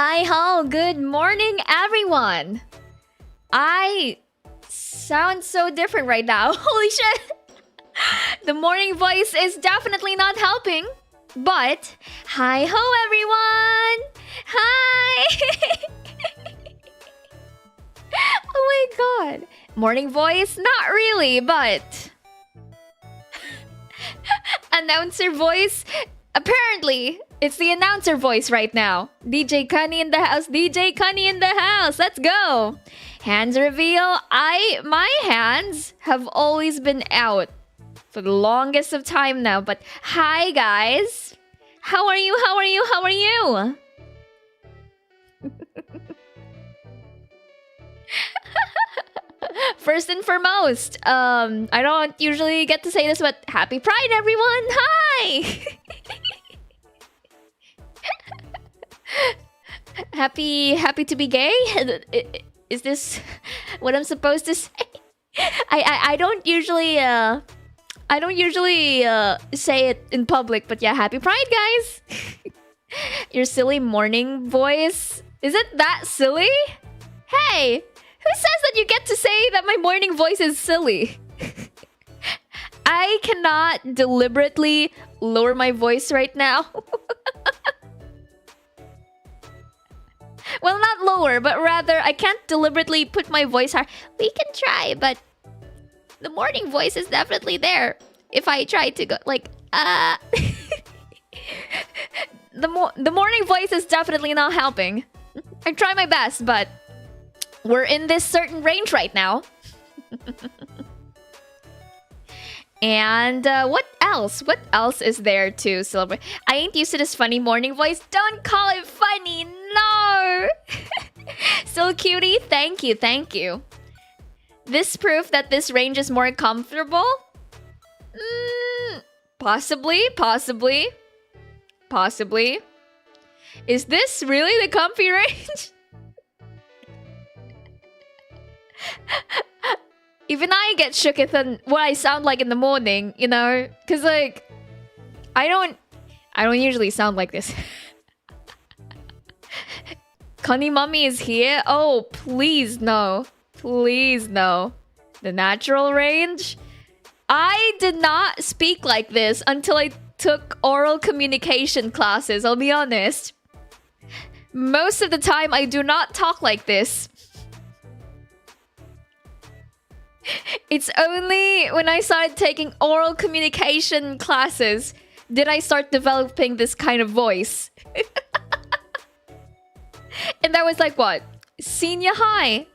Hi ho, good morning everyone! I sound so different right now, holy shit! The morning voice is definitely not helping, but hi ho everyone! Hi! Oh my god! Morning voice? Not really, but... Announcer voice? Apparently, it's the announcer voice right now. DJ Cunny in the house. DJ Cunny in the house. Let's go. Hands reveal. My hands have always been out for the longest of time now. But hi, guys. How are you? How are you? How are you? First and foremost, I don't usually get to say this, but happy Pride, everyone. Hi. Happy to be gay? Is this what I'm supposed to say? I don't usually say it in public, but yeah, happy Pride, guys. Your silly morning voice, is it that silly? Hey, who says that you get to say that my morning voice is silly? I cannot deliberately lower my voice right now. Well, not lower, but rather I can't deliberately put my voice higher. We can try, but the morning voice is definitely there. If I try to go like, the morning voice is definitely not helping. I try my best, but we're in this certain range right now. And what else? What else is there to celebrate? I ain't used to this funny morning voice. Don't call it funny, no! So cutie, thank you, thank you. this proof that this range is more comfortable? Possibly. Is this really the comfy range? Even I get shooketh on what I sound like in the morning, you know? Cause like, I don't usually sound like this. Connie Mummy is here? Oh, please no. Please no. The natural range? I did not speak like this until I took oral communication classes, I'll be honest. Most of the time, I do not talk like this. It's only when I started taking oral communication classes did I start developing this kind of voice. And that was like what? Senior high.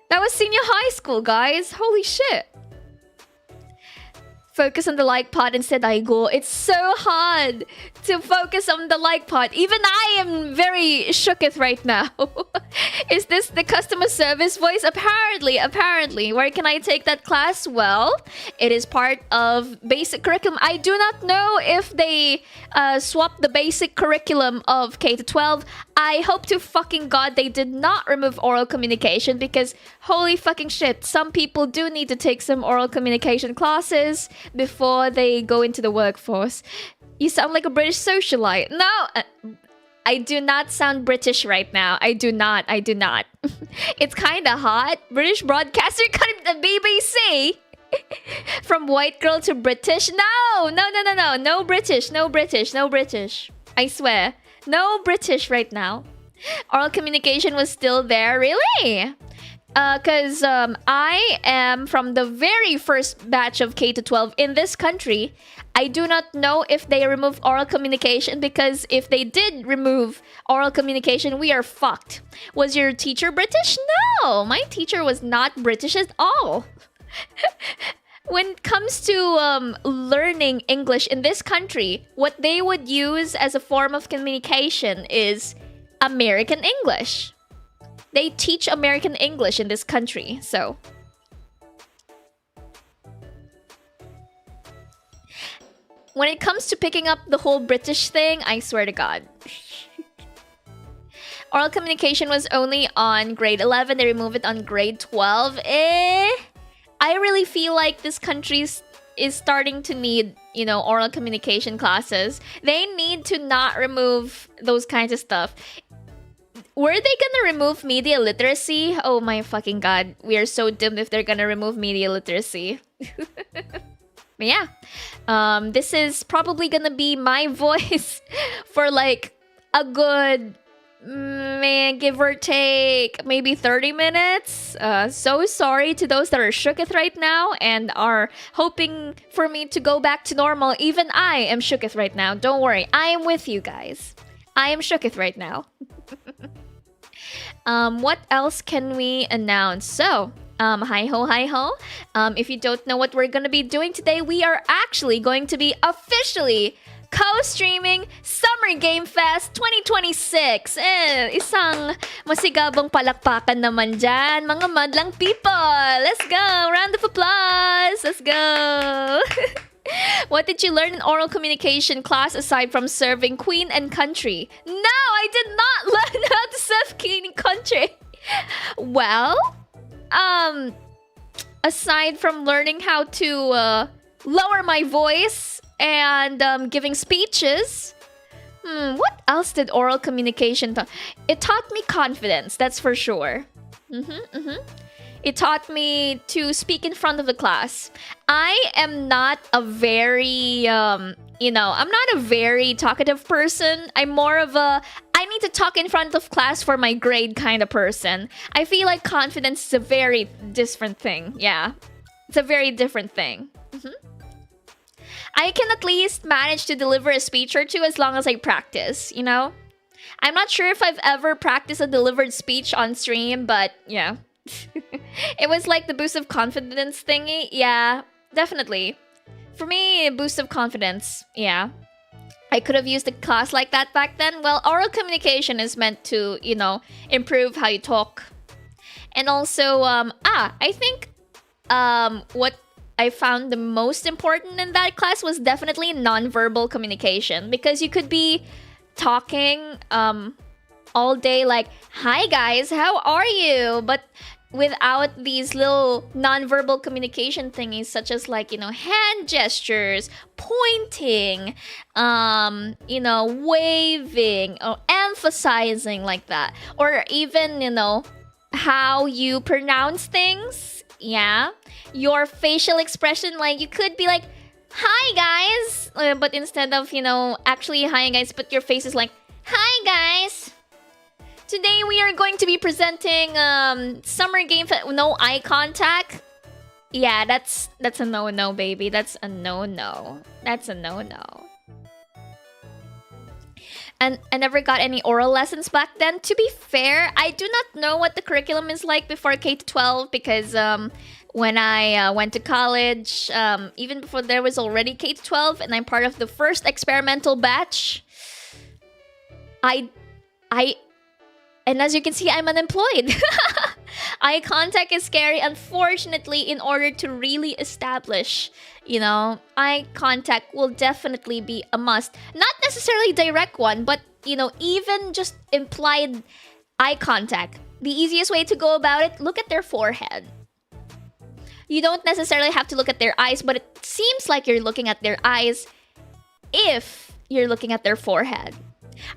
That was senior high school, guys. Holy shit. Focus on the like part instead, Aigo. It's so hard to focus on the like part. Even I am very shooketh right now. Is this the customer service voice? Apparently. Where can I take that class? Well, it is part of basic curriculum. I do not know if they swapped the basic curriculum of K-12. I hope to fucking God they did not remove oral communication because holy fucking shit, some people do need to take some oral communication classes before they go into the workforce. You sound like a British socialite. No, I do not sound British right now. I do not. It's kind of hot. British broadcaster, kind of the BBC. From white girl to British. No. No British. I swear. No British right now. Oral communication was still there. Really? Because I am from the very first batch of K-12 in this country. I do not know if they removed oral communication because if they did remove oral communication, we are fucked. Was your teacher British? No, my teacher was not British at all. When it comes to learning English in this country, what they would use as a form of communication is American English. They teach American English in this country, so. When it comes to picking up the whole British thing, I swear to God. Oral communication was only on grade 11. They removed it on grade 12. I really feel like this country is starting to need, you know, oral communication classes. They need to not remove those kinds of stuff. Were they gonna remove media literacy? Oh my fucking God. We are so doomed if they're gonna remove media literacy. But yeah. This is probably gonna be my voice for like a good, give or take, maybe 30 minutes. So sorry to those that are shooketh right now and are hoping for me to go back to normal. Even I am shooketh right now. Don't worry. I am with you guys. I am shooketh right now. What else can we announce? So, hi ho. If you don't know what we're gonna be doing today, we are actually going to be officially co-streaming Summer Game Fest 2026. Isang masigabong palakpakan naman dyan, mga madlang people. Let's go! Round of applause! Let's go! What did you learn in oral communication class aside from serving queen and country? No, I did not learn how to serve queen and country. Well, aside from learning how to lower my voice and giving speeches, what else did oral communication It taught me confidence, that's for sure. It taught me to speak in front of the class. I am not a very, I'm not a very talkative person. I'm more of a, I need to talk in front of class for my grade kind of person. I feel like confidence is a very different thing. Yeah, it's a very different thing. I can at least manage to deliver a speech or two as long as I practice, you know? I'm not sure if I've ever practiced a delivered speech on stream, but yeah. It was like the boost of confidence thingy. Yeah, definitely. For me, a boost of confidence. Yeah. I could have used a class like that back then. Well, oral communication is meant to, improve how you talk. And also, I think what I found the most important in that class was definitely nonverbal communication, because you could be talking all day like, "Hi guys, how are you?" But without these little nonverbal communication thingies, such as like, hand gestures, pointing, waving, or emphasizing like that, or even, how you pronounce things. Yeah, your facial expression, like you could be like, "Hi guys," but instead of, actually "Hi guys," but your face is like, "Hi guys. Today we are going to be presenting summer game no eye contact." Yeah, that's a no-no, baby. That's a no-no. That's a no-no. And I never got any oral lessons back then. To be fair, I do not know what the curriculum is like before K-12, because when I went to college, even before there was already K-12, and I'm part of the first experimental batch, and as you can see, I'm unemployed. Eye contact is scary. Unfortunately, in order to really establish, eye contact will definitely be a must. Not necessarily direct one, but, even just implied eye contact. The easiest way to go about it, look at their forehead. You don't necessarily have to look at their eyes, but it seems like you're looking at their eyes if you're looking at their forehead.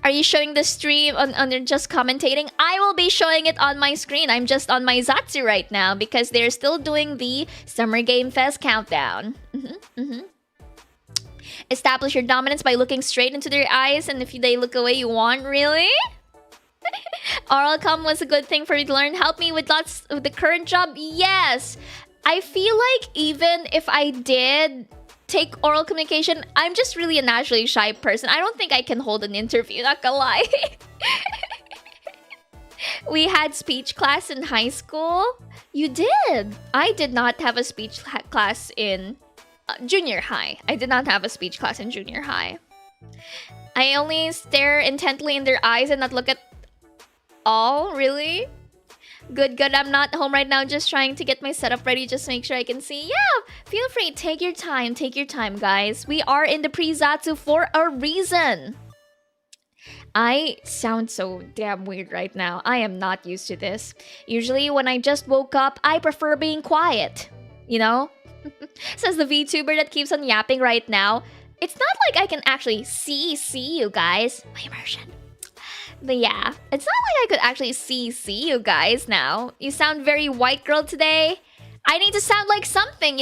Are you showing the stream on just commentating? I will be showing it on my screen. I'm just on my Zatsu right now because they're still doing the Summer Game Fest countdown. Establish your dominance by looking straight into their eyes, and if they look away, you want, really? Oral com was a good thing for me to learn. Help me with lots of the current job. Yes. I feel like even if I did take oral communication, I'm just really a naturally shy person. I don't think I can hold an interview, not gonna lie. We had speech class in high school. You did. I did not have a speech class in junior high. I did not have a speech class in junior high. I only stare intently in their eyes and not look at all, really? Good. I'm not home right now, just trying to get my setup ready, just to make sure I can see. Yeah, feel free. Take your time, guys. We are in the pre-Zatsu for a reason. I sound so damn weird right now. I am not used to this. Usually when I just woke up, I prefer being quiet. Says the VTuber that keeps on yapping right now. It's not like I can actually see you guys. My immersion. But yeah, it's not like I could actually see you guys now. You sound very white girl today. I need to sound like something,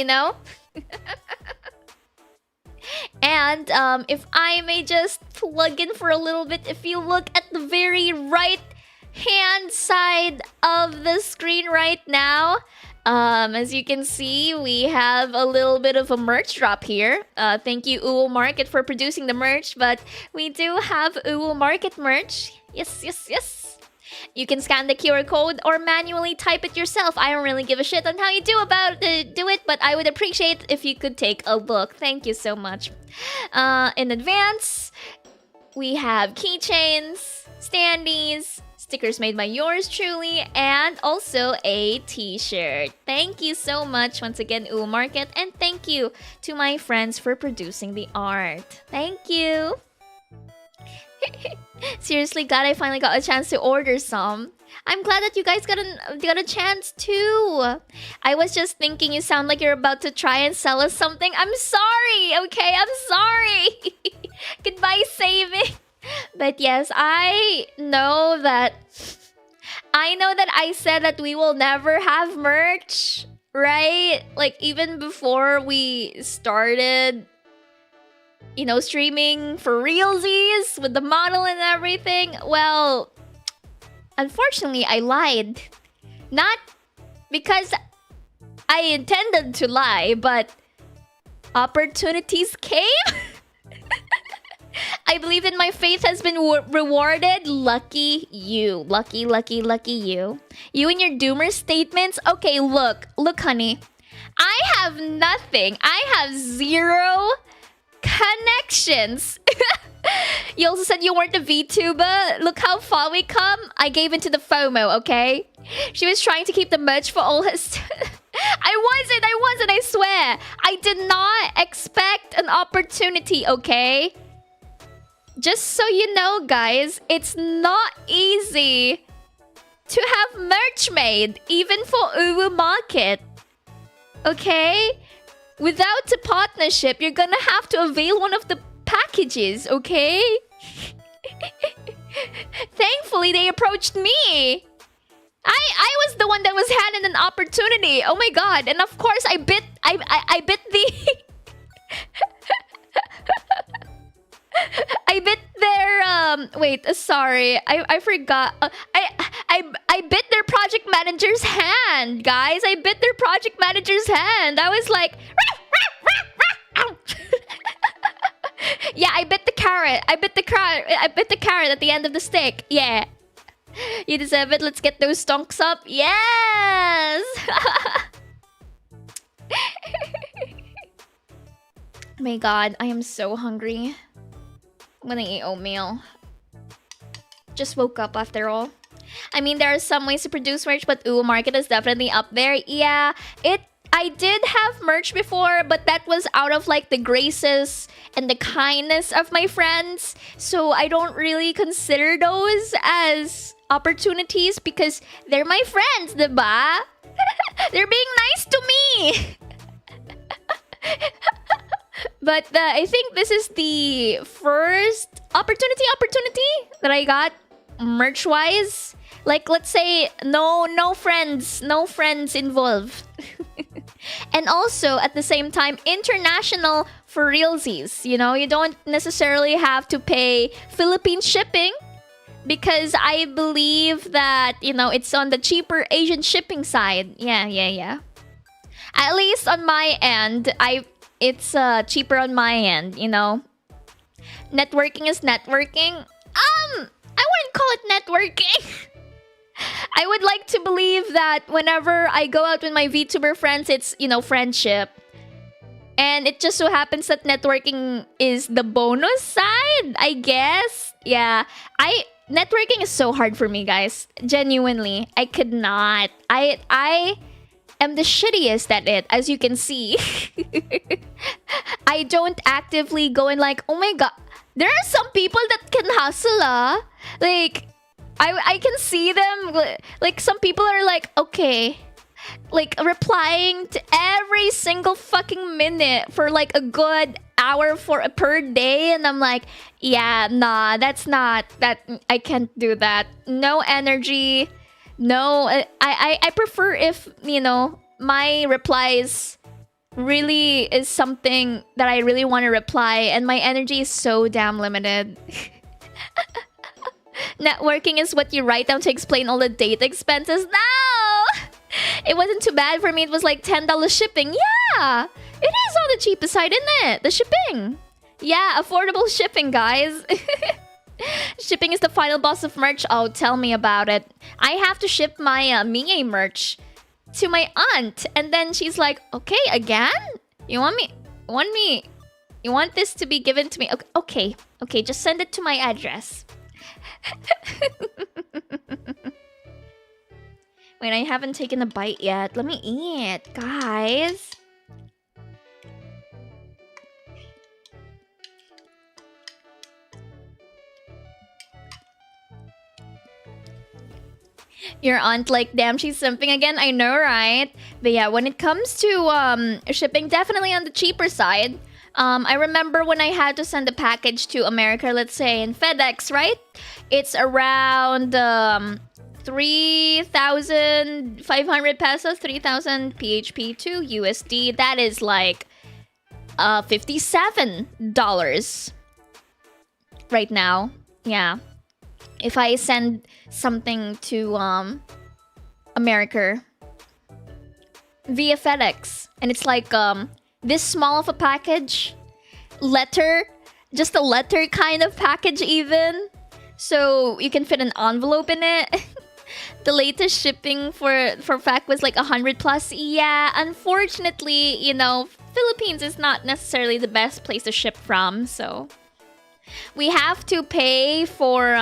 And if I may just plug in for a little bit, if you look at the very right hand side of the screen right now, as you can see, we have a little bit of a merch drop here. Thank you, Uwo Market, for producing the merch, but we do have Uwo Market merch. Yes. You can scan the QR code or manually type it yourself. I don't really give a shit on how you do it, but I would appreciate if you could take a look. Thank you so much. In advance, we have keychains, standees, stickers made by yours truly, and also a t-shirt. Thank you so much once again, Uwo Market, and thank you to my friends for producing the art. Thank you. Seriously, glad I finally got a chance to order some. I'm glad that you guys got a chance too. I was just thinking you sound like you're about to try and sell us something. I'm sorry, okay? I'm sorry. Goodbye, saving. But yes, I know that I said that we will never have merch, right? Like even before we started, streaming for realsies with the model and everything. Well, unfortunately, I lied. Not because I intended to lie, but opportunities came. I believe that my faith has been rewarded. Lucky you. Lucky you. You and your doomer statements. Okay, look, honey. I have nothing. I have zero connections. You also said you weren't a VTuber. Look how far we come. I gave into the FOMO, okay? She was trying to keep the merch for all her I wasn't, I swear. I did not expect an opportunity, okay? Just so you know, guys, it's not easy to have merch made, even for Uwu Market. Okay? Without a partnership, you're gonna have to avail one of the packages, okay? Thankfully, they approached me. I was the one that was handed an opportunity. Oh my god! And of course, I bit the I bit their wait. Sorry, I forgot. I bit their project manager's hand, guys. I bit their project manager's hand. I was like. Yeah, I bit the carrot. I bit the carrot at the end of the stick. Yeah. You deserve it. Let's get those stonks up. Yes! My god, I am so hungry. I'm gonna eat oatmeal. Just woke up after all. I mean, there are some ways to produce merch, but Uwu Market is definitely up there. Yeah, I did have merch before, but that was out of like the graces and the kindness of my friends. So I don't really consider those as opportunities because they're my friends, diba? They're being nice to me. But I think this is the first opportunity that I got merch-wise. Like, let's say no friends involved. And also, at the same time, international for realsies. You know, you don't necessarily have to pay Philippine shipping because I believe that, you know, it's on the cheaper Asian shipping side. Yeah. At least on my end, it's cheaper on my end, you know. Networking is networking. I wouldn't call it networking. I would like to believe that whenever I go out with my VTuber friends, it's, you know, friendship. And it just so happens that networking is the bonus side, I guess. Yeah. Networking is so hard for me, guys. Genuinely. I could not. I am the shittiest at it, as you can see. I don't actively go and like, oh my god. There are some people that can hustle, Like, I can see them. Like, some people are like, okay. Like, replying to every single fucking minute for like a good hour per day. And I'm like, yeah, nah, that's not, I can't do that. No energy. No, I prefer if, you know, my replies really is something that I really want to reply. And my energy is so damn limited. Networking is what you write down to explain all the data expenses. No! It wasn't too bad for me. It was like $10 shipping. Yeah! It is on the cheapest side, isn't it? The shipping. Yeah, affordable shipping, guys. Shipping is the final boss of merch. Oh, tell me about it. I have to ship my Mie merch to my aunt. And then she's like, okay, again? You want this to be given to me? Okay, just send it to my address. Wait, I haven't taken a bite yet. Let me eat, guys. Your aunt, like, damn, she's simping again. I know, right? But yeah, when it comes to shipping, definitely on the cheaper side. I remember when I had to send a package to America, let's say in FedEx, right? It's around 3,500 pesos, 3,000 PHP to USD. That is like $57 right now. Yeah. If I send something to America via FedEx, and it's like this small of a package, just a letter kind of package even, so you can fit an envelope in it. The latest shipping for fact was like 100 plus. Yeah, unfortunately, you know, Philippines is not necessarily the best place to ship from, so we have to pay for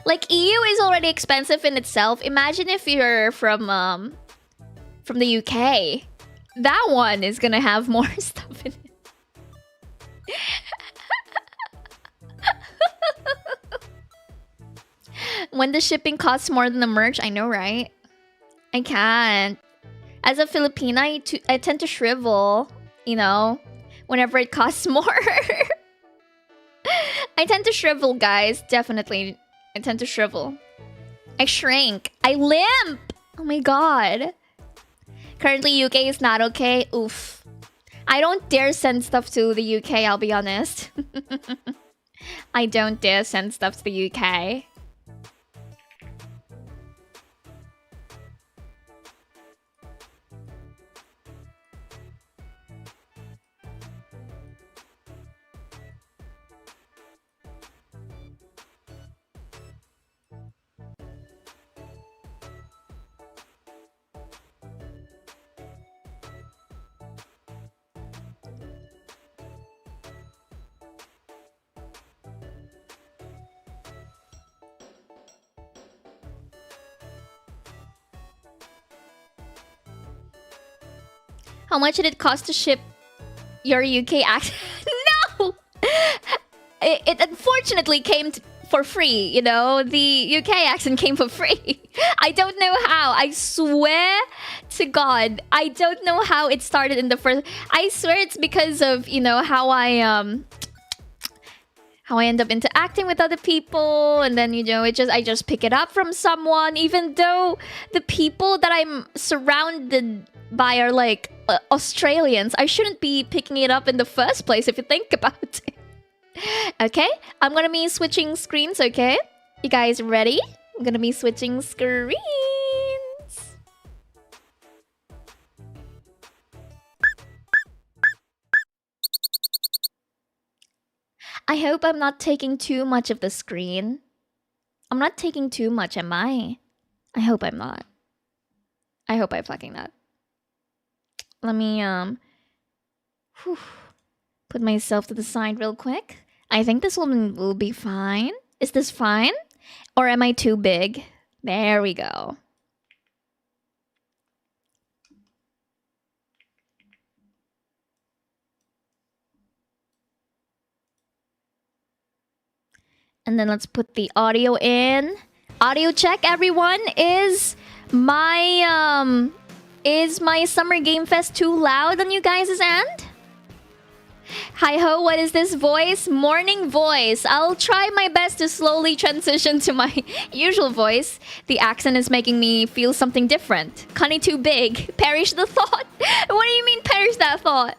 like EU is already expensive in itself. Imagine if you're from from the UK. That one is gonna have more stuff in it. When the shipping costs more than the merch, I know, right? I can't. As a Filipina, I tend to shrivel, you know, whenever it costs more. I tend to shrivel, guys. Definitely. I tend to shrivel. I shrink. I limp. Oh my god. Currently, UK is not okay. Oof. I don't dare send stuff to the UK, I'll be honest. I don't dare send stuff to the UK. How much did it cost to ship your UK accent? No! It unfortunately came for free, you know? The UK accent came for free. I don't know how. I swear to God, I don't know how it started in the first... I swear it's because of, you know, how I end up interacting with other people, and then, you know, I just pick it up from someone, even though the people that I'm surrounded by are like Australians. I shouldn't be picking it up in the first place if you think about it. Okay, I'm gonna be switching screens, okay? You guys ready? I'm gonna be switching screens. I hope I'm not taking too much of the screen. I'm not taking too much, am I? I hope I'm not. I hope I'm fucking not. Let me put myself to the side real quick. I think this one will be fine. Is this fine? Or am I too big? There we go. And then let's put the audio in. Audio check, everyone. Is my Summer Game Fest too loud on you guys' end? Hi ho, what is this voice? Morning voice. I'll try my best to slowly transition to my usual voice. The accent is making me feel something different. Connie too big. Perish the thought. What do you mean perish that thought?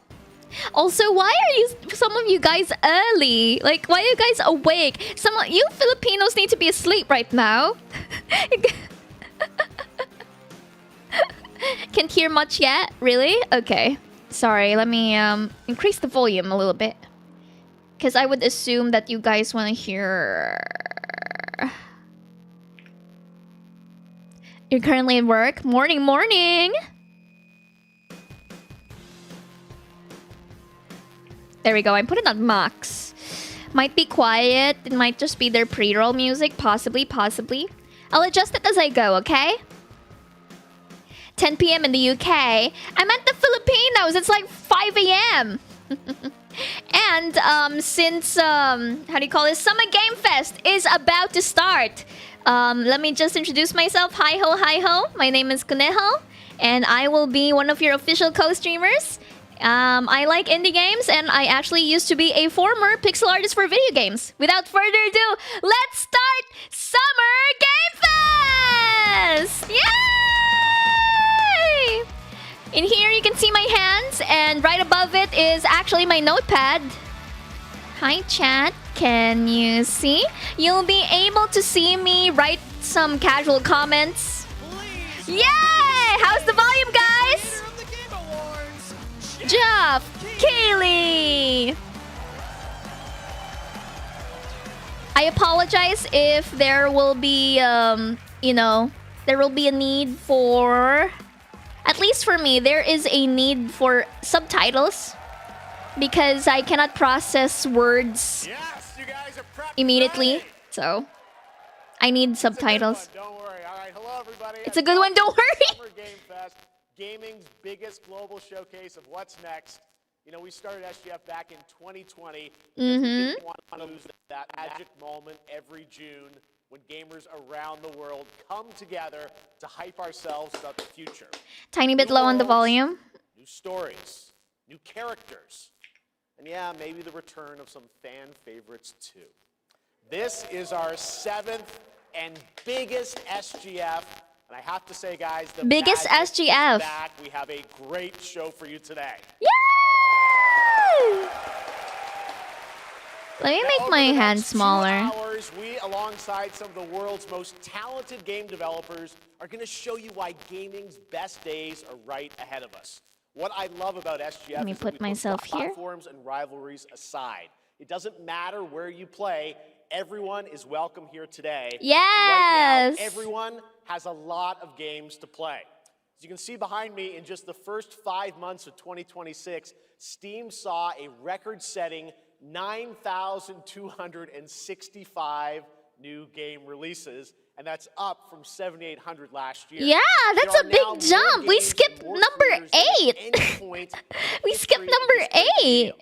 Also, why are some of you guys early? Like, why are you guys awake? You Filipinos need to be asleep right now. Can't hear much yet? Really? Okay. Sorry, let me increase the volume a little bit. Because I would assume that you guys want to hear... You're currently at work? Morning, morning! There we go, I put it on max. Might be quiet, it might just be their pre-roll music, possibly. I'll adjust it as I go, okay? 10 p.m. in the UK. I'm at the Filipinos, it's like 5 a.m. And since, how do you call this? Summer Game Fest is about to start. Let me just introduce myself. Hi ho. My name is Conejo, and I will be one of your official co-streamers. I like indie games, and I actually used to be a former pixel artist for video games. Without further ado, let's start Summer Game Fest! Yay! In here, you can see my hands, and right above it is actually my notepad. Hi, chat. Can you see? You'll be able to see me write some casual comments. Yay! How's the volume, guys? Jeff, Kaylee. I apologize if there will be, you know, there will be a need for... At least for me, there is a need for subtitles. Because I cannot process words immediately. So, I need subtitles. Don't worry. All right. Hello, everybody. It's a good one, don't worry. gaming's biggest global showcase of what's next. You know, we started SGF back in 2020. We didn't want to lose that magic moment every June when gamers around the world come together to hype ourselves about the future. Tiny bit low on the volume. New stories, new characters, and yeah, maybe the return of some fan favorites too. This is our 7th and biggest SGF, and I have to say, guys, the biggest magic SGF. is back. We have a great show for you today. Yay! Let me make my hand smaller. Hours, we, alongside some of the world's most talented game developers, are going to show you why gaming's best days are right ahead of us. What I love about SGF Let me is that put we myself put here. platforms and rivalries aside. It doesn't matter where you play. Everyone is welcome here today. Yes! And right now, everyone has a lot of games to play. As you can see behind me, in just the first 5 months of 2026, Steam saw a record-setting 9,265 new game releases, and that's up from 7,800 last year. Yeah, that's a big jump. We skipped number 8. We skipped number 8.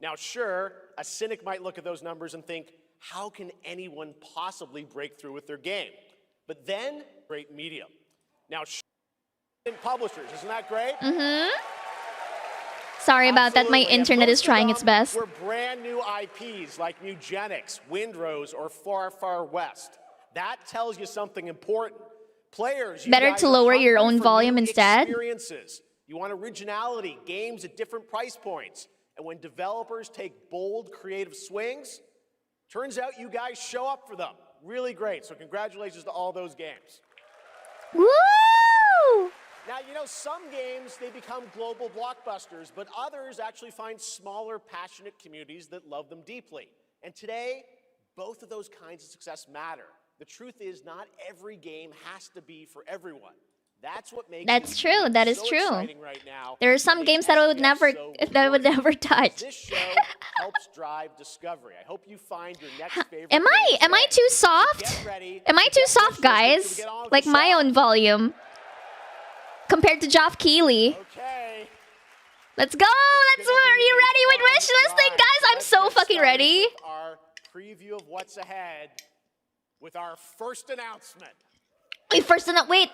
Now, sure, a cynic might look at those numbers and think, how can anyone possibly break through with their game? But then, great medium. Now, publishers, isn't that great? Sorry about that, my internet is trying its best. We're brand new IPs like Nugenics, Windrose, or Far Far West. That tells you something important. Players, better to lower your own volume instead. Experiences. You want originality, games at different price points. And when developers take bold, creative swings, turns out you guys show up for them. Really great. So congratulations to all those games. Woo! Now, you know, some games, they become global blockbusters, but others actually find smaller, passionate communities that love them deeply. And today, both of those kinds of success matter. The truth is, not every game has to be for everyone. That's what makes That's true. That is true. Right now. There are some games that I would never touch. This show helps drive discovery. I hope you find your next favorite. Am I too soft? Am I too soft, guys? Like my own volume compared to Geoff Keighley. Okay. Let's go. Are you ready with wish listing, guys? I'm so fucking ready. Our preview of what's ahead with our first announcement. Wait, wait.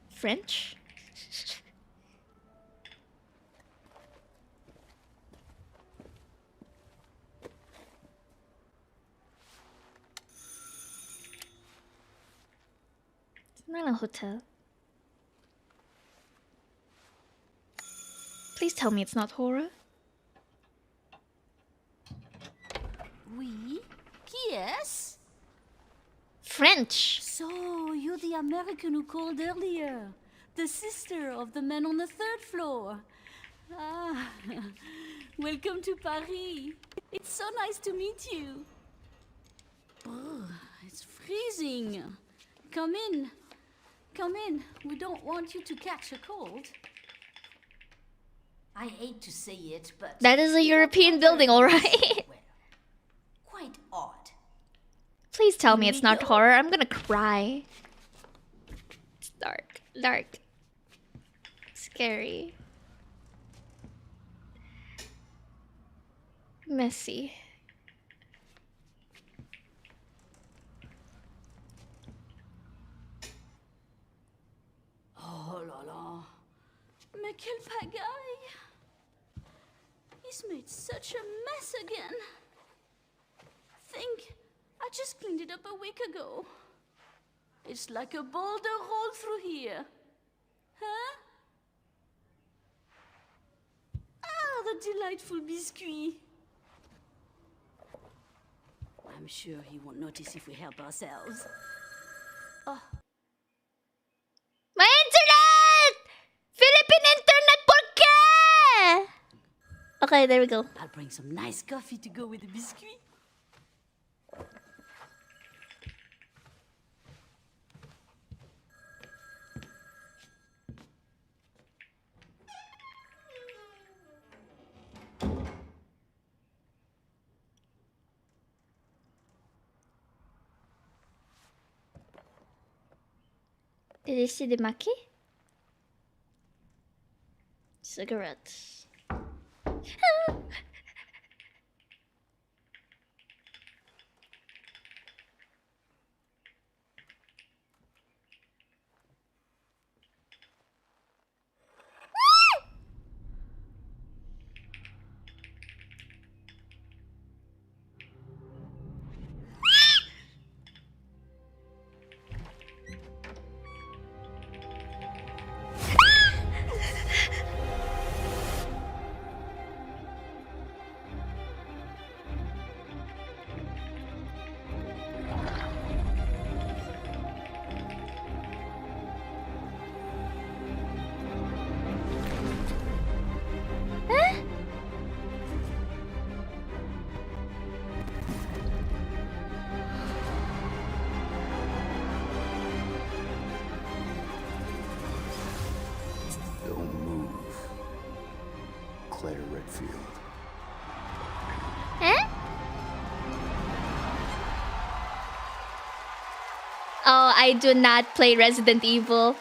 French? It's not a hotel. Please tell me it's not horror. Oui? Qui est-ce? French. So, you're the American who called earlier. The sister of the man on the 3rd floor. Ah, welcome to Paris. It's so nice to meet you. Oh, it's freezing. Come in. Come in. We don't want you to catch a cold. I hate to say it, but... That is a European building, alright? Quite odd. Please tell me it's not horror. I'm gonna cry. It's dark. Dark. Scary. Messy. Oh là là. Mais quelle pagaille! He's made such a mess again. Think, I just cleaned it up a week ago. It's like a boulder rolled through here. Huh? Ah, the delightful biscuit. I'm sure he won't notice if we help ourselves. Oh. My internet! Philippine internet, ¿por qué? Okay, there we go. I'll bring some nice coffee to go with the biscuit. Did you see the maki? Cigarettes. Don't move. Claire Redfield. Huh? Oh, I do not play Resident Evil.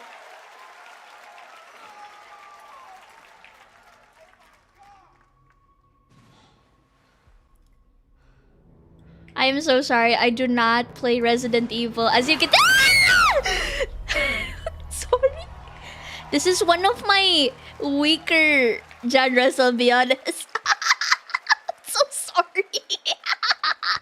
I am so sorry. I do not play Resident Evil. As you can. Sorry. This is one of my weaker genres, I'll be honest. So sorry.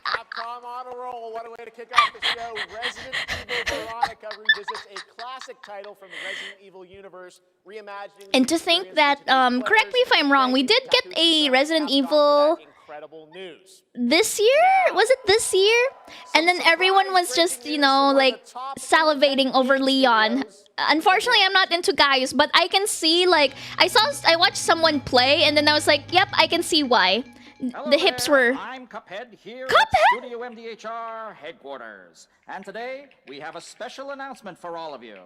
Capcom on a roll. What a way to kick off the show. Resident Evil Veronica revisits a classic title from the Resident Evil universe, reimagining. And to think that, correct me if I'm wrong, we did get a Resident Evil incredible news. this year? Was it this year? And then everyone was just, you know, like salivating over Leon. Unfortunately, I'm not into guys, but I can see, like, I watched someone play, and then I was like, yep, I can see why. The hips were. I'm Cuphead here Cuphead? at Studio MDHR headquarters. And today, we have a special announcement for all of you.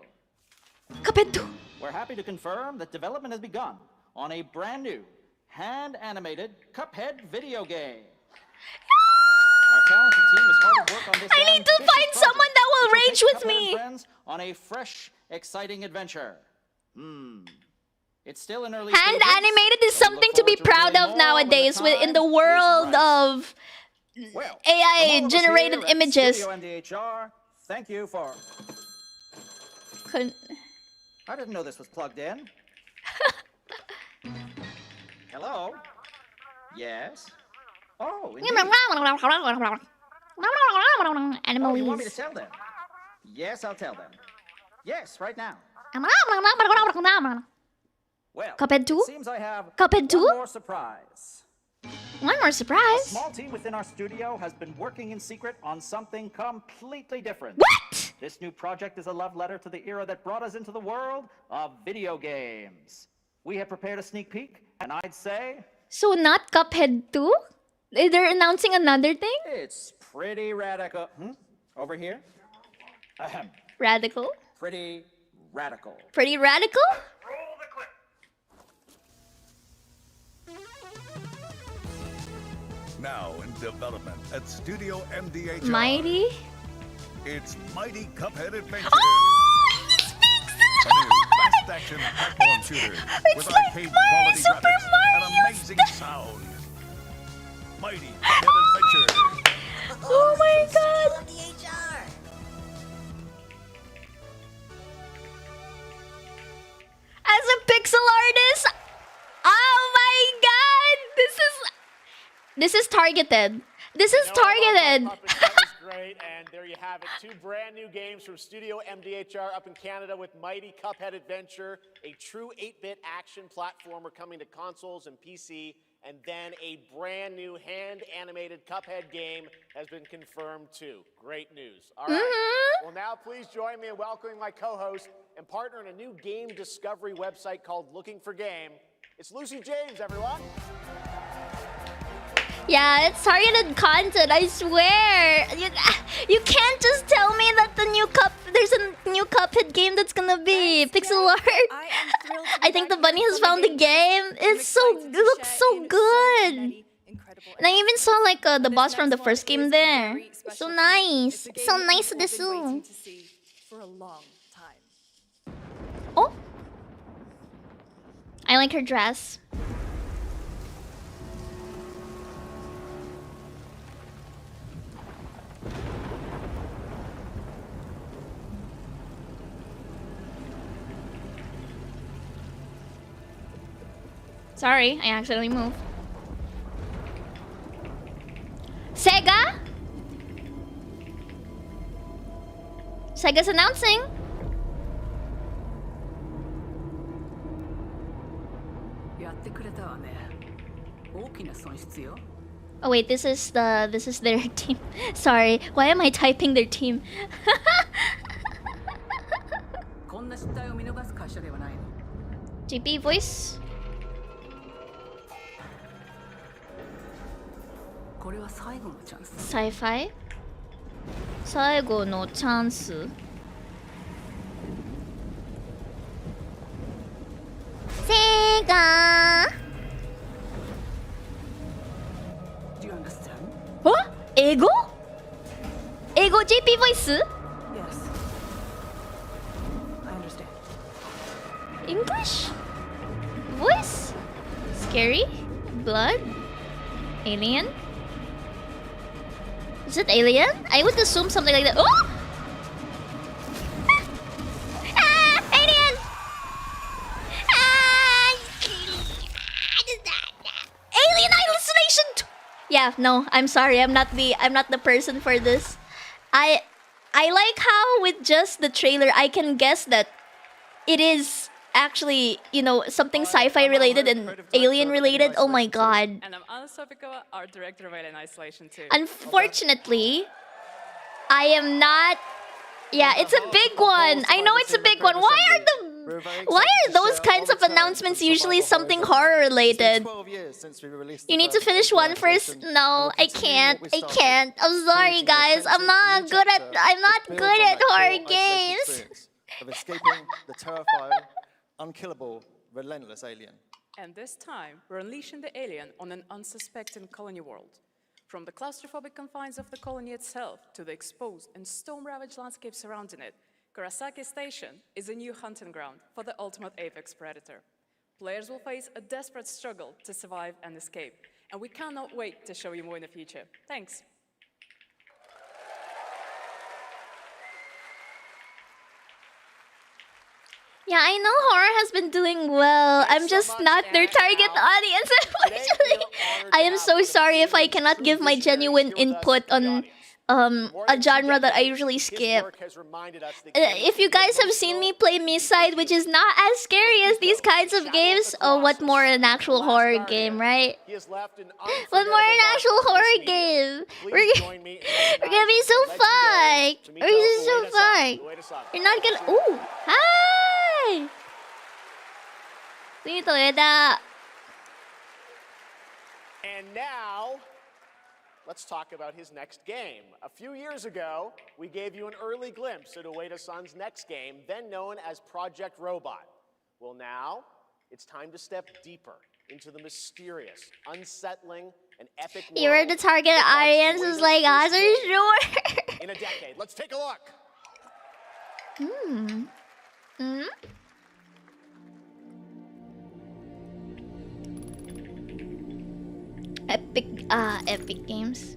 Cuphead 2. We're happy to confirm that development has begun on a brand new, hand-animated Cuphead video game. Our talented team is hard at work on this I need to ambitious find project, someone that will which rage take with Cuphead and me. friends on a fresh, exciting adventure. It's still in early Hand stages, animated is but we look something to be forward proud revealing of more nowadays when the in the time is world right. of Well, AI from all of us generated here at images. Studio MDHR, thank you for. I didn't know this was plugged in. Hello? Yes? Oh, indeed. Oh, you want me to Animals. tell them? Yes, I'll tell them. Yes, right now. Well, Cuphead 2? it seems I have Cuphead 2? one more surprise. One more A surprise. small team within our studio has been working in secret on something completely different. What? This new project is a love letter to the era that brought us into the world of video games. We have prepared a sneak peek, and I'd say So not Cuphead 2? They're announcing another thing? it's pretty radical. Over here? Ahem. Radical? Pretty radical. Pretty radical? Now in development at Studio MDHR. Mighty? It's Mighty Cuphead Adventure. Oh, it speaks! A new fast-action platform shooter It's with like arcade Mario, quality Super graphics Mario and amazing sound. Mighty Cuphead Adventure. Oh my god! As a pixel artist, oh my god! This is targeted. This is targeted. That was great, and there you have it. Two brand new games from Studio MDHR up in Canada with Mighty Cuphead Adventure, a true 8-bit action platformer coming to consoles and PC, and then a brand new hand-animated Cuphead game has been confirmed too. Great news. All right. Well, now please join me in welcoming my co-host and partner in a new game discovery website called Looking for Game. It's Lucy James, everyone. Yeah, it's targeted content, I swear. You can't just tell me that there's a new Cuphead game that's gonna be pixel art. I am thrilled to be I think the back bunny here has for the found the game. game. I'm It looks so good. And I even saw like the boss from the first game there. So nice. So nice to see. For a long time. I like her dress. Sorry, I accidentally moved. Sega? Sega's announcing. Oh wait, this is their team. Sorry, why am I typing their team? GP voice. Sci-fi. 最後のチャンス。セガ。Do you understand? お？英語？英語 JP ボイス？ Yes. I understand. English? Voice? Scary? Blood? Alien? Is it alien? I would assume something like that. Oh! Ah! Alien! Ah! Alien hallucination! Yeah, no, I'm sorry. I'm not the person for this. I like how with just the trailer I can guess that it is actually, you know, something sci-fi related and alien related. Oh my god. And I'm Anna art director of Alien Isolation 2. Unfortunately, I am not. Yeah, it's a big one. I know it's a big one. Why are those kinds of announcements usually something horror related? You need to finish one first. No, I can't. I'm sorry, guys. I'm not good at horror games. Of escaping the terrifying, unkillable, relentless alien. And this time, we're unleashing the alien on an unsuspecting colony world. From the claustrophobic confines of the colony itself to the exposed and storm-ravaged landscape surrounding it, Kurosaki Station is a new hunting ground for the ultimate apex predator. Players will face a desperate struggle to survive and escape, and we cannot wait to show you more in the future. Thanks. Yeah, I know horror has been doing well. I'm just not their target audience, unfortunately. I am so sorry if I cannot give my genuine input on a genre that I usually skip. If you guys have seen me play Misside, which is not as scary as these kinds of games, oh, what more an actual horror game, right? What more an actual horror game? We're gonna be so fun. We're just so fun. You're not gonna. Ooh, hi. And now, let's talk about his next game. A few years ago, we gave you an early glimpse at Ueda-san's next game, then known as Project Robot. Well, now, it's time to step deeper into the mysterious, unsettling, and epic world. You were the target audience is like, are you sure? In a decade. Let's take a look. Epic games.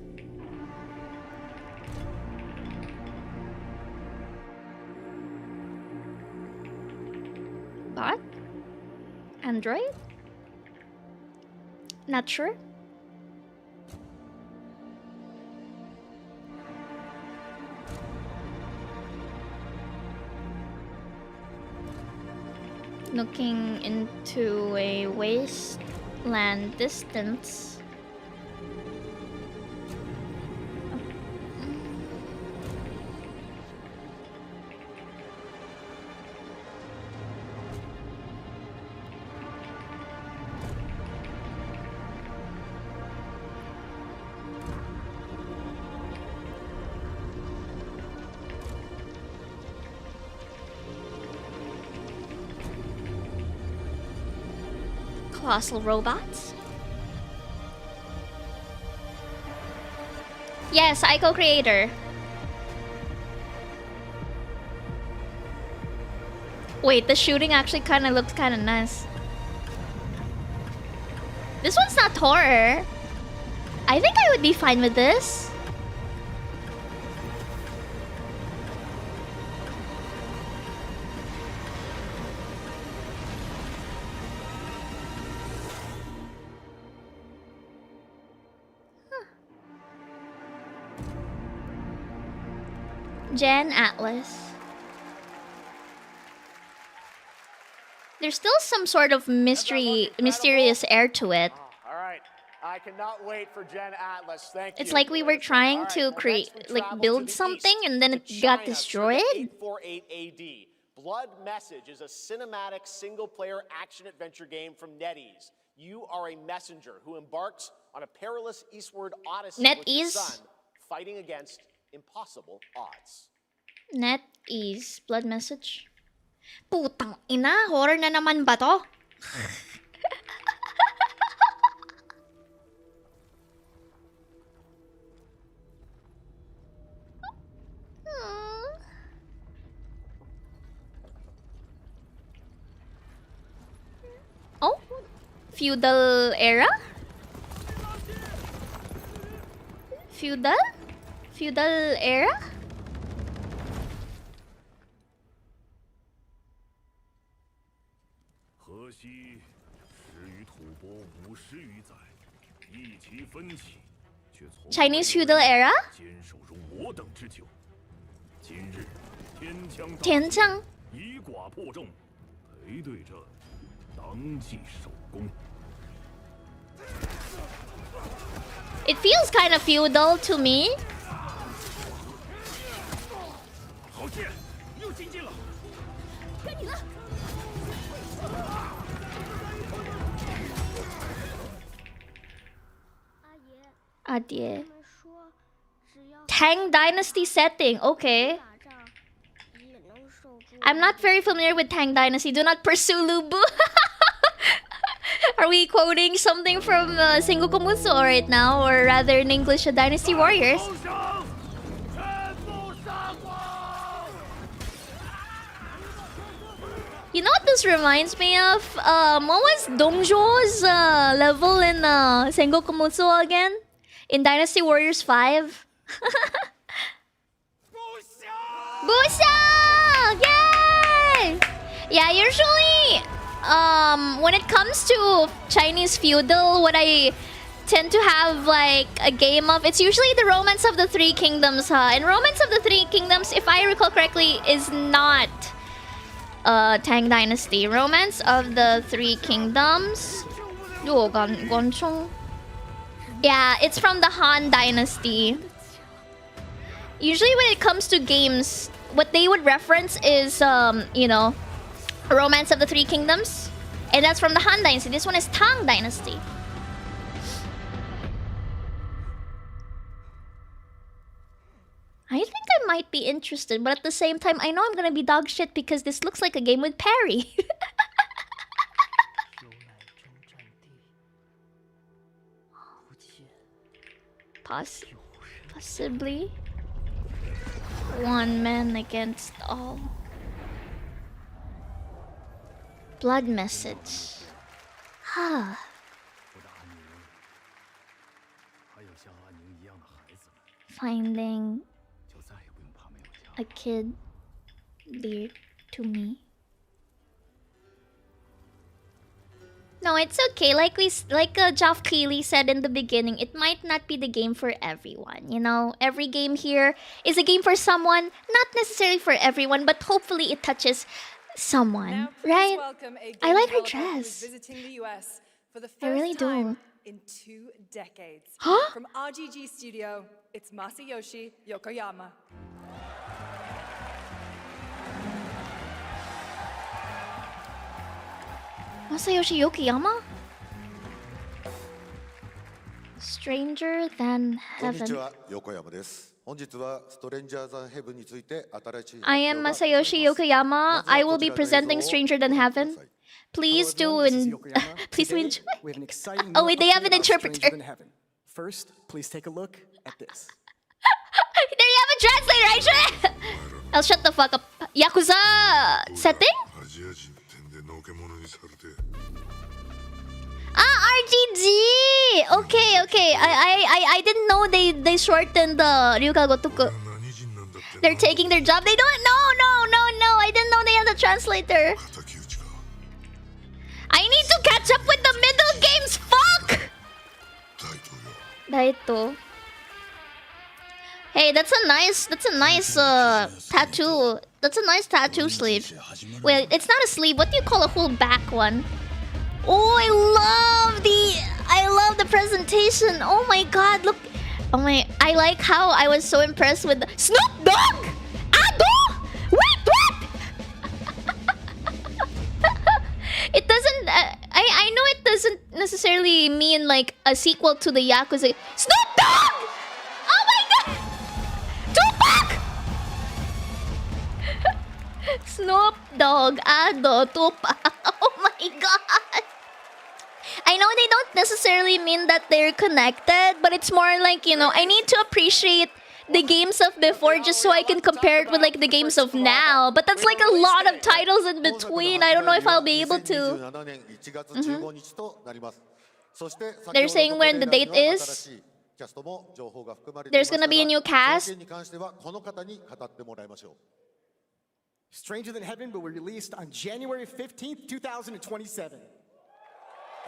Bot? Android? Not sure. Looking into a wasteland distance. Colossal robots? Yes, I co-creator. Wait, the shooting actually kind of looked kind of nice. This one's not horror. I think I would be fine with this. Jan Atlas. There's still some sort of mysterious air to it. All right. I cannot wait for Jen Atlas. Thank you. It's like we were trying to create, like, build something and then it got destroyed. 848 AD. Blood Message is a cinematic single-player action-adventure game from NetEase. You are a messenger who embarks on a perilous eastward odyssey with your son, fighting against impossible odds. NetEase. Blood Message. Putang ina, horror na naman ba to? Oh, feudal era? Feudal era? Chinese feudal era? Tianqiang. It feels kind of feudal to me. Adie. Tang Dynasty setting, okay. I'm not very familiar with Tang Dynasty. Do not pursue Lubu. Are we quoting something from Sengoku Musou right now? Or rather in English, Dynasty Warriors? You know what this reminds me of? What was Dongzhou's level in Sengoku Musou again? In Dynasty Warriors 5? Busha! Yay! Yeah, usually, when it comes to Chinese feudal, what I tend to have like a game of, it's usually the Romance of the Three Kingdoms, huh? And Romance of the Three Kingdoms, if I recall correctly, is not Tang Dynasty. Romance of the Three Kingdoms. Gonchong. Yeah, it's from the Han Dynasty. Usually when it comes to games, what they would reference is, you know, Romance of the Three Kingdoms. And that's from the Han Dynasty. This one is Tang Dynasty. I think I might be interested, but at the same time, I know I'm gonna be dog shit because this looks like a game with parry. Possibly. One man against all. Blood Message. Finding a kid dear to me. No, it's okay. Like Geoff Keighley said in the beginning, it might not be the game for everyone. You know, every game here is a game for someone, not necessarily for everyone, but hopefully it touches someone, right? I like her dress. For the first I really time do. in 2 decades. Huh? From RGG Studio, it's Masayoshi Yokoyama. Masayoshi Yokoyama? Stranger Than こんにち Heaven. は、横山です。本日はストレンジャーザンヘブンについて新しい I am Masayoshi Yokoyama. I will be presenting Stranger Than Heaven. Please do and please do enjoy. We have an exciting Oh, wait, they have an interpreter. Stranger Than Heaven. First, please take a look at this. There you have a translator, actually. I'll shut the fuck up. Yakuza setting? RGG! Okay. I didn't know they shortened the Ryuga Gotoku. They're taking their job. They don't. No. I didn't know they had a translator. I need to catch up with the middle games. Fuck! Daito. Hey, that's a nice tattoo. That's a nice tattoo sleeve. Wait, it's not a sleeve. What do you call a whole back one? Oh, I love the presentation. Oh my god, look. Oh my, I like how I was so impressed with the Snoop Dogg! Ado! Wait, what? It doesn't I know it doesn't necessarily mean like a sequel to the Yakuza. Snoop Dogg! Oh my god! Tupac! Snoop Dogg, Ado, Tupac. Oh my god. I know they don't necessarily mean that they're connected, but it's more like, you know, I need to appreciate the games of before just so I can compare it with like the games of now. But that's like a lot of titles in between. I don't know if I'll be able to. They're saying when the date is. There's gonna be a new cast. Stranger Than Heaven will be released on January 15th, 2027.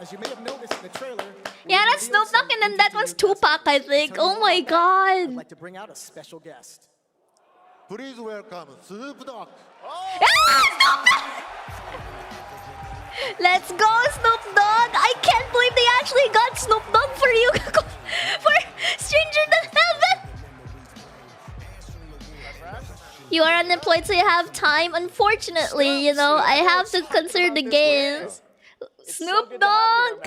As you may have noticed in the trailer, yeah, that's Snoop Dogg, and then that one's Tupac, I think. Oh my god. I'd like to bring out a special guest. Please welcome Snoop Dogg. Let's go, Snoop Dogg! I can't believe they actually got Snoop Dogg for you for Stranger Than Heaven. You are unemployed, so you have time. Unfortunately, you know, I have to consider the games. Snoop Dogg!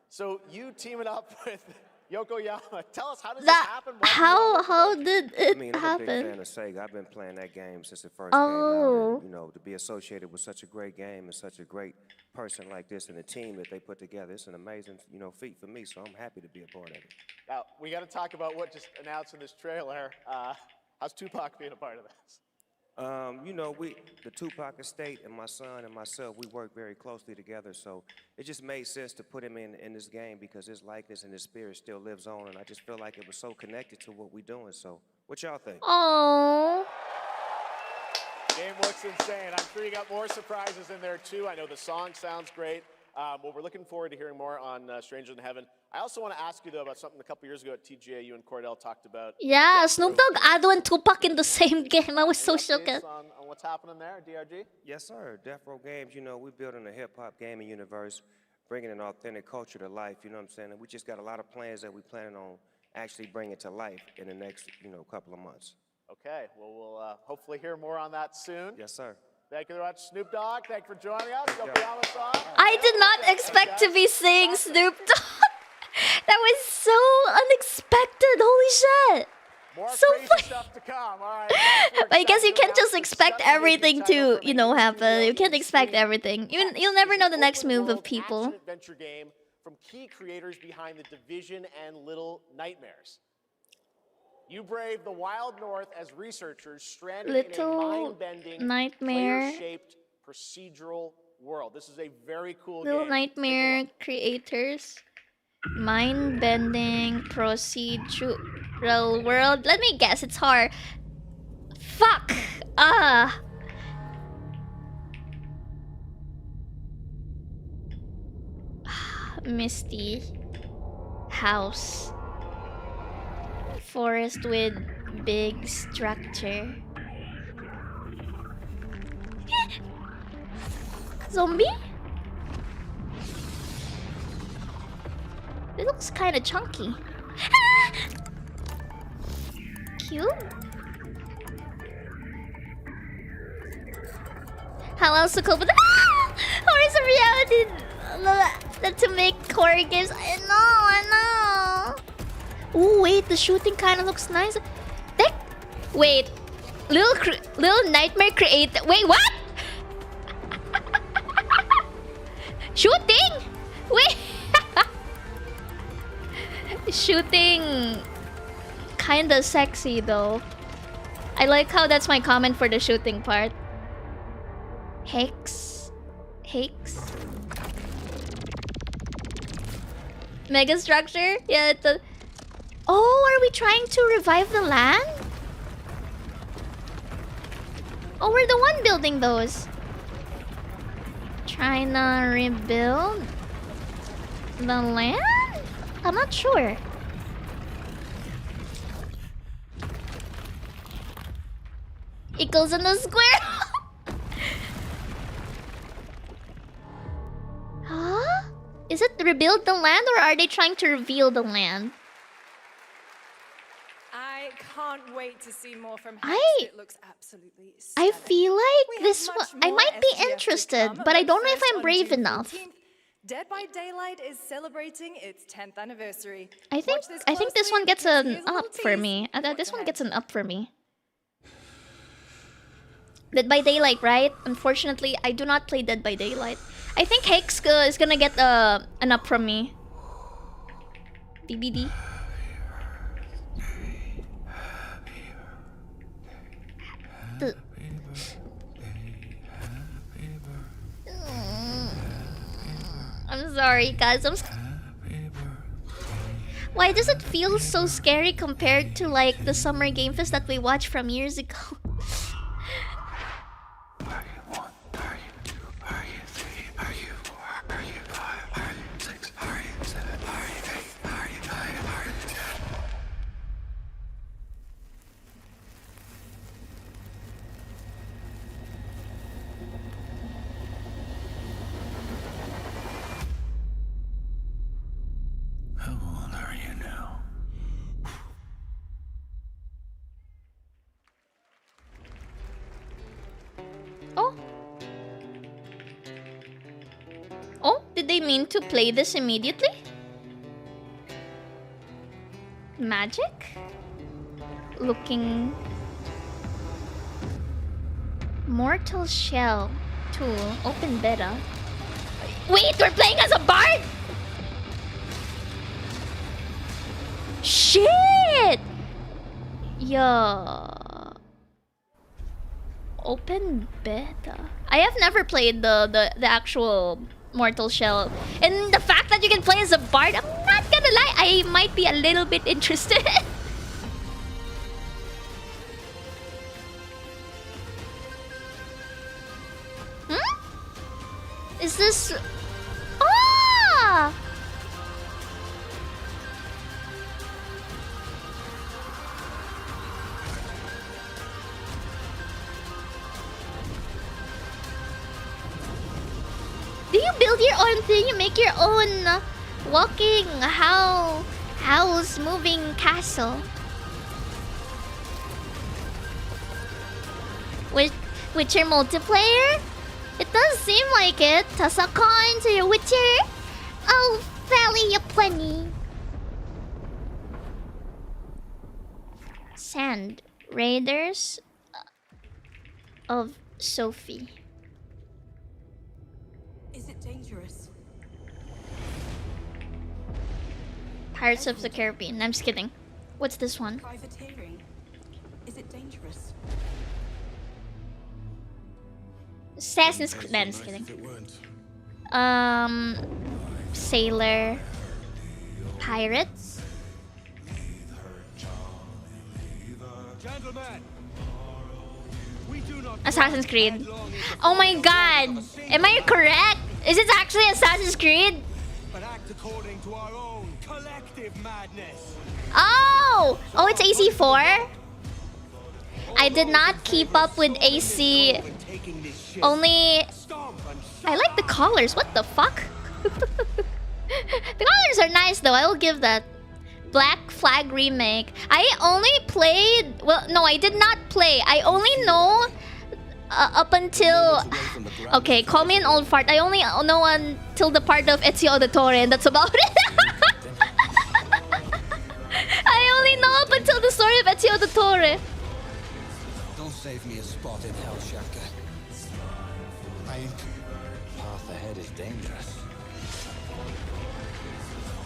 So you teaming up with Yokoyama. Tell us, how does this happen? How did it happen? I'm a big fan of Sega. I've been playing that game since it first came out. And, you know, to be associated with such a great game and such a great person like this and the team that they put together, it's an amazing, you know, feat for me. So I'm happy to be a part of it. Now we got to talk about what just announced in this trailer. How's Tupac being a part of this? You know, the Tupac estate and my son and myself, we work very closely together, so it just made sense to put him in this game because his likeness and his spirit still lives on, and I just feel like it was so connected to what we're doing. So, what y'all think? Oh. Game looks insane. I'm sure you got more surprises in there too. I know the song sounds great. Well, we're looking forward to hearing more on Stranger Than Heaven. I also want to ask you, though, about something a couple years ago at TGA you and Cordell talked about. Yeah, Snoop Dogg, Ado, and Tupac in the same game. I was so shocked. On what's happening there, DRG? Yes, sir. Death Row Games, you know, we're building a hip-hop gaming universe, bringing an authentic culture to life, you know what I'm saying? And we just got a lot of plans that we're planning on actually bringing to life in the next, you know, couple of months. Okay, well, we'll hopefully hear more on that soon. Yes, sir. Thank you very much, Snoop Dogg. Thank you for joining us. Yokoyama song. I did not expect to be seeing Snoop Dogg. That was so unexpected. Holy shit. More so crazy stuff to come. All right. I guess you can't just expect everything to, you know, happen. You can't expect everything. You'll never know the next move of people. Adventure game from key creators behind The Division and Little Nightmares. You brave the wild north as researchers stranded in a mind-bending, player-shaped procedural world. This is a very cool game. Little Nightmare creators. Mind-bending procedural world. Let me guess, it's hard. Fuck! Misty. House. Forest with big structure. Zombie? It looks kind of chunky. Cute. How else to cope with horrors of reality to make horror games? I know. Ooh, wait, the shooting kind of looks nice. Wait, Little Nightmare create. Wait, what? Shooting? Wait. Shooting kinda sexy though. I like how that's my comment for the shooting part. Hex. Mega structure? Yeah, oh, are we trying to revive the land? Oh, we're the one building those. Trying to rebuild the land? I'm not sure. It goes in the square. Huh? Is it rebuild the land or are they trying to reveal the land? I can't wait to see more from Hex. It looks absolutely I stunning. feel like We this have one much I more might be FGF to interested, come, but I don't know if first, I'm on brave June enough. 14th, Dead by Daylight is celebrating its 10th anniversary. I think this one gets an up for me. This one gets an up for me. Dead by Daylight, right? Unfortunately, I do not play Dead by Daylight. I think Hex is gonna get an up from me. BBD. I'm sorry, guys. Why does it feel so scary compared to like the Summer Game Fest that we watched from years ago? How old are you now? Oh. Oh, did they mean to play this immediately? Magic? Looking... Mortal Shell tool, open beta. Wait, we're playing as a bard? Shit! Yeah. Open beta. I have never played the actual Mortal Shell. And the fact that you can play as a bard, I'm not gonna lie, I might be a little bit interested. Hmm? Is this... Ah! Do you build your own thing? You make your own walking house moving castle? With your multiplayer? It does seem like it. Tasaka into your Witcher. Oh, Valley of Plenty. Sand Raiders of Sophie. Is it dangerous? Pirates of the Caribbean. I'm just kidding. What's this one? Privateering. Is it dangerous? Assassin's Creed. No, I'm just kidding. Sailor. Pirates. Assassin's Creed. Oh my god. Am I correct? Is it actually Assassin's Creed? But act according to our own collective madness. Oh! Oh, it's AC4? I did not keep up with AC. Only... I like the colors. What the fuck? The colors are nice though. I will give that. Black Flag Remake. I only played... Well, no, I did not play. I only know... up until... Okay, call me an old fart. I only know until the part of Ezio Auditore, and that's about it. I only know up until the story of Ezio Auditore. Don't save me a spot in Hell, Shaka. Path ahead is dangerous.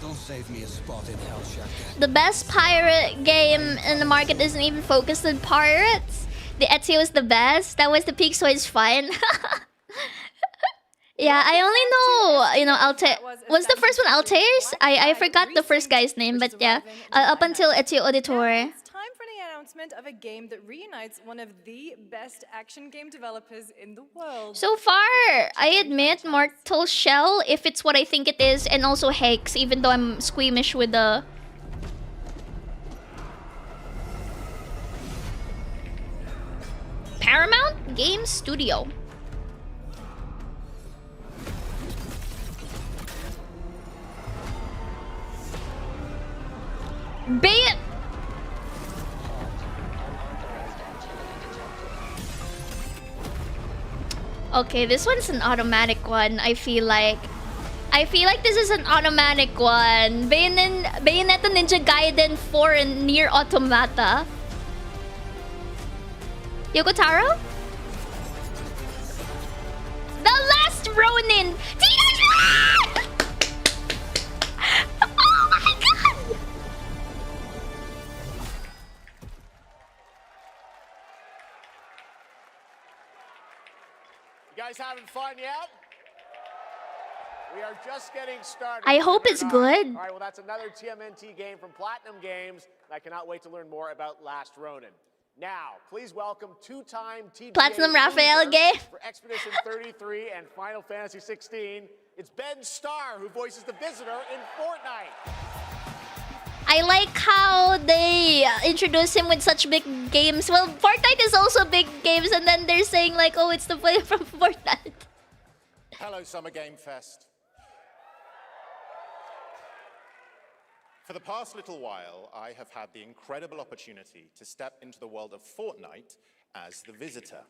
Don't save me a spot in Hell, Shaka. The best pirate game in the market isn't even focused on pirates. The Ezio is the best. That was the peak, so it's fine. Yeah, I only know, you know, Altair. Was the first one Altair's? I forgot the first guy's name, but yeah. Up until Ezio Auditore. It's time for the announcement of a game that reunites one of the best action game developers in the world. So far, I admit Mortal Shell, if it's what I think it is, and also Hex, even though I'm squeamish with the... Paramount Game Studio. Bay... Okay, this one's an automatic one. I feel like this is an automatic one. Bayonetta Ninja Gaiden 4 and Nier Automata. Yoko Taro? The Last Ronin! Oh my god! You guys having fun yet? We are just getting started. I hope it's good. All right, well, that's another TMNT game from Platinum Games. I cannot wait to learn more about Last Ronin. Now, please welcome two-time TGA Platinum Raphael loser game. for Expedition 33 and Final Fantasy 16. It's Ben Starr who voices the Visitor in Fortnite. I like how they introduce him with such big games. Well, Fortnite is also big games, and then they're saying like, oh, it's the player from Fortnite. Hello, Summer Game Fest. For the past little while, I have had the incredible opportunity to step into the world of Fortnite as the visitor.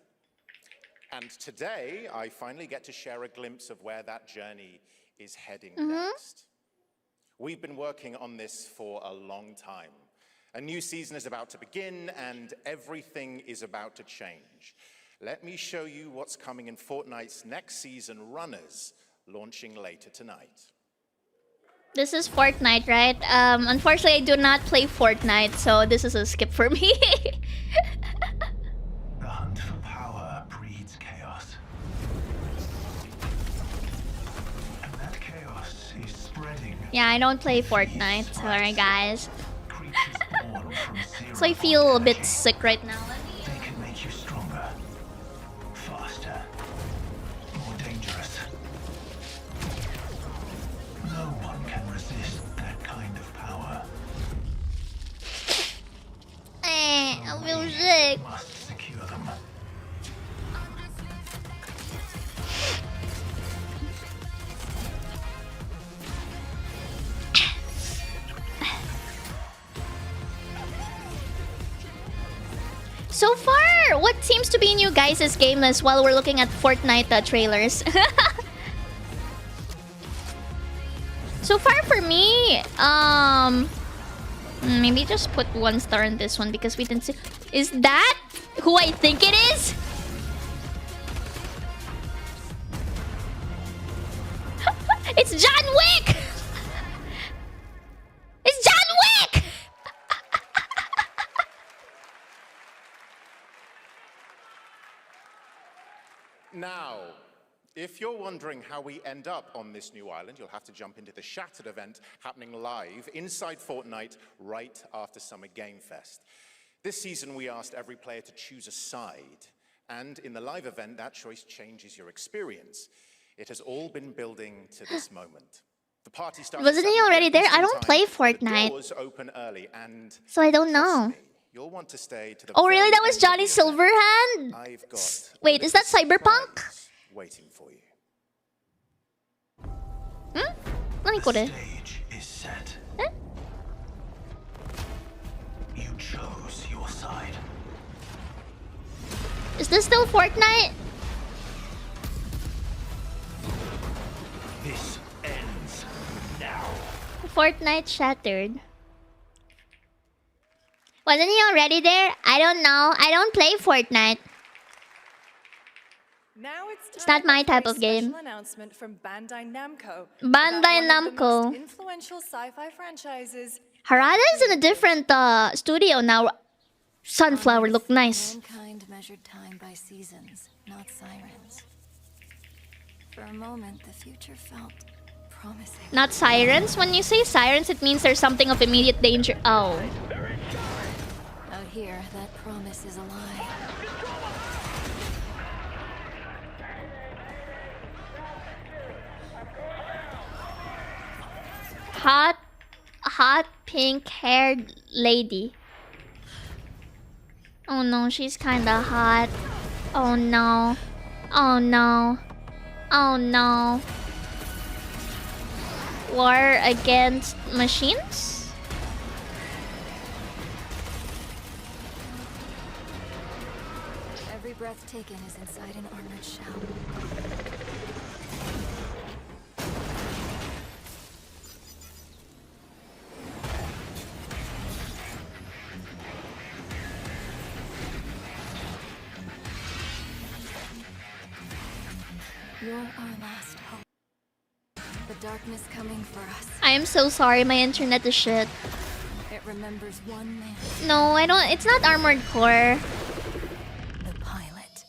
And today, I finally get to share a glimpse of where that journey is heading next. We've been working on this for a long time. A new season is about to begin, and everything is about to change. Let me show you what's coming in Fortnite's next season, Runners, launching later tonight. This is Fortnite, right? Unfortunately, I do not play Fortnite, so this is a skip for me. The hunt for power breeds chaos. And that chaos is spreading. Yeah, I don't play Fortnite. Sorry, guys. So I feel a bit sick right now. They can make you stronger, faster, more dangerous. No one can resist that kind of power. I feel sick. Must secure them. So far, what seems to be in you guys' game list while we're looking at Fortnite trailers? So far for me, maybe just put 1 star on this one because we didn't see. Is that who I think it is? It's John Wick! It's John Wick! Now, if you're wondering how we end up on this new island, you'll have to jump into the Shattered event happening live inside Fortnite right after Summer Game Fest. This season, we asked every player to choose a side, and in the live event, that choice changes your experience. It has all been building to this moment. The party starts. Wasn't he already there? I don't play Fortnite. The doors open early, and so I don't know. You'll want to stay to the Oh, really? very That was end of Johnny the event. Silverhand? I've got Wait, is that Cyberpunk? waiting for you. Let me go there. Stage is set. You chose your side. Is this still Fortnite? This ends now. Fortnite Shattered. Wasn't he already there? I don't know. I don't play Fortnite. Now it's not my type for a of game. special announcement from Bandai Namco. Bandai about one of the Namco. most influential sci-fi franchises. Harada's in a different studio now. Sunflower look nice. Mankind measured time by seasons, not sirens. For a moment, the future felt promising. Not sirens. When you say sirens, it means there's something of immediate danger. Oh. Out here, that promise is a lie. Hot pink-haired lady. Oh no, she's kinda hot. Oh no. Oh no. Oh no. War against machines? Every breath taken is inside an armored shell. You're our last hope. The darkness coming for us. I am so sorry, my internet is shit. It remembers one man. No, I don't. It's not Armored Core. The pilot.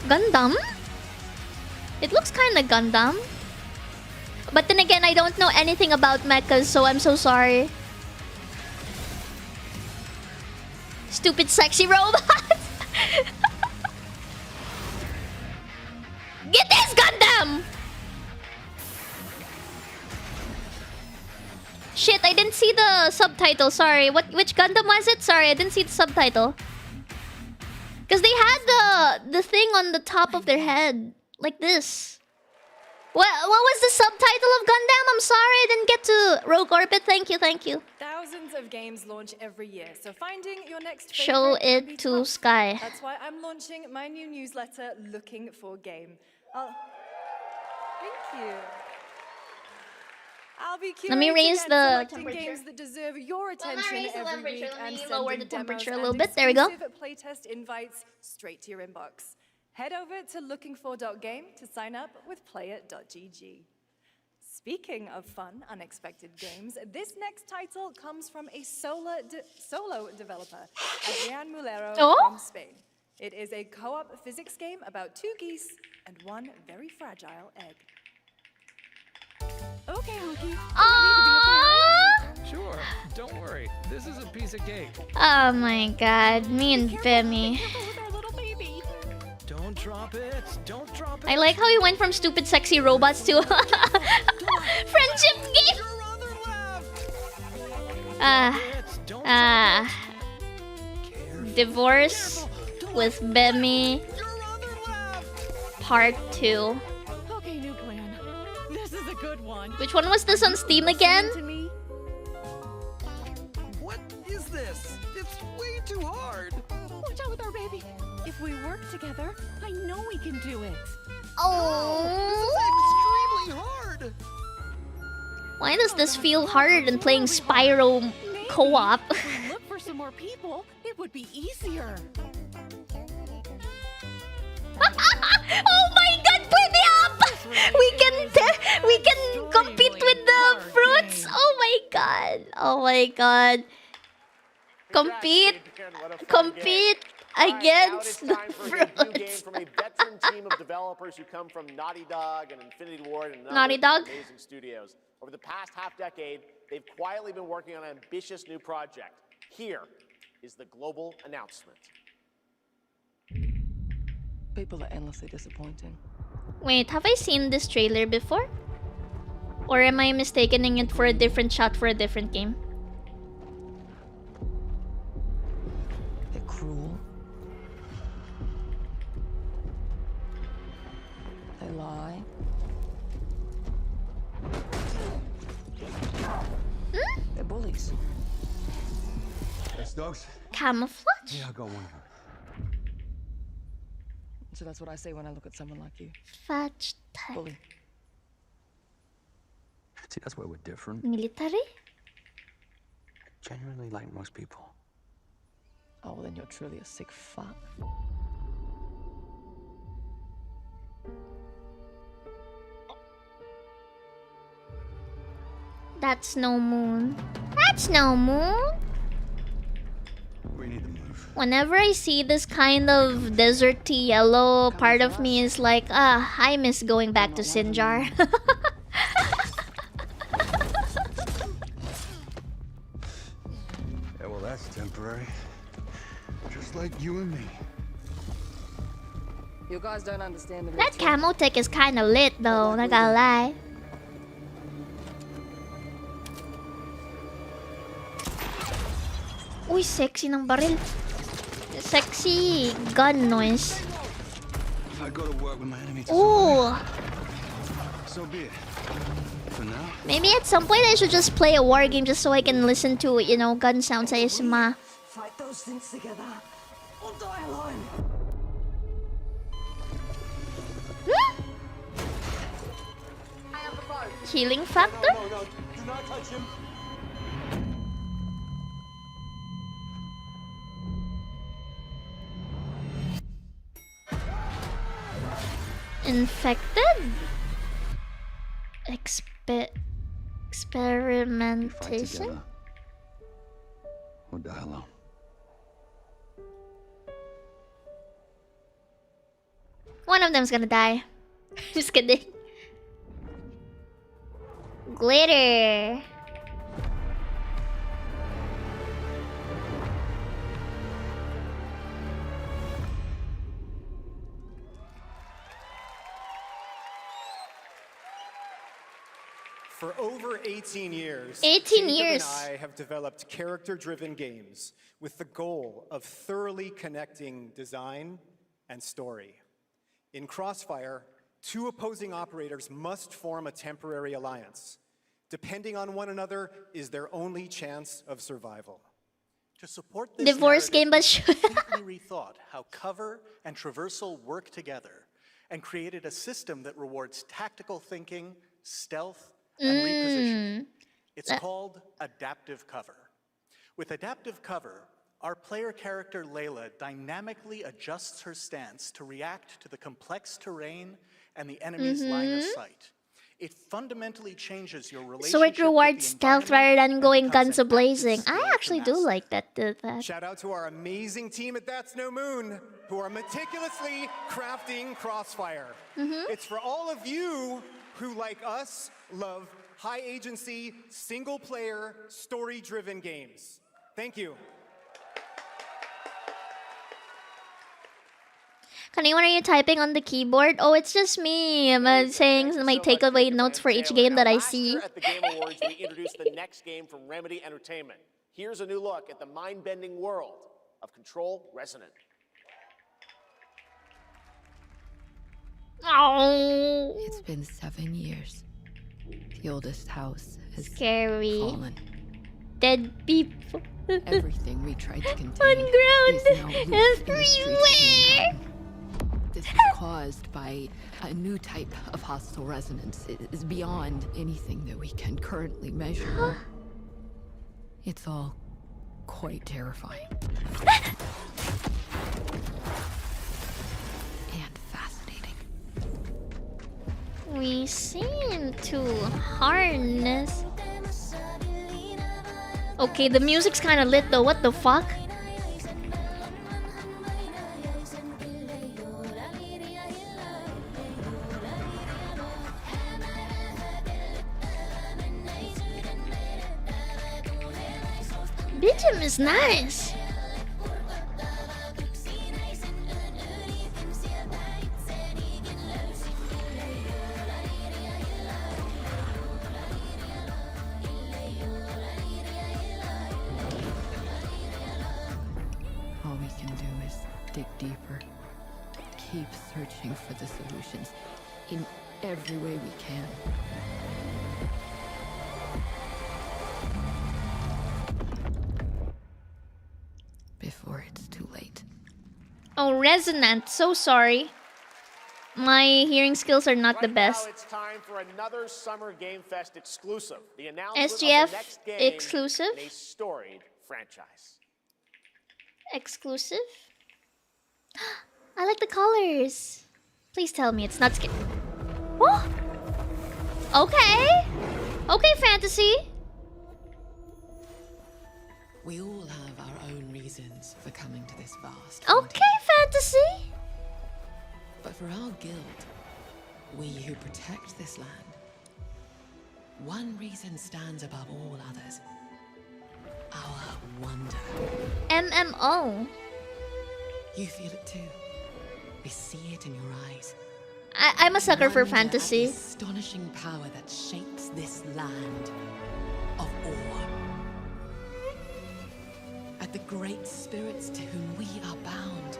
Gundam? It looks kinda Gundam. But then again, I don't know anything about mechas, so I'm so sorry. Stupid sexy robots! Get this Gundam! Shit, I didn't see the subtitle. Sorry. Which Gundam was it? Sorry, I didn't see the subtitle. Because they had the thing on the top of their head. Like this. What was the subtitle of Gundam? I'm sorry, I didn't get to Rogue Orbit. Thank you, thank you. Thousands of games launch every year, so finding your next Show favorite can be it to tough. Sky. That's why I'm launching my new newsletter, Looking for Game. Thank you. I'll be Let me curating raise and the selecting temperature. games that deserve your Well, not attention raise the every temperature, week let and me lower the sending temperature a demos little and bit. There we go. exclusive playtest invites straight to your inbox. Head over to lookingfor.game to sign up with player.gg. Speaking of fun, unexpected games, this next title comes from a solo developer, Adrian Mulero from Spain. It is a co-op physics game about two geese and one very fragile egg. Okay, Honky. Sure, don't worry. This is a piece of cake. Oh my god, me and Bemi. Don't drop it. Don't drop it. I like how he went from stupid sexy robots to friendship game. Divorce with Bemi Part 2. Okay, new plan. This is a good one. Which one was this on Steam again? What is this? It's way too hard. Watch out with our baby. If we work together, I know we can do it. Oh, this is extremely hard. Why does this feel harder than playing Spyro co-op? If we look for some more people, it would be easier. Oh my god, put it up! We can compete with the fruits. Oh my god. Oh my god. Compete against the fruits. From a veteran team of developers who come from Naughty Dog and Infinity Ward and Naughty other Dog? amazing studios. Over the past half-decade, they've quietly been working on an ambitious new project. Here is the global announcement. People are endlessly disappointing. Wait, have I seen this trailer before? Or am I mistaking it for a different shot for a different game? They're cruel. They lie. They're bullies. Yes, dogs? Camouflage? Yeah, I got one. So that's what I say when I look at someone like you. Fudge type. Bully. See, that's where we're different. Military? Genuinely like most people. Oh, well, then you're truly a sick fuck. That's no moon. That's no moon. We need to move. Whenever I see this kind of deserty yellow, part of me is like, I miss going back to Sinjar. Yeah, well, that's temporary. Just like you and me. You guys don't understand the That camo tech is kind of lit though, not gonna lie. Uy, sexy ng baril. Sexy gun noise. If I go to work with my enemy to Ooh. so be it. For now. Maybe at some point I should just play a war game just so I can listen to, you know, gun sounds ASMR. Fight those things together. Or die alone. Healing factor? No, do not touch him. Infected? Fight Experimentation? together. Or die alone. One of them's gonna die. Just kidding. Glitter. For over 18 years, 18 Jacob years. and I have developed character-driven games with the goal of thoroughly connecting design and story. In Crossfire, two opposing operators must form a temporary alliance. Depending on one another is their only chance of survival. To support this Divorce game, but completely rethought how cover and traversal work together and created a system that rewards tactical thinking, stealth, and repositioning. It's called adaptive cover. With adaptive cover, our player character Layla dynamically adjusts her stance to react to the complex terrain and the enemy's line of sight. It fundamentally changes your relationship. So it rewards with the stealth environment rather than and going becomes guns an a-blazing. active I skill actually to do master. like that. Shout out to our amazing team at That's No Moon, who are meticulously crafting Crossfire. It's for all of you who, like us, love high-agency, single-player, story-driven games. Thank you. Connie, what are you typing on the keyboard? Oh, it's just me. I'm saying my takeaway notes for each game that I see. At the Game Awards, we introduced the next game from Remedy Entertainment. Here's a new look at the mind-bending world of Control Resonant. Oh. It's been 7 years. The oldest house has Scary. fallen. Dead people. Everything we tried to On contain ground is now loose in the streets everywhere. again. This is caused by a new type of hostile resonance. It is beyond anything that we can currently measure. It's all quite terrifying. And fascinating. We seem to harness. Okay, the music's kind of lit though. What the fuck? BGM is nice. All we can do is dig deeper. Keep searching for the solutions in every way we can. Before it's too late. Oh, Resonant. So sorry. My hearing skills are not the best. Now it's time for another Summer Game Fest exclusive. The announcement SGF of the next game exclusive? in a storied franchise. Exclusive? I like the colors. Please tell me it's not scary. Oh! Okay. Okay, fantasy. We all have our own reasons for coming to this vast Okay, fantasy. But for our guild, we who protect this land, one reason stands above all others. Our wonder. MMO. You feel it too. We see it in your eyes. I'm a sucker for Wonder at fantasy. the astonishing power that shapes this land of awe. At the great spirits to whom we are bound.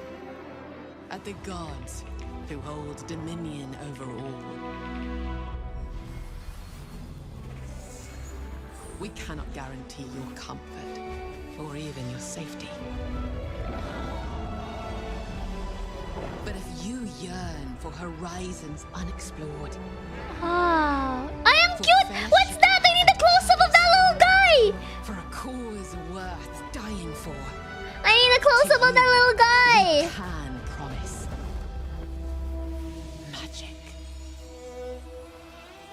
At the gods who hold dominion over all. We cannot guarantee your comfort or even your safety. But if you yearn for horizons unexplored, Ah, I am cute. What's that? I need a close-up of that little guy. for a cause worth dying for, I need a close-up of that little guy. can promise magic.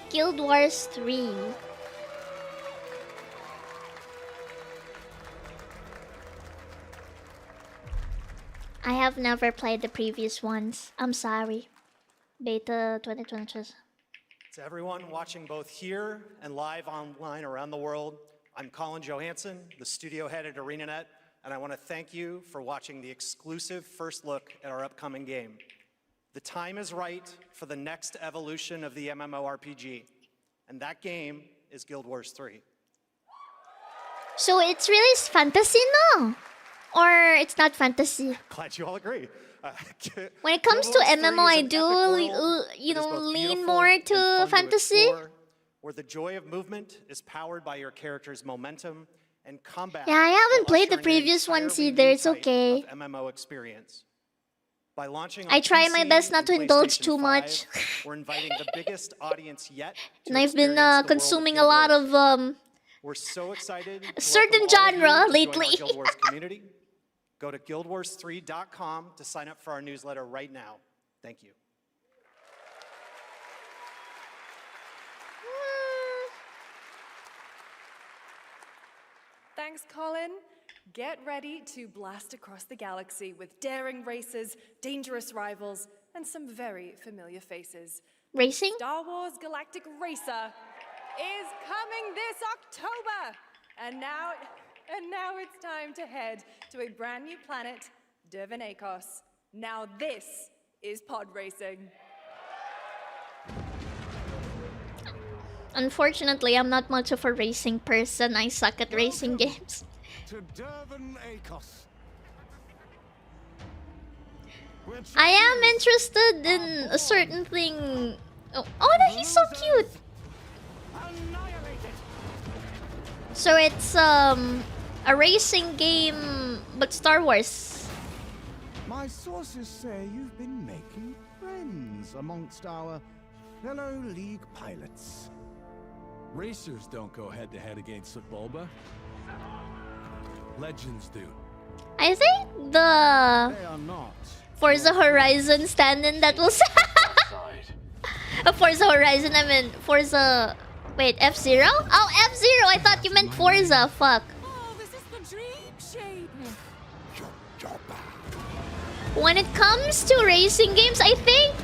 Guild Wars 3. I have never played the previous ones. I'm sorry. Beta 2022. To everyone watching both here and live online around the world, I'm Colin Johansson, the studio head at ArenaNet, and I want to thank you for watching the exclusive first look at our upcoming game. The time is right for the next evolution of the MMORPG, and that game is Guild Wars 3. So it's really fantasy, no? Or it's not fantasy? Glad you all agree. When it comes to MMO, I do, lean more to fantasy. Where the joy of movement is powered by your character's momentum and combat. Yeah, I haven't while played the ushering an previous ones entirely either. new It's type okay. of MMO experience. By launching I on try my PC best not to and indulge PlayStation too 5, much. We're inviting the biggest audience yet. And I've been consuming a lot of We're so excited. a certain genre lately. Guild Wars community. Go to guildwars3.com to sign up for our newsletter right now. Thank you. Thanks, Colin. Get ready to blast across the galaxy with daring races, dangerous rivals, and some very familiar faces. Racing? Star Wars Galactic Racer is coming this October. And now it's time to head to a brand new planet, Dervenakos. Now this is pod racing. Unfortunately, I'm not much of a racing person. I suck at racing games. To Dervenakos. I am interested in a certain thing. Oh, no, he's so cute. So it's a racing game, but Star Wars. My sources say you've been making friends amongst our fellow League pilots. Racers don't go head-to-head against Bulba. Legends do. I think the They are not. Forza Horizon stand-in that was Forza Horizon. I mean Forza. Wait, F-Zero? Oh, F-Zero! I thought you meant Forza. Fuck. Oh, this is the dream shape. When it comes to racing games, I think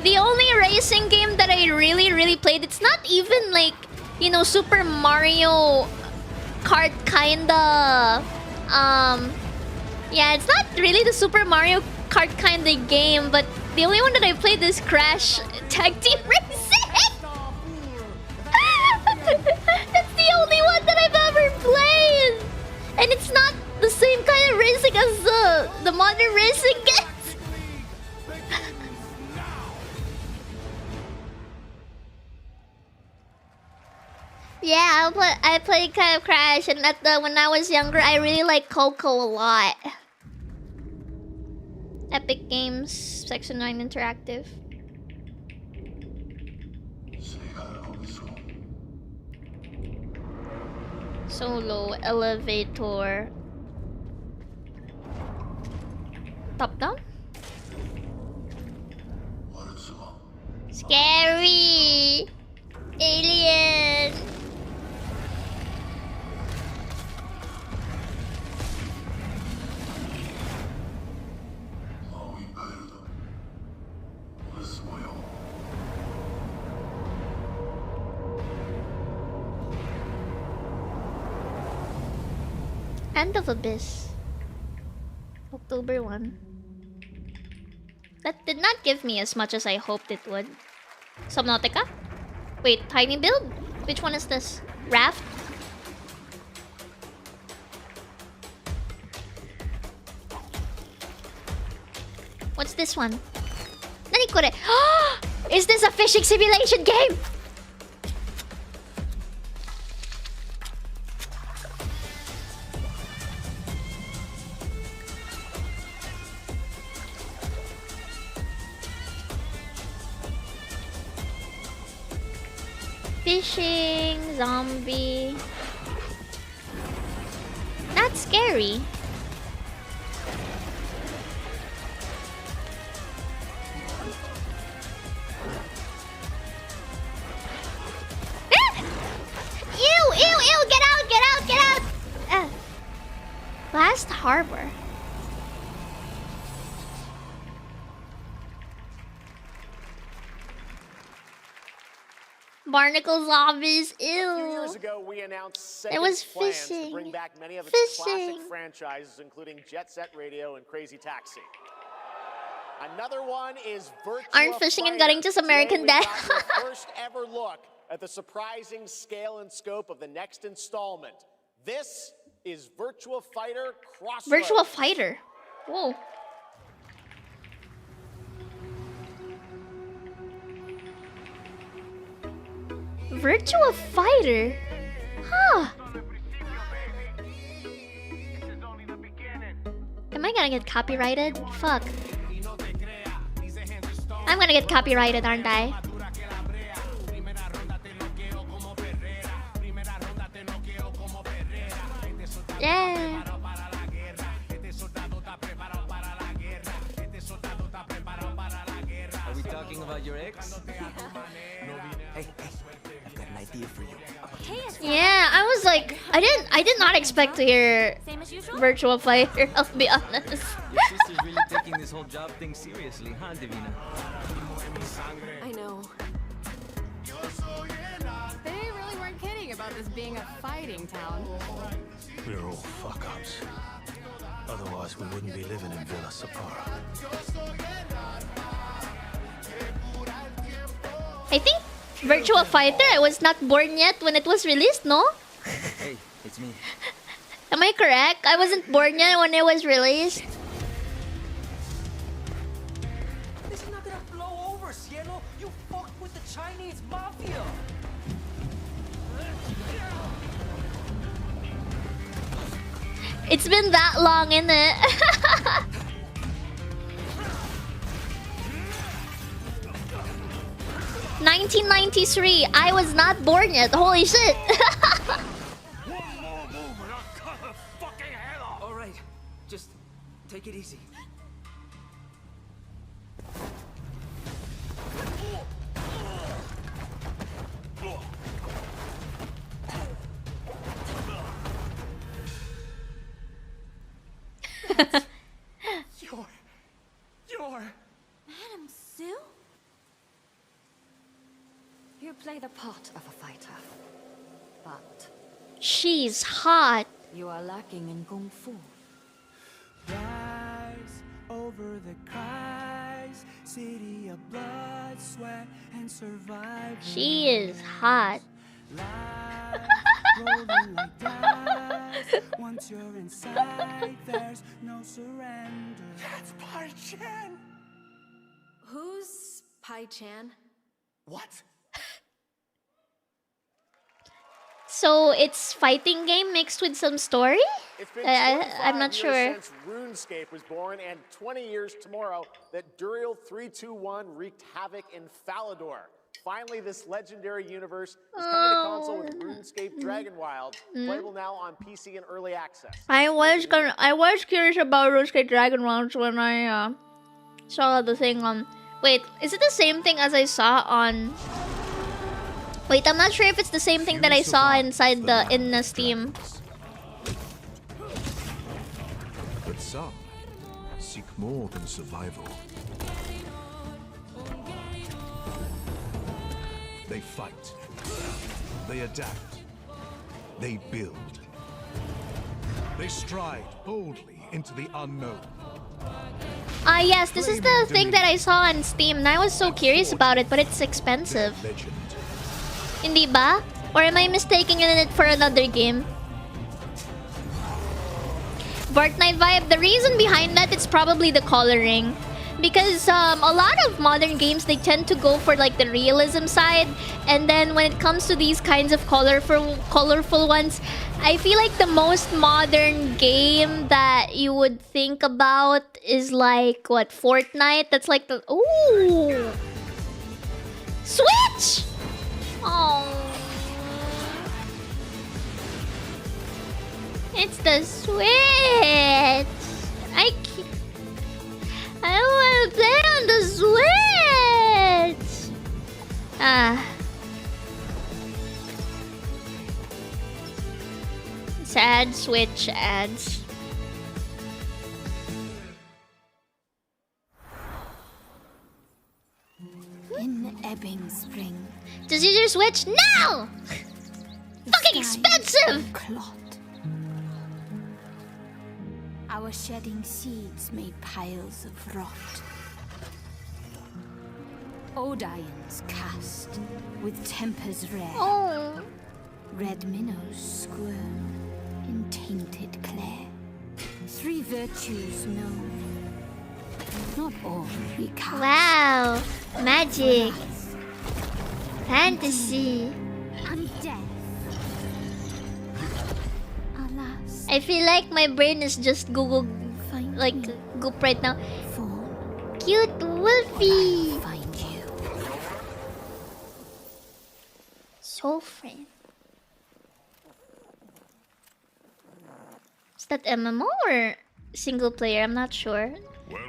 the only racing game that I really played, it's not even like, Super Mario Kart kinda yeah, it's not really the Super Mario Kart kinda game, but the only one that I played is Crash Tag Team Racing. That's the only one that I've ever played, and it's not the same kind of racing as the modern racing games. Yeah, I played kind of Crash, and when I was younger, I really liked Coco a lot. Epic Games, Section 9 Interactive. Solo, elevator. Top down? Scary! Alien! Hand of Abyss. October 1. That did not give me as much as I hoped it would. Subnautica? Wait, tiny build? Which one is this? Raft? What's this one? Nanikore? Is this a fishing simulation game? Fishing, zombie. That's scary. Ew, ew, ew, get out, get out, get out! Last Harbor. Barnacle zombies, ew. A few years ago, we announced There was plans to fishing. bring back many of its classic Fishing. franchises, including Jet Set Radio and Crazy Taxi. Another one is Virtua Aren't fishing and Fighter. gutting just American Today we Dad? got your first ever look at the surprising scale and scope of the next installment. This is Virtua Fighter Crossroads. Virtual Fighter. Whoa. Virtua Fighter? Huh. Am I gonna get copyrighted? Fuck. I'm gonna get copyrighted, aren't I? Yeah. Are we talking about your ex? Hey, I've got an idea for you. Yeah, I was like, I did not expect to hear Virtual Fighter, I'll be honest. Your sister's really taking this whole job thing seriously, huh, Divina? I know. They really weren't kidding about this being a fighting town. We're all fuck-ups. Otherwise, we wouldn't be living in Villa Sapara. I think Virtua Fighter, I was not born yet when it was released, no? Hey, it's me. Am I correct? I wasn't born yet when it was released. This is not gonna blow over, Cielo. You fucked with the Chinese mafia. It's been that long, innit? $1993. I was not born yet. Holy shit. All right, just take it easy. You're... Madam Sue? You play the part of a fighter, but She's hot. you are lacking in kung fu. Rise over the cries, city of blood, sweat, and survival. She is hot. Rolling like dice. Once you're inside, there's no surrender. That's Pai Chan. Who's Pai Chan? What? So it's fighting game mixed with some story? It's been I'm not 25 sure. years since RuneScape was born, and 20 years tomorrow that Duriel 321 wreaked havoc in Falador. Finally, this legendary universe is coming to console with RuneScape Dragonwild, playable now on PC in early access. I was curious about RuneScape Dragon Launch when I saw the thing on. Wait, is it the same thing as I saw on? Wait, I'm not sure if it's the same thing that I saw inside the Steam. But some seek more than survival. They fight. They adapt. They build. They stride boldly into the unknown. Ah, yes, this is the thing that I saw on Steam, and I was so curious about it, but it's expensive. Hindi ba? Or am I mistaking it for another game? Fortnite vibe. The reason behind that, it's probably the coloring. Because a lot of modern games, they tend to go for like the realism side. And then when it comes to these kinds of colorful ones, I feel like the most modern game that you would think about is like, what, Fortnite? That's like the... Ooh! Switch! Oh. It's the Switch! I don't want to play on the Switch! Ah. Sad Switch ads. In ebbing spring. Just use your Switch now! Fucking expensive! Clot. Our shedding seeds made piles of rot. Odions cast with tempers rare. Oh. Red minnows squirm in tainted clay. 3 virtues known. Not all we cast. Wow. Magic. Fantasy. And death. Alas. I feel like my brain is just Google, like, goop right now. Cute Wolfie. Find you. Soul Frame. Is that MMO or single player? I'm not sure.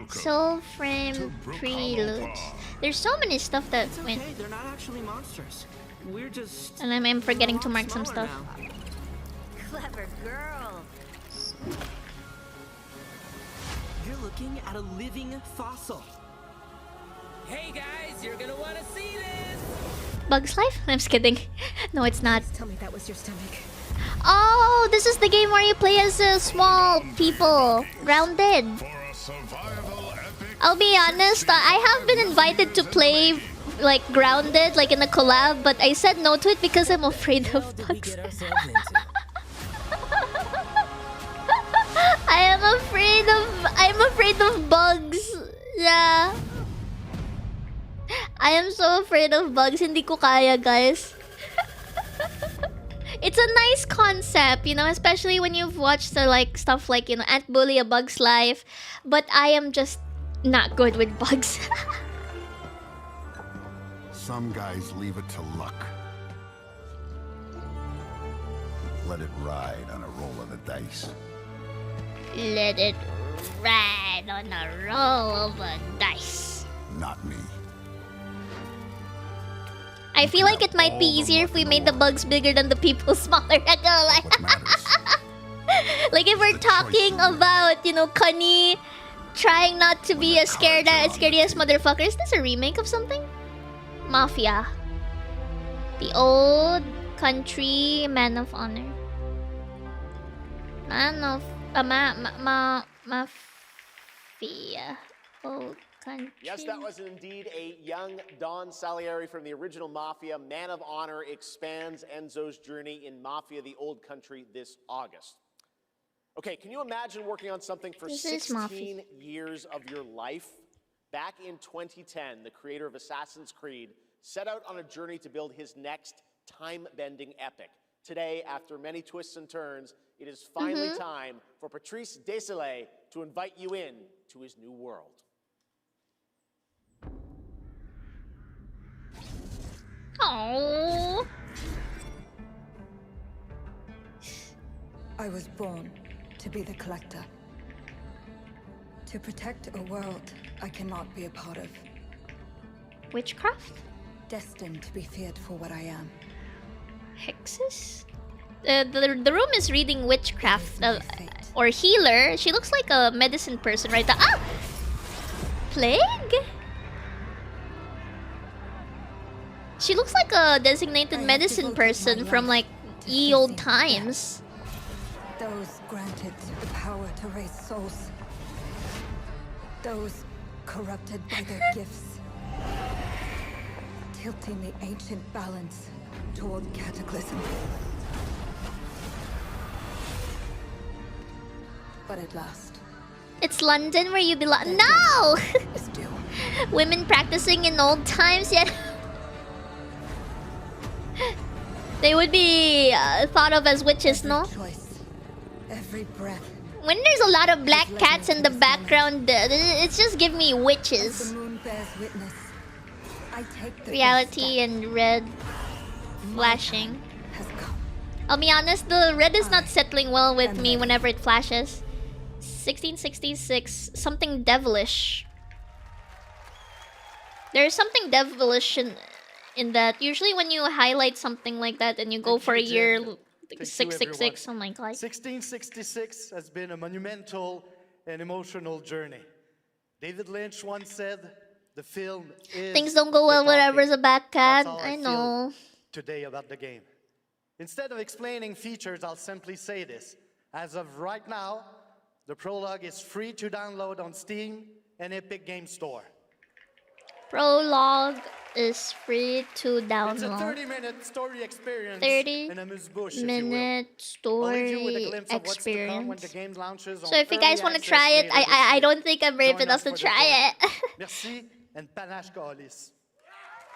Soul Frame Preludes. There's so many stuff that went. Okay, they're not actually monsters. We're just. And I'm forgetting to mark some stuff. Clever girl. You're looking at a living fossil. Hey guys, you're gonna want to see this. Bugs Life? I'm just kidding. No, it's not. Tell me that was your stomach. Oh, this is the game where you play as small people. Grounded. I'll be honest, I have been invited to play like Grounded, like in a collab, but I said no to it because I'm afraid of bugs. I'm afraid of bugs. Yeah. I am so afraid of bugs. Hindi ko kaya, guys. It's a nice concept, you know, especially when you've watched like stuff like, you know, Ant Bully, A Bug's Life. But I am just not good with bugs. Some guys leave it to luck. Let it ride on a roll of the dice. Let it ride on a roll of the dice. Not me. I feel like it might be easier if we made the bugs bigger than the people smaller. Like if we're talking about, you know, Kani trying not to be as scariest motherfucker. Is this a remake of something? Mafia. The Old Country Man of Honor. Mafia. Old Country. Yes, that was indeed a young Don Salieri from the original Mafia. Man of Honor expands Enzo's journey in Mafia: The Old Country this August. Okay, can you imagine working on something for 16 years of your life? Back in 2010, the creator of Assassin's Creed set out on a journey to build his next time-bending epic. Today, after many twists and turns, it is finally time for Patrice Désilets to invite you in to his new world. Oh. I was born to be the collector. To protect a world I cannot be a part of. Witchcraft? Destined to be feared for what I am. Hexes? The room is reading witchcraft or healer. She looks like a medicine person right now. Ah! Plague? She looks like a designated medicine person from like ye old times. Those granted the power to raise souls. Those corrupted by their gifts. Tilting the ancient balance toward cataclysm. But at last, It's London where you belong. No! Women practicing in old times yet. They would be thought of as witches, no? every breath. When there's a lot of black cats in the background, it's just give me witches. The moon bears witness. I take the Reality and red flashing. I'll be honest, the red is not settling well with me whenever it flashes. 1666, something devilish. There's something devilish in that. Usually when you highlight something like that and you go for a year, 666, oh my god. 1666 has been a monumental and emotional journey. David Lynch once said, the film is Things don't go well whenever's a back cat. That's how I feel know. today about the game. Instead of explaining features, I'll simply say this. As of right now, the prologue is free to download on Steam and Epic Game Store. Prologue is free to It's a download. 30-minute story experience 30 in amuse-bouche, if you will. minute I'll leave you with a story glimpse of what's to come when the experience. game launches So on if you guys early want to access try it, later this I year. don't think I'm brave Join enough us to for the try journey. it. Merci and panache kaolis.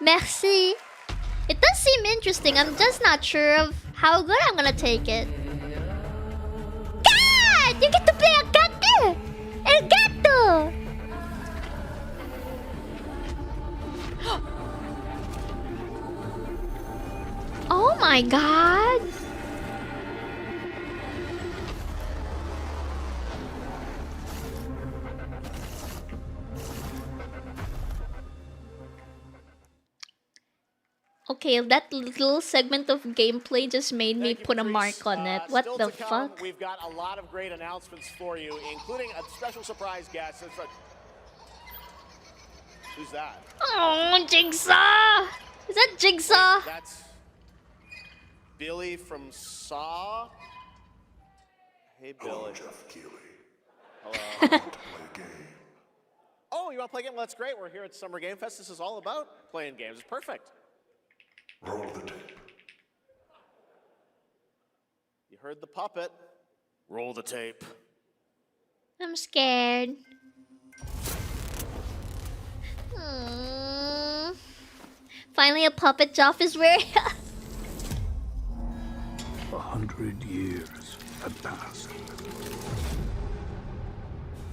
Merci. It does seem interesting. I'm just not sure of how good I'm gonna take it. God! You get to play a cat there! El gato! Oh my god! Okay, that little segment of gameplay just made me put a mark on it. What Still the to come, fuck? We've got a lot of great announcements for you, including a special surprise guest. Who's that? Oh, Jigsaw! Is that Jigsaw? That's Billy from Saw. Hey, Billy. Jeff Keighley. Hello. Oh, you want to play a game? Well, that's great. We're here at Summer Game Fest. This is all about playing games. It's perfect. Roll the tape. You heard the puppet. Roll the tape. I'm scared. Hmm. Finally, a puppet Joff is wearing. 100 years have passed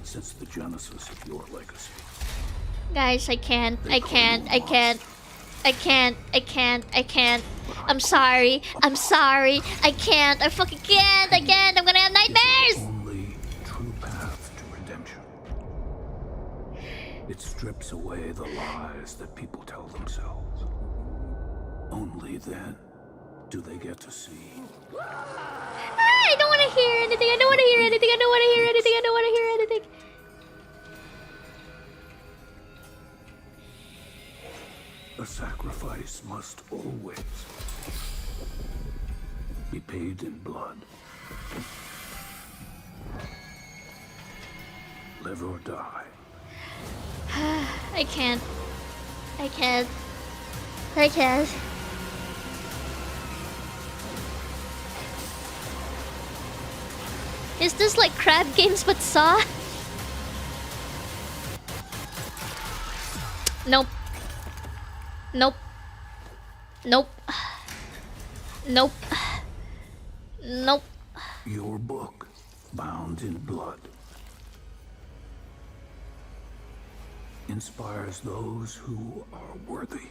since the genesis of your legacy. Guys, I can't. I'm sorry. I can't. I fucking can't. I'm gonna have nightmares. Only true path to redemption. It strips away the lies that people tell themselves. Only then do they get to see. I don't want to hear anything. I don't want to hear anything. A sacrifice must always be paid in blood. Live or die. I can't. Is this like crab games but Saw? Nope. Your book, bound in blood, inspires those who are worthy.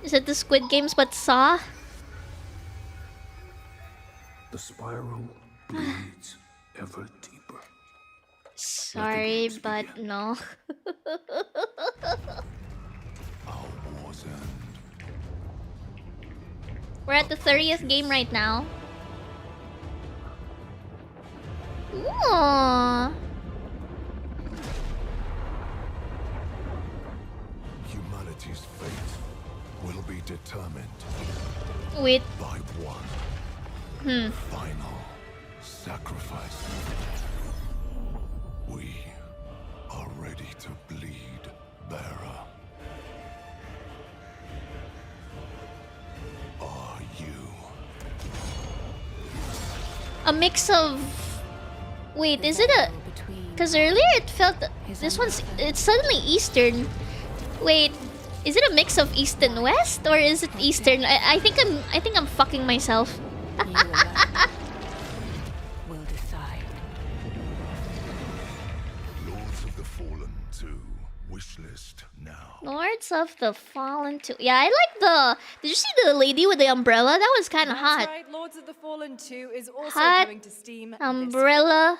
Is it the Squid Games but Saw? The spiral bleeds ever deeper. Sorry, but no. We're at the 30th game right now. Ooh. Humanity's fate will be determined With by one Hmm. final sacrifice. We are ready to bleed, bearer. Are you? A mix of... Wait, is it a... Because earlier it felt... This one's... It's suddenly Eastern. Wait, is it a mix of East and West? Or is it Eastern? I think I'm fucking myself. Will decide. Lords of the Fallen 2. Wishlist now. Lords of the Fallen 2. Yeah, I like the... Did you see the lady with the umbrella? That was kind of hot. That's right, Lords of the Fallen 2 is also Hot coming to Steam. umbrella.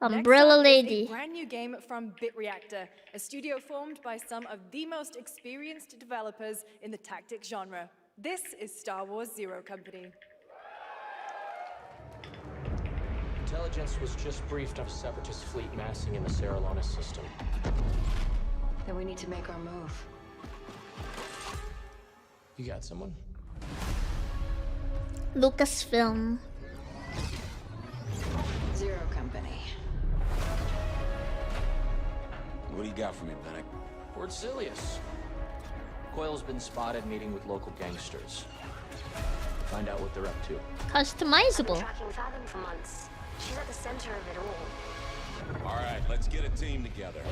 Umbrella Next up lady. is a brand new game from BitReactor, a studio formed by some of the most experienced developers in the tactics genre. This is Star Wars Zero Company. Intelligence was just briefed of a separatist fleet massing in the Serralona system. Then we need to make our move. You got someone? Lucasfilm. Zero Company. What do you got for me, Panic? Port Silius. Coil's been spotted meeting with local gangsters. Find out what they're up to. Customizable. Tracking Fathom for months. She's at the center of it all. All right, let's get a team together.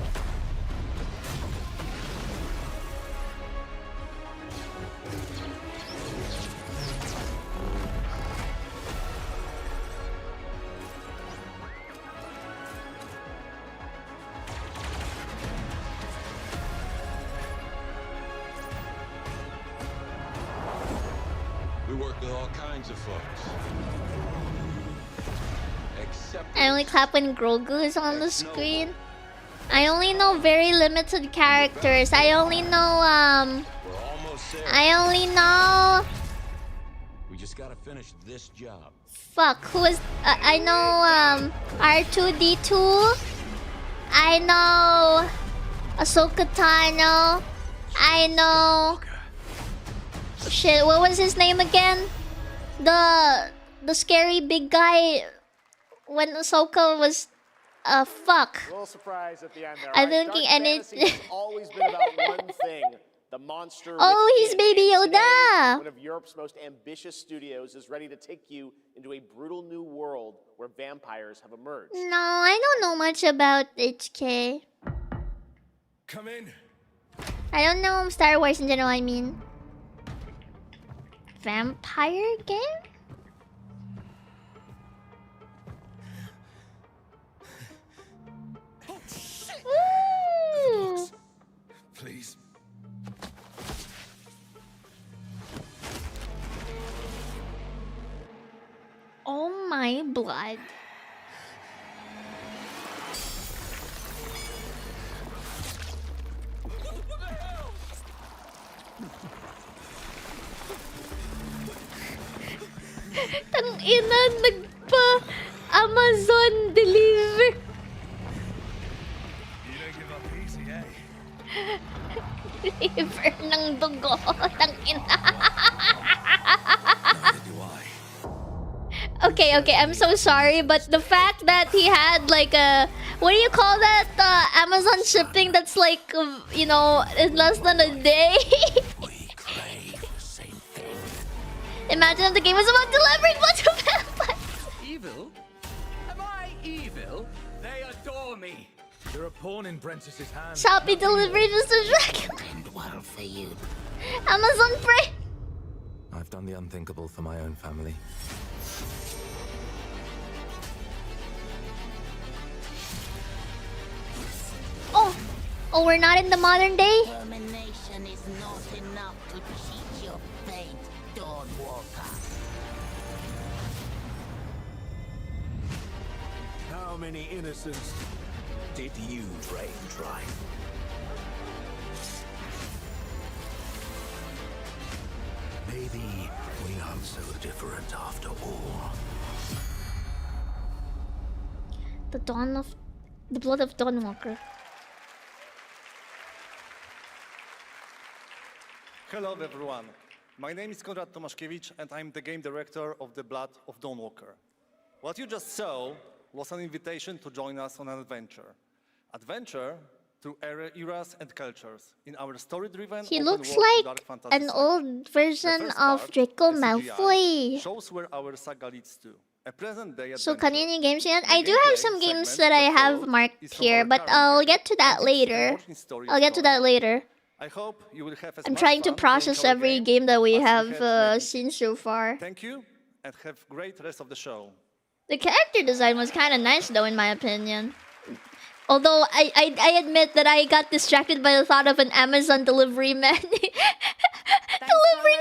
We work with all kinds of folks. I only clap when Grogu is on the screen. I only know very limited characters. I only know We just gotta finish this job. Fuck, who is... I know, R2-D2. I know... Ahsoka Tano. I know... Shit, what was his name again? The scary big guy... When Ahsoka was... fuck. A little surprise at the end there. I All right, don't think Dark any... Fantasy has always been about one thing. The monster Oh, he's within. Baby And today, Yoda. one of Europe's most ambitious studios is ready to take you into a brutal new world where vampires have emerged. No, I don't know much about HK. Come in. I don't know Star Wars in general, I mean. Vampire game? Ooh. Please. Oh my blood. Tang ina, nagpa Amazon deliver. You don't give up easy, eh? Deliver ng dugo. Tang ina. Okay, I'm so sorry, but the fact that he had like a... What do you call that? Amazon shipping that's like, you know, in less than a day? Imagine if the game was about delivering bunch of vampires. Evil? Am I evil? They adore me. You're a pawn in Brentiss's hands. Shopee delivery, Mr. Dracula. And well for you. Amazon Prime. I've done the unthinkable for my own family. Oh, we're not in the modern day? Termination is not enough to cheat your fate, Dawnwalker. How many innocents did you drain dry? Maybe we aren't so different after all. The blood of Dawnwalker. Hello everyone. My name is Konrad Tomaszkiewicz and I'm the game director of The Blood of Dawnwalker. What you just saw was an invitation to join us on an adventure. Adventure through eras and cultures in our story-driven He open looks world like dark fantasy an saga. old version The first of part, Draco the CGI, Malfoy. shows where our saga leads to. A present-day So adventure. Canadian games yet? The I do have gameplay some games segment that I that have followed marked is from here, our but current I'll game, get to that and it's an later. origin story I'll get to that later. I hope you will have as I'm much trying to fun process playing our every game game that we as have had making seen so far. Thank you, and have great rest of the show. The character design was kind of nice though, in my opinion. Although I admit that I got distracted by the thought of an Amazon delivery man delivering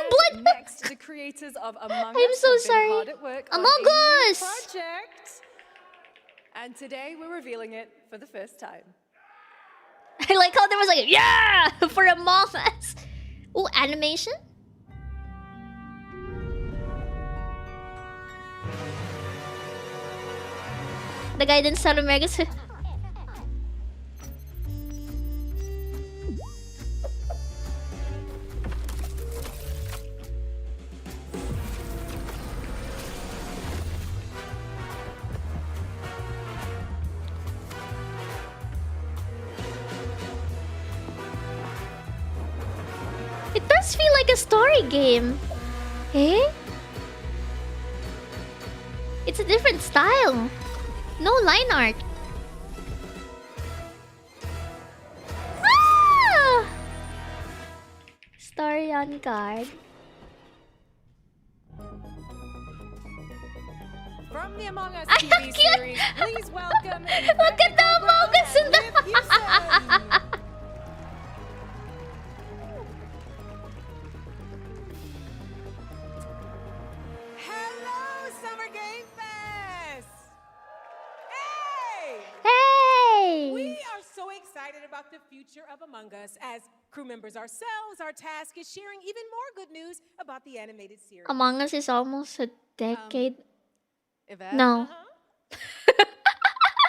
blood. Next, the creators of Among Us I'm so have been sorry. hard at work on Among a new Us! project. And today we're revealing it for the first time. I like how there was like, yeah, for Among Us. Ooh, animation? The guy didn't sell Omega. It does feel like a story game. Eh? It's a different style. No line art. Ah! Story on guard. From the Among Us Ay, TV cute. series, please welcome. Look at the Among Us in the Hello, Summer Game Fest! Hey! Hey! We are so excited about the future of Among Us. As crew members ourselves, our task is sharing even more good news about the animated series. Among Us is almost a decade. Yvette? No.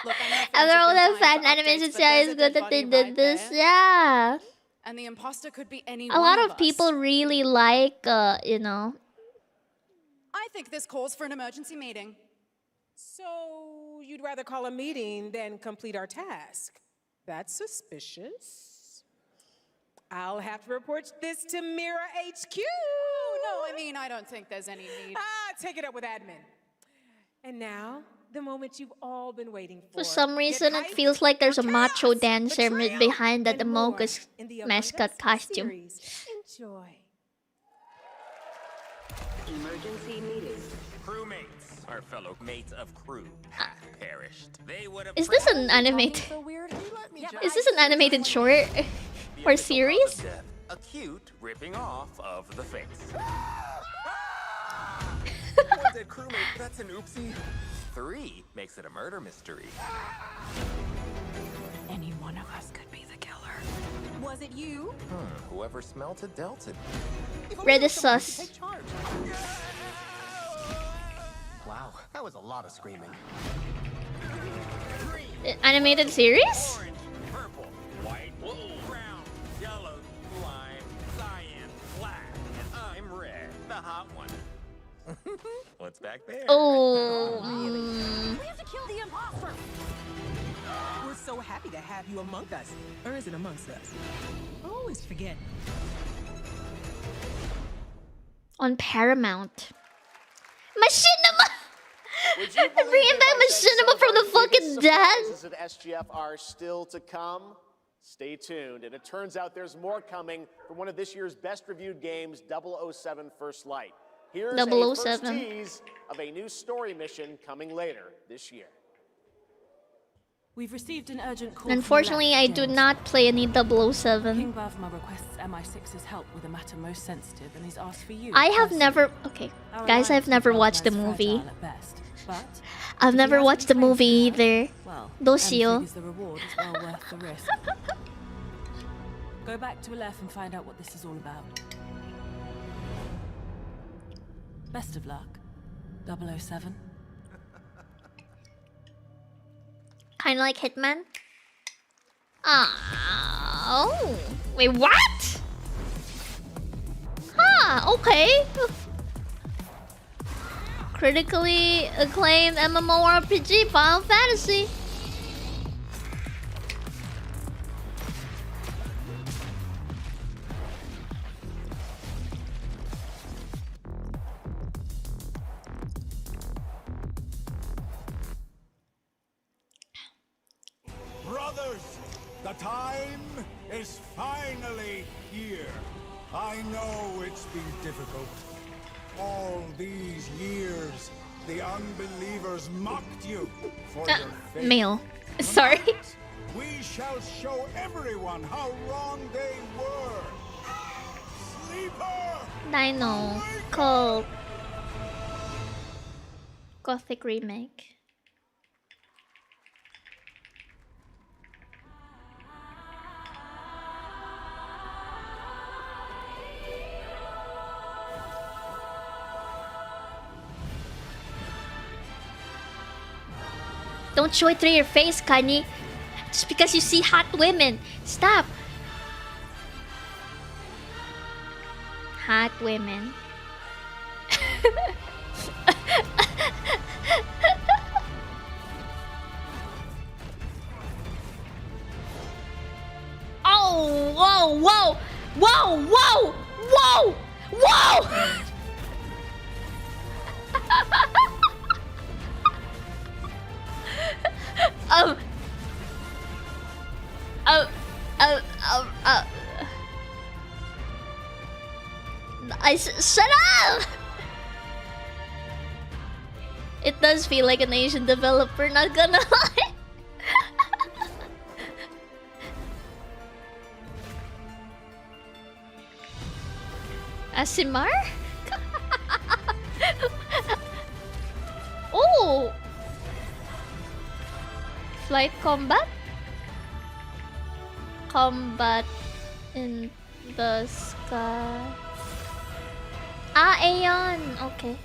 Look, I know After fans all have the been dying fan for updates, animations, but yeah, there's it's a good dead that they body did right this. there. Yeah. And the imposter could be any A one lot of of people us. really like, you know. I think this calls for an emergency meeting. So you'd rather call a meeting than complete our task? That's suspicious. I'll have to report this to Mira HQ. Oh, no, I mean, I don't think there's any need. Take it up with admin. And now, the moment you've all been waiting for. For some Get reason, it hyped feels like there's a for macho chaos, dancer betrayal, behind that and Among more Us in the Among mascot Us costume. series. Enjoy. Emergency meeting. Crewmates, our fellow mates of crew, have perished. They would have. Is this an animated? Is this an animated short or series? Acute ripping off of the face. One dead crewmate, that's an oopsie. 3 makes it a murder mystery. Any one of us could be the killer. Was it you? Whoever smelt it dealt it. Red is sus. Wow, that was a lot of screaming. Animated series? Purple, white, brown, yellow, lime, cyan, black, and I'm red, the hot one. What's back there? Oh. We have to kill the imposter. We're so happy to have you among us. Or is it amongst us? Always forget. On Paramount. Machinima! Would you believe Bringing it, back but that Machinima some of from our the fucking biggest dead. surprises at SGF are still to come? Stay tuned. And it turns out there's more coming from one of this year's best reviewed games, 007 First Light. Here's a first 007. tease of a new story mission coming later this year. We've received an urgent call. Unfortunately, I do not play any 007. King Bavma requests MI6's help with a matter most sensitive and he's asked for you. I have never. Okay, Our guys, I've alliance never with watched the Bavma is movie. fragile at best, but I've if never he has watched the any faith movie in her, either. well, Docio. and figures the reward is well worth the risk. Go back to Aleph and find out what this is all about. Best of luck, 007. Kind of like Hitman. Oh, wait, what? Huh? Okay. critically acclaimed MMORPG Final Fantasy. Brothers, the time is finally here. I know it's been difficult. All these years, the unbelievers mocked you for your faith. Male. Sorry. We shall show everyone how wrong they were. Sleeper! Dino. Cold. Gothic remake. Don't show it through your face, Kanye. Just because you see hot women. Stop. Hot women. Oh, whoa, whoa, whoa, whoa, whoa, whoa! Oh. Shut up! It does feel like an Asian developer, not gonna lie. Asimar? Oh! Flight combat? Combat in the sky. Ah, Aeon. Okay.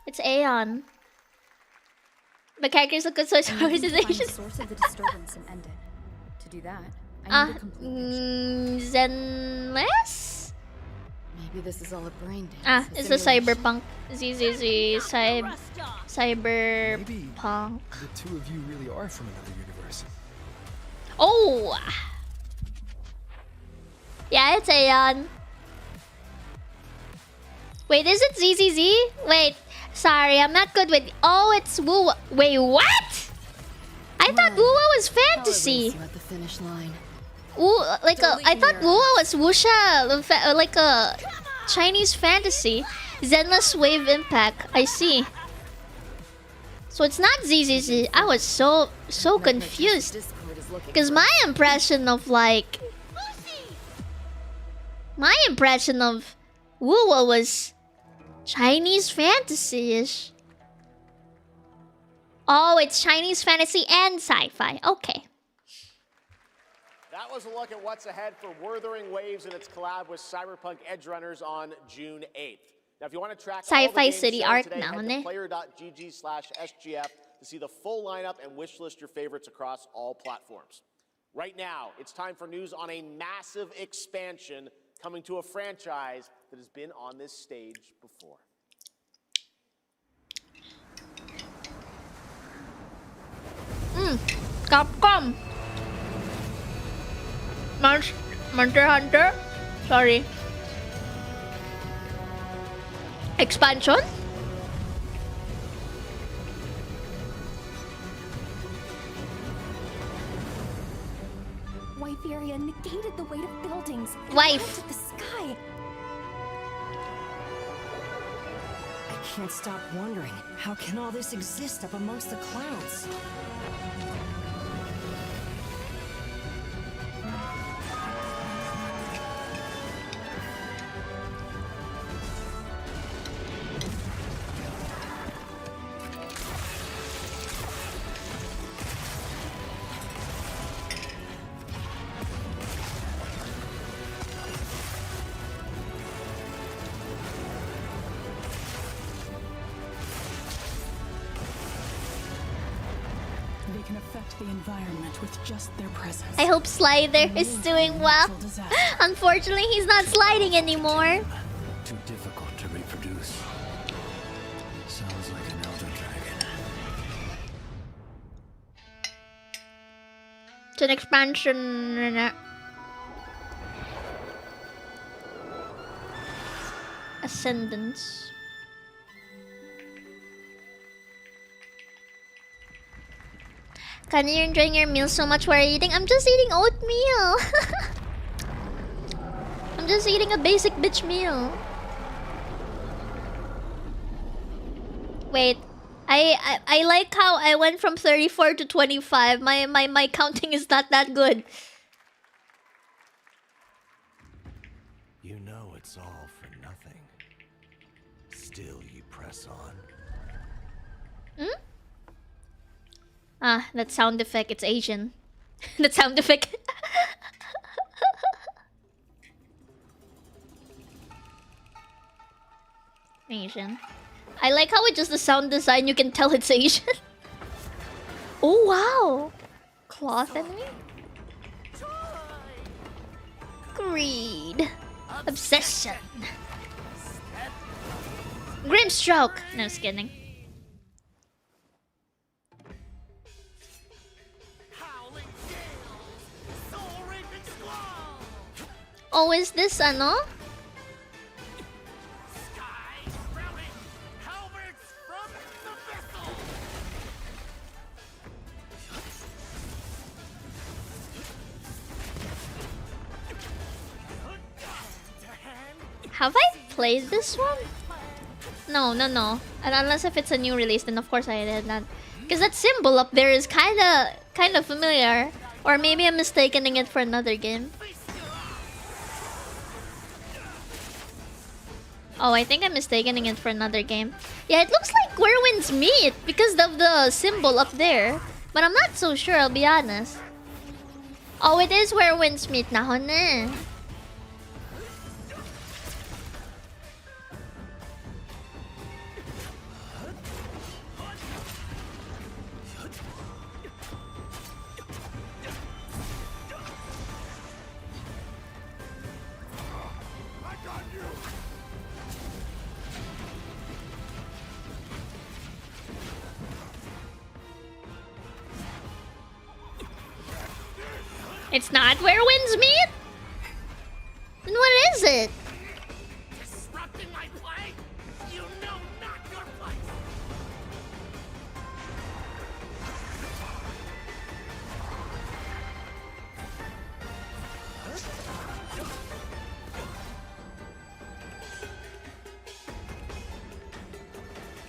It's Aeon. The characters look good, so it's organization. Source of the disturbance and end it. To do that, I need a complete picture. Zenless? Maybe this is all a brain dance. Ah, it's the cyberpunk. ZZZ. Cyberpunk. The two of you really are from another universe. Oh! Yeah, it's Aeon. Wait, is it ZZZ? Wait, sorry, I'm not good with. Oh, it's Woo. Wait, what? I thought Woo was fantasy. At the finish line. Woo, like a. I thought Woo was wuxia, like a Chinese fantasy. Zenless Wave Impact. I see. So it's not ZZZ. I was so confused. Because my impression of like. My impression of Woo was Chinese fantasy-ish. Oh, it's Chinese fantasy and sci-fi. Okay. That was a look at what's ahead for Wuthering Waves and its collab with Cyberpunk Edgerunners on June 8th. Now, if you want to track all the Sci-Fi games City shown arc today, now, head ne? to player.gg/SGF to see the full lineup and wishlist your favorites across all platforms. Right now, it's time for news on a massive expansion coming to a franchise that has been on this stage before. Capcom. Monster Hunter. Sorry. Expansion? Wife area negated the weight of buildings. Wife. The sky. I can't stop wondering, how can all this exist up amongst the clouds? They can affect the environment with just their presence. I hope Slider is doing well. Unfortunately, he's not sliding anymore. Too difficult to reproduce. Sounds like an elder dragon. It's an expansion. Ascendance. Can you enjoying your meal so much while eating? I'm just eating oatmeal. I'm just eating a basic bitch meal. Wait, I like how I went from 34 to 25. My counting is not that good. You know it's all for nothing. Still you press on. Hmm? Ah, that sound effect, it's Asian. That sound effect. Asian. I like how with just the sound design you can tell it's Asian. Oh wow! Cloth enemy? Greed. Obsession. Grimstroke! No, just kidding. Oh, is this ano? Have I played this one? No. And unless if it's a new release, then of course I did not. Because that symbol up there is kinda familiar. Or maybe I'm mistaking it for another game. Oh, I think I'm mistaking it for another game. Yeah, it looks like Where Winds Meet because of the symbol up there. But I'm not so sure, I'll be honest. Oh, it is Where Winds Meet na na. It's not Where Winds Meet? Then what is it? Disrupting my play? You know not your place.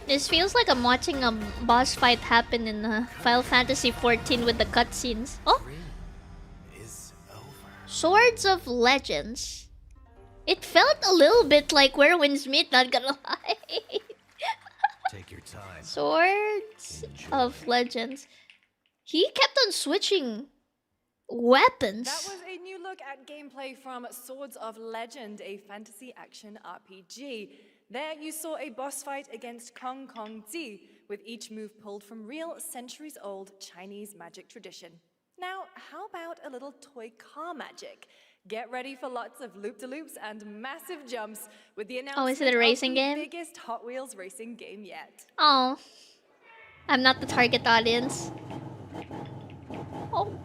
This feels like I'm watching a boss fight happen in Final Fantasy XIV with the cutscenes. Oh! Swords of Legends. It felt a little bit like Where Winds Meet, not gonna lie. Take your time. Swords of Legends. He kept on switching weapons. That was a new look at gameplay from Swords of Legend, a fantasy action RPG. There you saw a boss fight against Kong Kong Zi, with each move pulled from real centuries-old Chinese magic tradition. Now, how about a little toy car magic? Get ready for lots of loop-de-loops and massive jumps with the announcement is it a racing of the game? biggest Hot Wheels racing game yet. Oh. I'm not the target audience. Oh.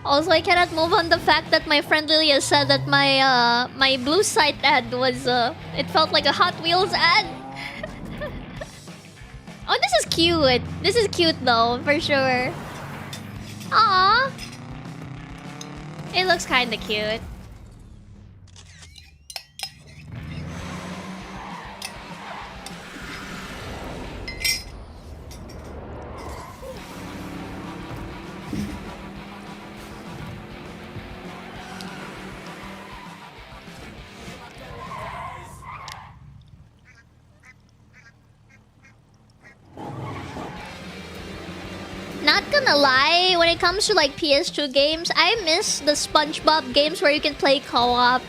Also, I cannot move on the fact that my friend Lilia said that my blue site ad was it felt like a Hot Wheels ad. Oh, this is cute. This is cute though, for sure. Aww. It looks kinda cute. Not gonna lie, when it comes to like PS2 games, I miss the SpongeBob games where you can play co-op.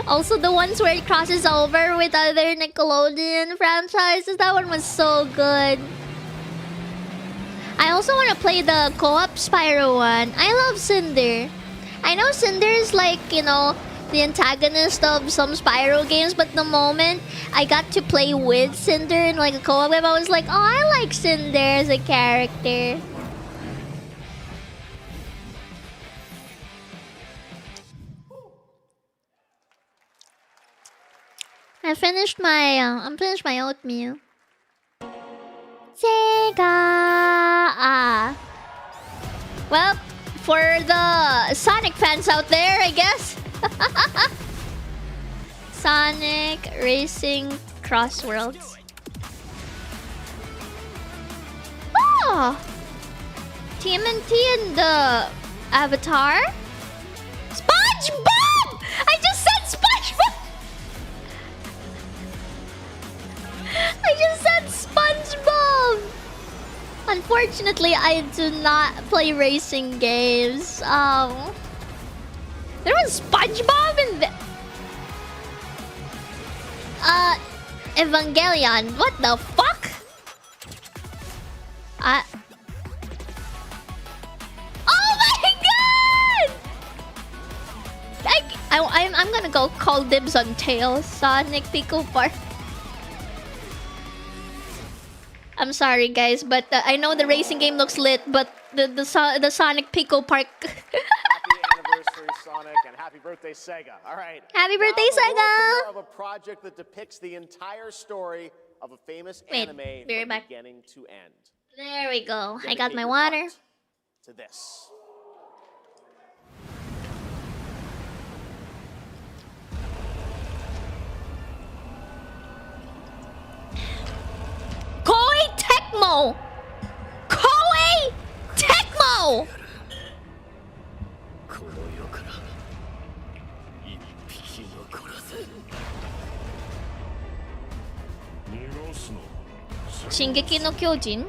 Also the ones where it crosses over with other Nickelodeon franchises, that one was so good. I also want to play the co-op Spyro one. I love Cinder. I know Cinder is like, you know, the antagonist of some Spyro games, but the moment I got to play with Cinder in like a co-op game, I was like, oh, I like Cinder as a character. I finished my oatmeal. Sega. Well, for the Sonic fans out there, I guess. Sonic Racing Crossworlds. Oh! TMNT and the Avatar. SpongeBob! I just said SpongeBob! I just said SpongeBob! Unfortunately, I do not play racing games. There was SpongeBob in the... Evangelion. What the fuck? Oh my god! I'm gonna go call dibs on Tails. Sonic Pico Park. I'm sorry, guys, but I know the racing game looks lit, but the Sonic Pico Park. Happy anniversary, Sonic, and happy birthday, Sega. All right. Happy birthday, Sega! Of a project that depicts the entire story of a famous anime from beginning to end. There we go. I got my water. To this. Koei Tecmo! Koei Tecmo! Shingeki no Kyojin?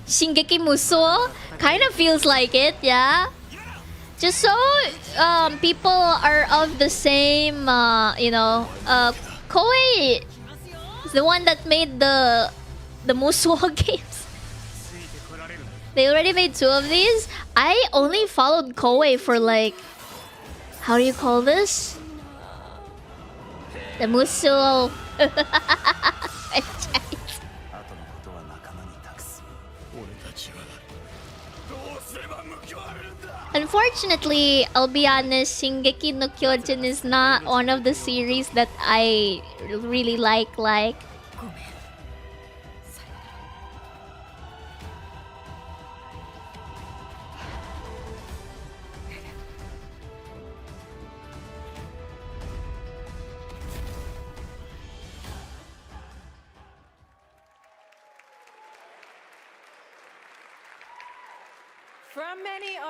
Shingeki Muso? Kind of feels like it, yeah? Just so people are of the same, Koei is the one that made the Muso games. They already made 2 of these. I only followed Koei for like, how do you call this? The Muso franchise. Unfortunately, I'll be honest, Shingeki no Kyojin is not one of the series that I really like.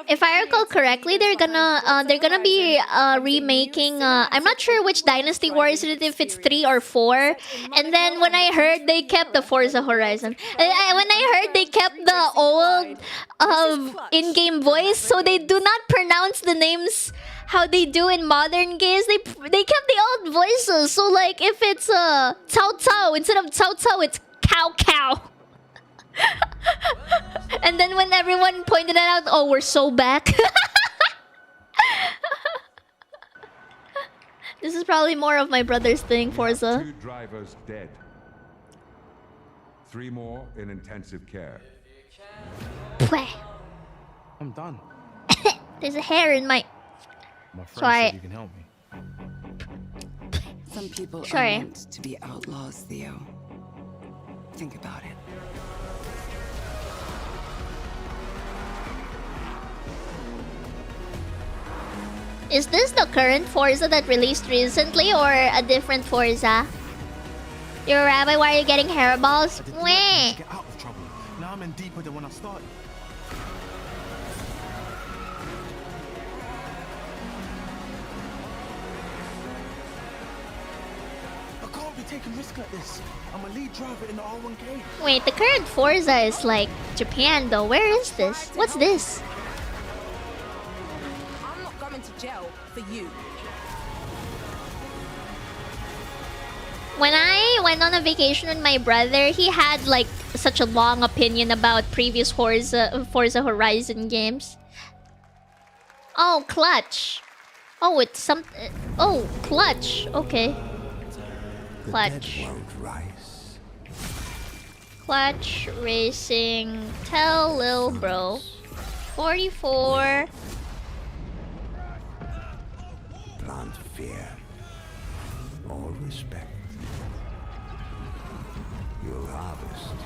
If I recall correctly, they're gonna be remaking. I'm not sure which Dynasty War is it, if it's 3 or 4. And then when I heard they kept the Forza Horizon, when I heard they kept the old in-game voice, so they do not pronounce the names how they do in modern games. They kept the old voices. So like if it's Cao Cao, instead of Cao Cao, it's Cow Cow. And then when everyone pointed it out, oh, we're so back. This is probably more of my brother's thing, Forza. 2 drivers dead. 3 more in intensive care. I'm done. There's a hair in my... My friend Sorry. said you can help me. Some people Sorry. are meant to be outlaws, Theo. Think about it. Is this the current Forza that released recently or a different Forza? You're a rabbi, why are you getting hairballs? Weh. Get out of trouble. Now I'm in deeper than when I started. I can't be taking risks like this. I'm a lead driver in the R1K. Wait, the current Forza is like Japan though. Where is this? What's this? I'm not going to jail for you. When went on a vacation with my brother, he had like such a long opinion about previous Forza Horizon games. Oh, clutch. Oh, it's some. Oh, clutch. Okay. Clutch. Clutch racing. Tell lil bro. 44. Plant fear. All respect. You'll harvest.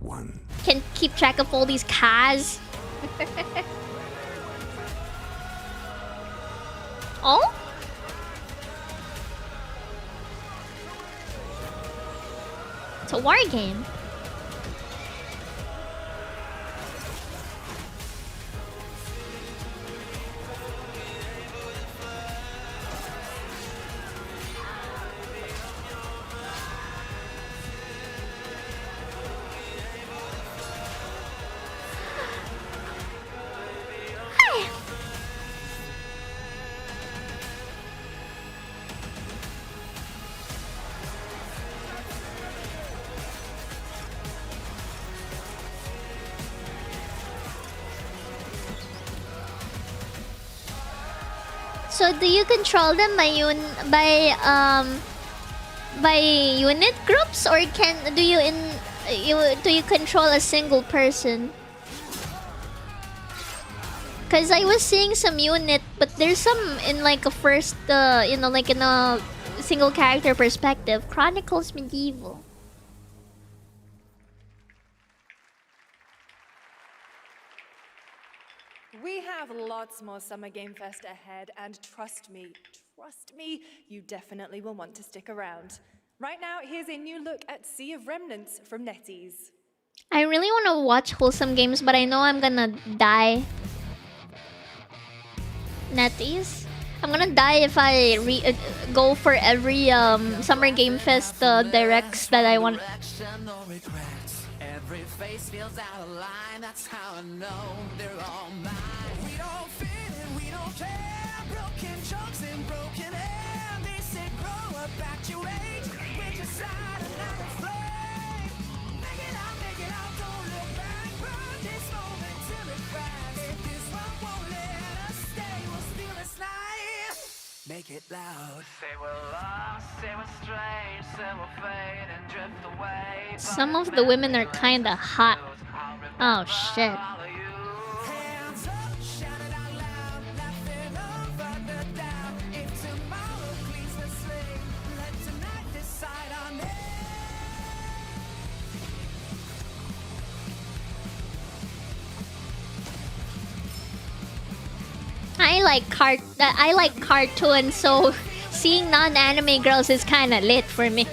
One. Can keep track of all these cars. Oh? It's a war game. So do you control them by unit groups, or do you control a single person? Cause I was seeing some unit, but there's some in like a first, like in a single character perspective. Chronicles Medieval. We have lots more Summer Game Fest ahead, and trust me, you definitely will want to stick around. Right now, here's a new look at Sea of Remnants from NetEase. I really want to watch wholesome games, but I know I'm gonna die. NetEase? I'm gonna die if I go for every Summer Game Fest directs that I want. Every face feels out of line, that's how I know they're all mine. We don't fit and we don't care. Broken jokes and broken air. They say grow up at your age. We're just side and not a flame. Make it out, don't look back. Burn this moment till it cracks. If this one won't let us stay, we'll steal this night. Make it loud. Say we're lost, say we're strange, say we'll fade and drift away. Some of the women are kinda hot. Oh shit. Hands up, shout it out loud, laughing over the doubt. If tomorrow cleans the slate, let tonight decide on it. I like cartoons, so seeing non-anime girls is kind of lit for me.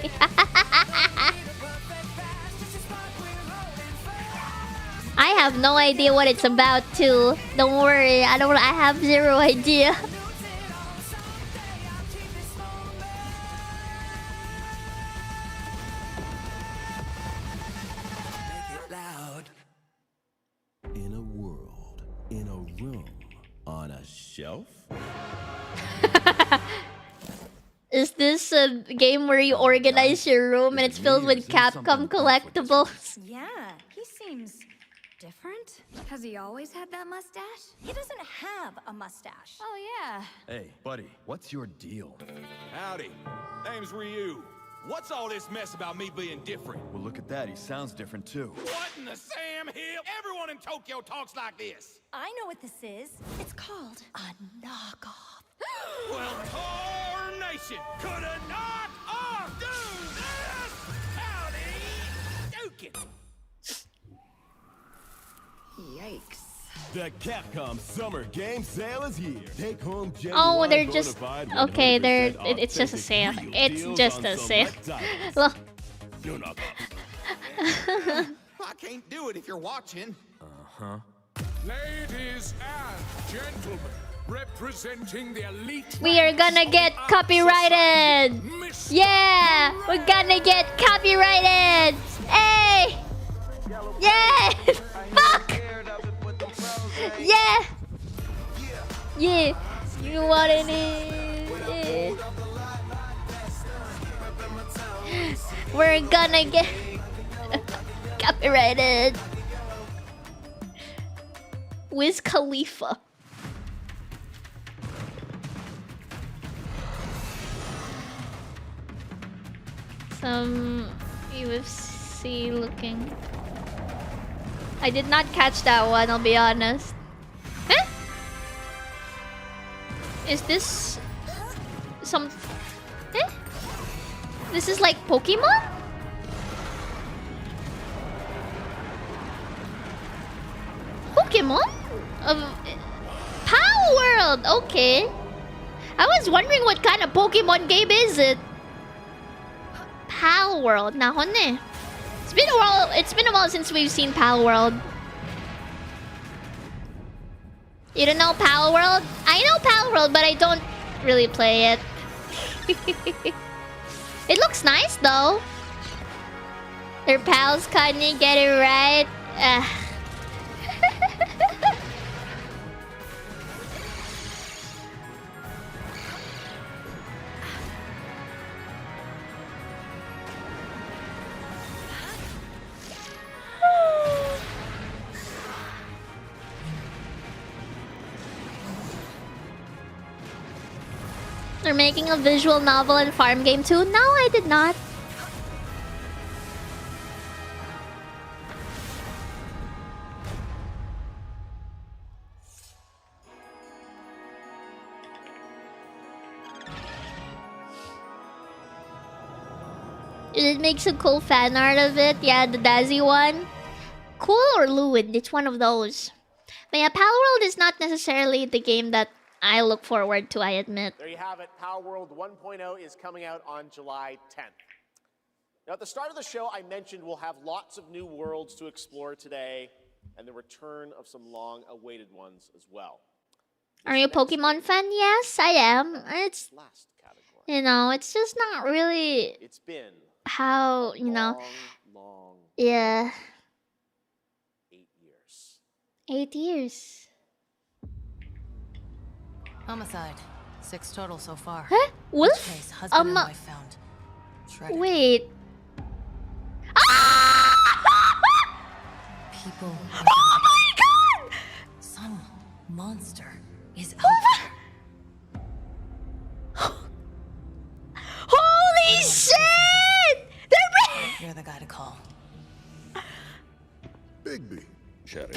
I have no idea what it's about too. Don't worry, I have zero idea. In a world, in a room, on a shelf? Is this a game where you organize your room and it's filled with Capcom collectibles? Yeah, he seems different. Has he always had that mustache? He doesn't have a mustache. Oh, yeah. Hey, buddy, what's your deal? Howdy. Name's Ryu. What's all this mess about me being different? Well, look at that. He sounds different, too. What in the Sam Hill? Everyone in Tokyo talks like this. I know what this is. It's called a knockoff. Well, tarnation! Could a knock off do this? Howdy, Dukin. Yikes. The Capcom Summer Game Sale is here. Take home Oh, they're just okay. It's just a sale. It's just a sale. Well, I can't do it if you're watching. Uh-huh. Ladies and gentlemen, representing the elite. we are gonna get copyrighted. Yeah, we're gonna get copyrighted. Hey, yeah, fuck. Yeah, yeah. You want it? Yeah. We're gonna get copyrighted. Wiz Khalifa. Some UFC looking. I did not catch that one, I'll be honest. Huh? Is this some... Eh? This is like Pokemon? Pokemon? Power World! Okay. I was wondering what kind of Pokemon game is it? Power World. Nahon eh. It's been a while since we've seen Power World. You don't know Power World? I know Power World, but I don't really play it. It looks nice though. Their pals couldn't get it right. They're making a visual novel and farm game too? No, I did not. It makes a cool fan art of it. Yeah, the Dazzy one. Cool or Lewd? It's one of those. But yeah, Power World is not necessarily the game that I look forward to, I admit. There you have it. Power World 1.0 is coming out on July 10th. Now, at the start of the show, I mentioned we'll have lots of new worlds to explore today, and the return of some long-awaited ones as well. Are you a Pokemon fan? Yes, I am. It's, you know, it's just not really It's been how, you know, long yeah, 8 years. 8 years. Homicide. 6 total so far. Huh? Wolf? Each case, husband and wife found. Shredded. Wait. People. Oh my god! Some monster is out there. Holy shit! You're the guy to call. Bigby. Bigby!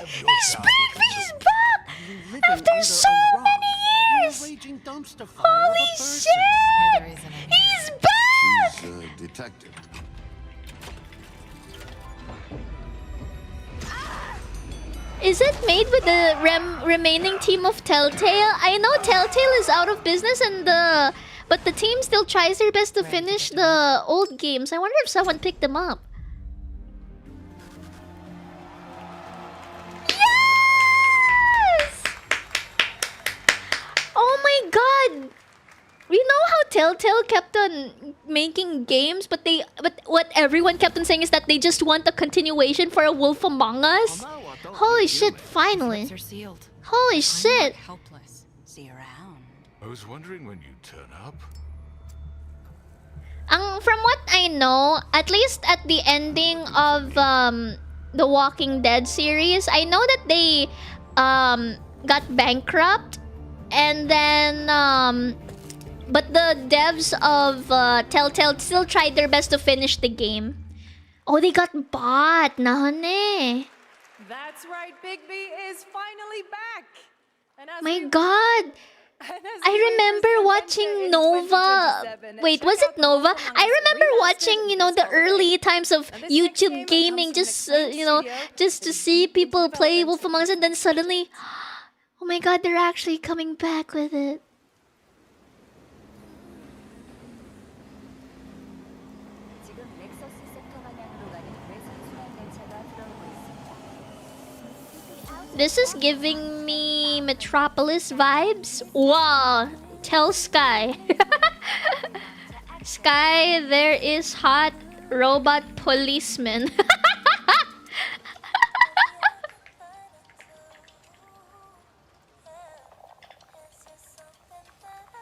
Bigby's back! After so many years! Holy shit! He's back! She's a detective. Is it made with the remaining team of Telltale? I know Telltale is out of business and but the team still tries their best to finish the old games. I wonder if someone picked them up. Yes! Oh my god! You know how Telltale kept on making games, but what everyone kept on saying is that they just want a continuation for A Wolf Among Us? Holy shit, finally. Holy shit. Helpless. See you around. I was wondering when you'd turn up. From what I know, at least at the ending of the Walking Dead series, I know that they got bankrupt and then but the devs of Telltale still tried their best to finish the game. Oh, they got bought. Nahon eh. That's right, Bigby is finally back. And as My god. I remember watching Nova. Wait, was it Nova? I remember watching, you know, the early times of YouTube gaming, just you know, just to see people play Wolf Among Us, and then suddenly, oh my god, they're actually coming back with it. This is giving me Metropolis vibes. Wow. Tell Sky. Sky, there is hot robot policeman.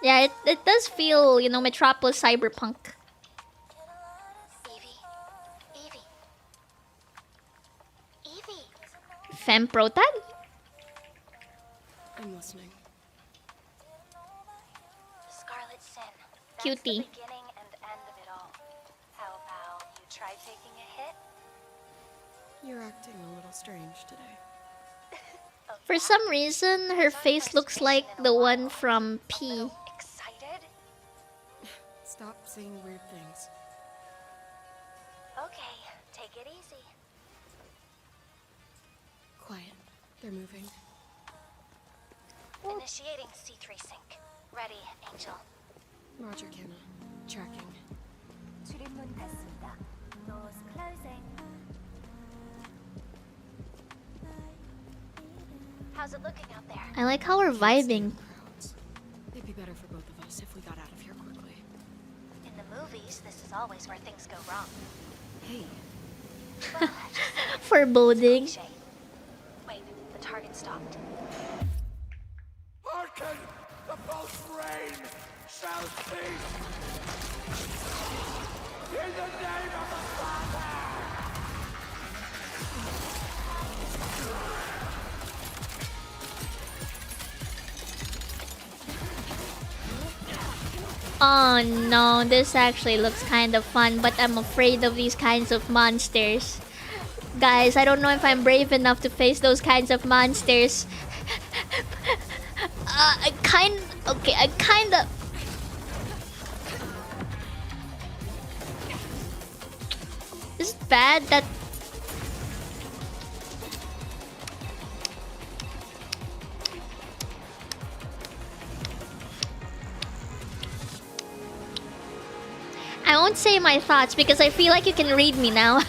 Yeah, it does feel, you know, Metropolis cyberpunk. Empro tag? I'm listening. Scarlet Sin. That's Cutie. the beginning and end of it all. How about you try taking a hit? You're acting a little strange today. For some reason, her face looks like the one from P. Excited? Stop saying weird things. Okay, take it easy. Quiet. They're moving. Initiating C3 sync. Ready, Angel. Roger, Kenna. Tracking. 출입문 닫습니다. Doors closing. How's it looking out there? I like how we're vibing. It'd be better for both of us if we got out of here quickly. In the movies, this is always where things go wrong. Hey. Foreboding. Wait, the target stopped. Hearken! The pulse rain shall cease! In the name of the Father! Oh no, this actually looks kind of fun, but I'm afraid of these kinds of monsters. Guys, I don't know if I'm brave enough to face those kinds of monsters. I kinda... Is it bad that... I won't say my thoughts because I feel like you can read me now.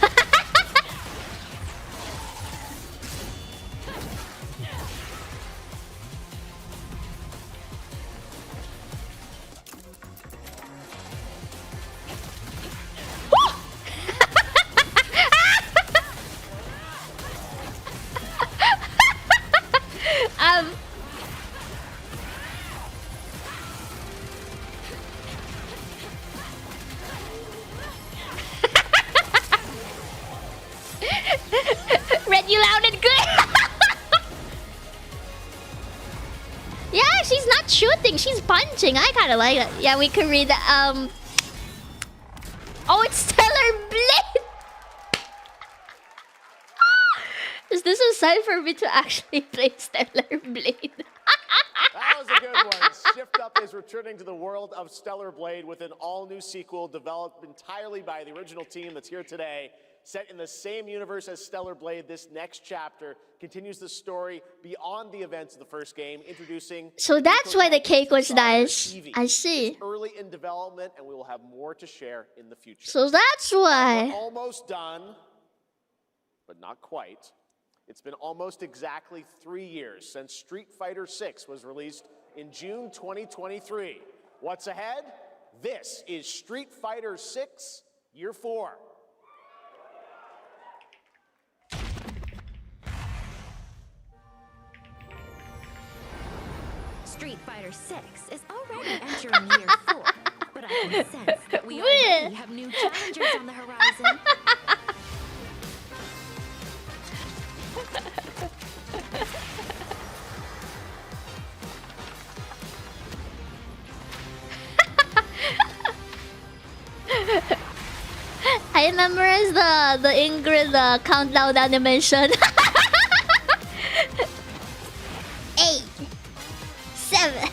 Read you loud and clear. Yeah, she's not shooting, she's punching. I kinda like it. Yeah, we could read Oh, it's Stellar Blade. Is this a sign for me to actually play Stellar Blade? That was a good one. Shift Up is returning to the world of Stellar Blade with an all-new sequel developed entirely by the original team that's here today. Set in the same universe as Stellar Blade, this next chapter continues the story beyond the events of the first game, introducing... So that's why the cake was nice. I see. It's early in development, and we will have more to share in the future. So that's why. We're almost done, but not quite. It's been almost exactly 3 years since Street Fighter VI was released in June 2023. What's ahead? This is Street Fighter VI Year 4. Street Fighter VI is already entering year 4, but I can sense that we already have new challengers on the horizon. I memorized the Ingrid countdown animation. 8, 7,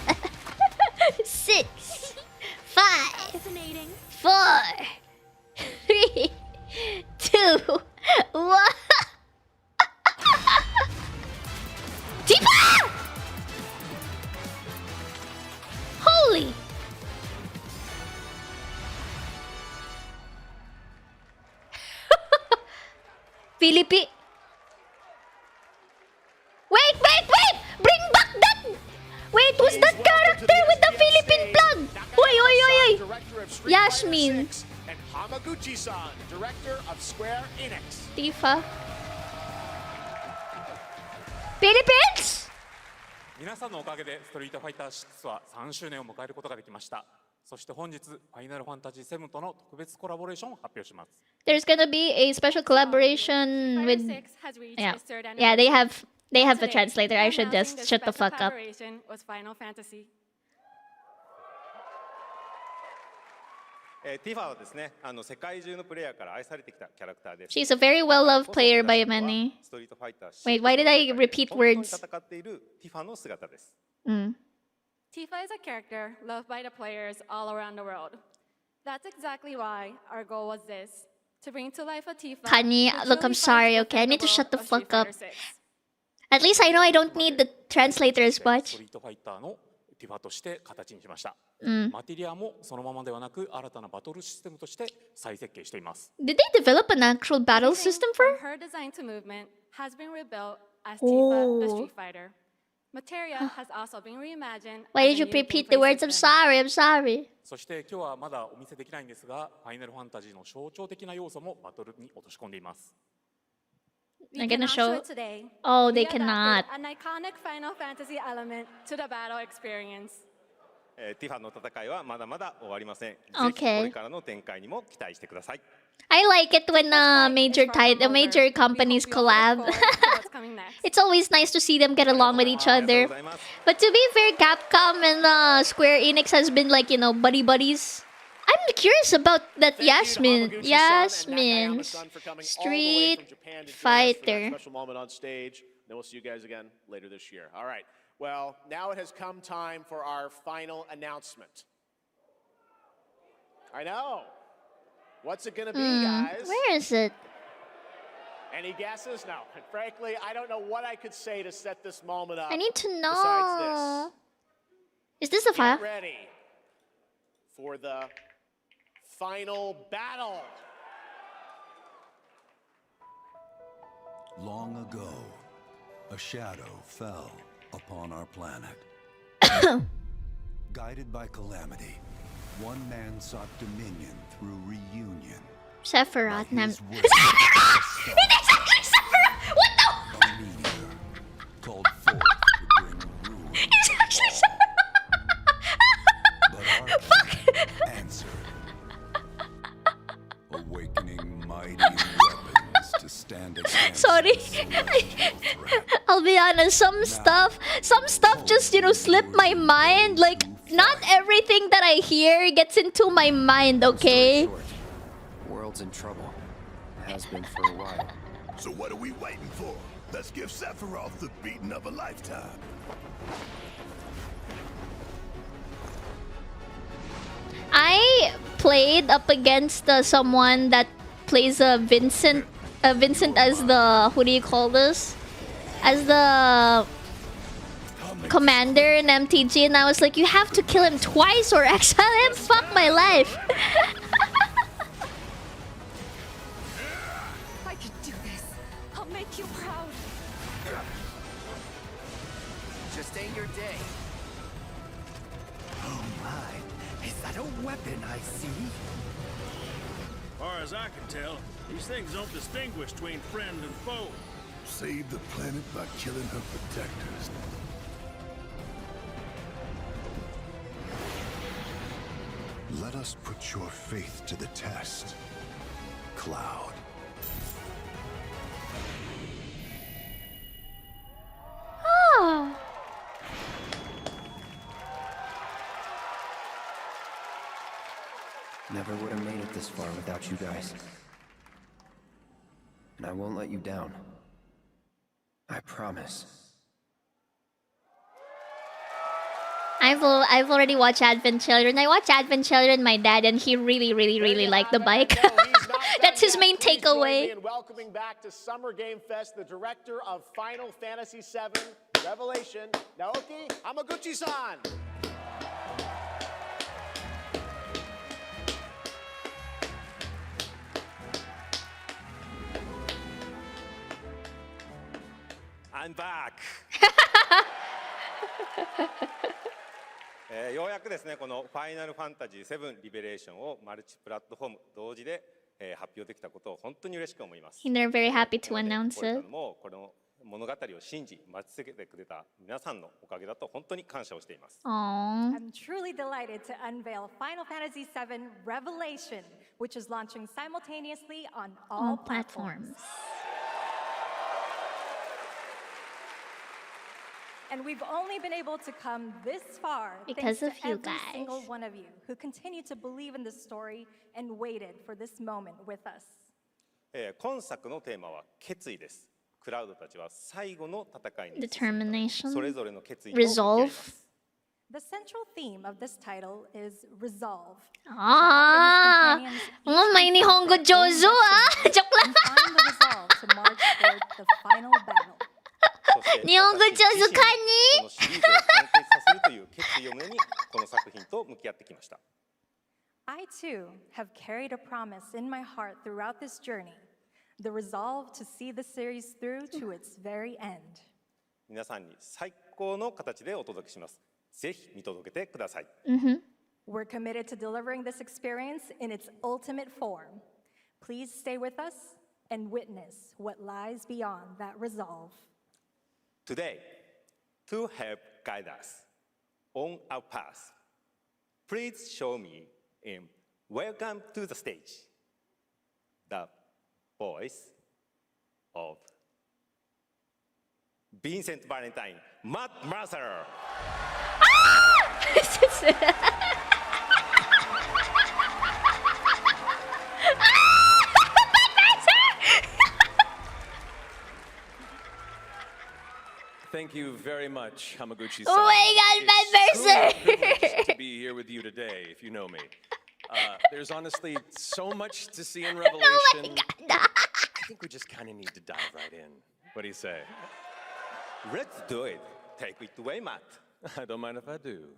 6, 5, 4, 3, 2, 1. Tifa! Holy! Philippine. Wait! Bring back that! Wait, who's that character with the Philippine flag? Oi! Yasmin. And Hamaguchi-san, director of Square Enix. Tifa. Philippines? 皆さんのおかげでストリートファイター6は3周年を迎えることができました。そして本日ファイナルファンタジー7との特別コラボレーションを発表します。There's gonna be a special collaboration with. Yeah, they have a translator. I should just shut the fuck up. Was Final Fantasy. ティファはですね、世界中のプレイヤーから愛されてきたキャラクターです。 She's a very well-loved player by many. Wait, why did I repeat words? 戦っているティファの姿です。Mm. Tifa is a character loved by the players all around the world. That's exactly why our goal was this: to bring to life a Tifa. Kanye, look, I'm sorry, okay? I need to shut the fuck up. At least I know I don't need the translator as much. ティファとして形にしました。Mm. マテリアもそのままではなく新たなバトルシステムとして再設計しています。Did they develop an actual battle system for her? Her design to movement has been rebuilt as Tifa, the Street Fighter. Materia has also been reimagined. Why did you repeat the words? I'm sorry, I'm sorry. そして今日はまだお見せできないんですが、ファイナルファンタジーの象徴的な要素もバトルに落とし込んでいます。They're gonna show. Oh, they cannot. An iconic Final Fantasy element to the battle experience. ティファの戦いはまだまだ終わりません。ぜひ Okay. これからの展開にも期待してください。I like it when major companies collab. It's always nice to see them get along with each other. But to be fair, Capcom and Square Enix has been like, you know, buddy buddies. I'm curious about that Yasmin's Street Fighter. Special moment on stage. Then we'll see you guys again later this year. All right. Well, now it has come time for our final announcement. I know. What's it going to be, guys? Where is it? Any guesses? No. And frankly, I don't know what I could say to set this moment up. I need to know. Besides Is this the this. file? Get ready for the final battle. Long ago, a shadow fell upon our planet. Guided by calamity, one man sought dominion through reunion. Sephiroth. His Sephiroth! work It is actually Sephiroth! What the? A meteor called forth to bring ruin. It's actually But our Fuck! answered, awakening mighty weapons to stand against. Sorry. I'll be honest, some stuff just, you know, slipped my mind. Like, not everything that I hear gets into my mind, okay? World's in trouble. Has been for a while. So what are we waiting for? Let's give Sephiroth the beating of a lifetime. I played up against someone that plays Vincent as the, who do you call this? As the commander in MTG, and I was like, you have to kill him twice or exile him? Fuck my life. I can do this. I'll make you proud. Just ain't your day. Oh my, is that a weapon I see? Far as I can tell, these things don't distinguish between friend and foe. Save the planet by killing her protectors. Let us put your faith to the test, Cloud. Oh. Never would have made it this far without you guys. And I won't let you down. I promise. I've already watched Advent Children. I watched Advent Children, my dad, and he really liked the bike. That's his main takeaway. In welcoming back to Summer Game Fest the director of Final Fantasy VII Revelation, Naoki Hamaguchi-san. I'm back! ようやくですね、このファイナルファンタジー7リベレーションをマルチプラットフォーム同時で発表できたことを本当に嬉しく思います。And they're very happy to announce it. もうこの物語を信じ待ち続けてくれた皆さんのおかげだと本当に感謝をしています。Aww. I'm truly delighted to unveil Final Fantasy VII Revelation, which is launching simultaneously on all platforms. And we've only been able to come this far because thanks of to you every guys. single one of you who continue to believe in this story and waited for this moment with us. 今作のテーマは決意です。クラウドたちは最後の戦いに Determination. それぞれの決意と向き合います。The central theme of this title is resolve. Ah, may Nihongo Jozo ah. Joke lang. Find the resolve to march toward the final battle. Nihongo Jozo kani? このシリーズを完結させるという決意を胸にこの作品と向き合ってきました。I too have carried a promise in my heart throughout this journey, the resolve to see the series through to its very end. 皆さんに最高の形でお届けします。ぜひ見届けてください。We're committed to delivering this experience in its ultimate form. Please stay with us and witness what lies beyond that resolve. Today, to help guide us on our path, please show me in Welcome to the Stage, the voice of Vincent Valentine, Matt Mercer. Thank you very much, Hamaguchi-san. Oh my God, Matt Mercer! It's truly a privilege to be here with you today, if you know me. There's honestly so much to see in Revelation. Oh I think we just kind of need to dive right in. What do you say? Let's do it. Take it away, Matt. I don't mind if I do.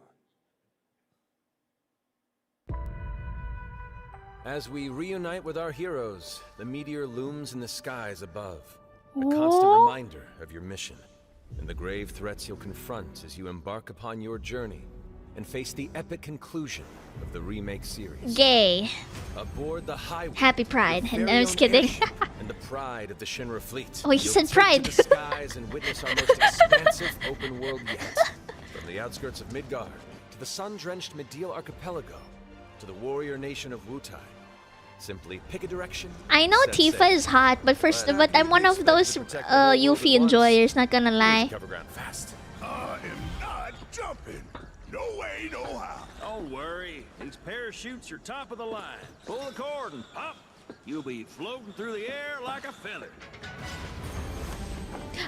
As we reunite with our heroes, the meteor looms in the skies above. A constant reminder of your mission and the grave threats you'll confront as you embark upon your journey and face the epic conclusion of the remake series. Gay. Aboard the highway. Happy Pride. And I was kidding. And the pride of the Shinra fleet. Oh, he said pride. To the skies and witness our most expansive open world yet. From the outskirts of Midgard to the sun-drenched Medial archipelago to the warrior nation of Wutai. Simply pick a direction. I know Tifa is hot, but I'm one of those Yuffie enjoyers, not gonna lie. Cover ground fast. I am not jumping. No way, no how. Don't worry. These parachutes are top of the line. Pull the cord and pop. You'll be floating through the air like a feather.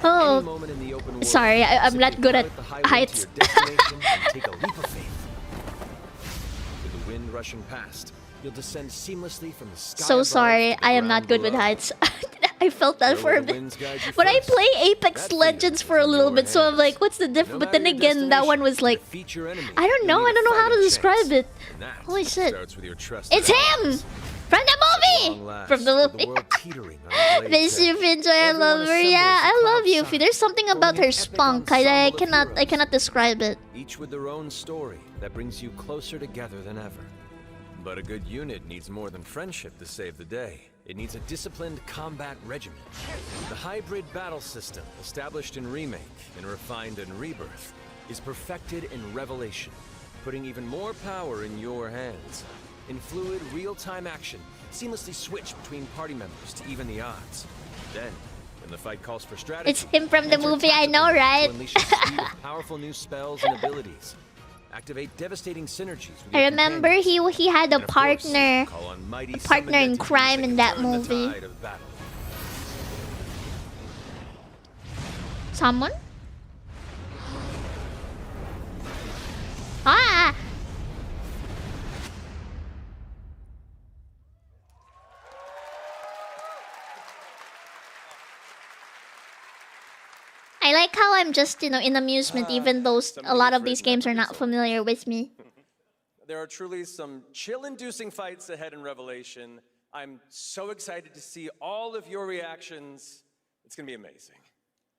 Oh, sorry, I'm not good at heights. Take a leap of faith. With the wind rushing past, you'll descend seamlessly from the sky. So sorry, I am not good with heights. I felt that for a bit. But I play Apex Legends for a little bit, so I'm like, what's the difference? But then again, that one was like, I don't know how to describe it. Holy shit. It's him! From the movie! From the movie. Yuffie, I love her. Yeah, I love Yuffie. There's something about her spunk. I cannot describe it. Each with their own story that brings you closer together than ever. But a good unit needs more than friendship to save the day. It needs a disciplined combat regimen. The hybrid battle system, established in Remake and refined in Rebirth, is perfected in Revelation, putting even more power in your hands. In fluid, real-time action, seamlessly switch between party members to even the odds. Then, when the fight calls for strategy, it's him from the movie, I know, right? To unleash a suite of powerful new spells and abilities. Activate devastating synergies with I remember he had a partner in crime in that movie. Someone? Ah! I like how I'm just, in amusement, even though a lot of these games are not familiar with me. There are truly some chill-inducing fights ahead in Revelation. I'm so excited to see all of your reactions. It's gonna be amazing.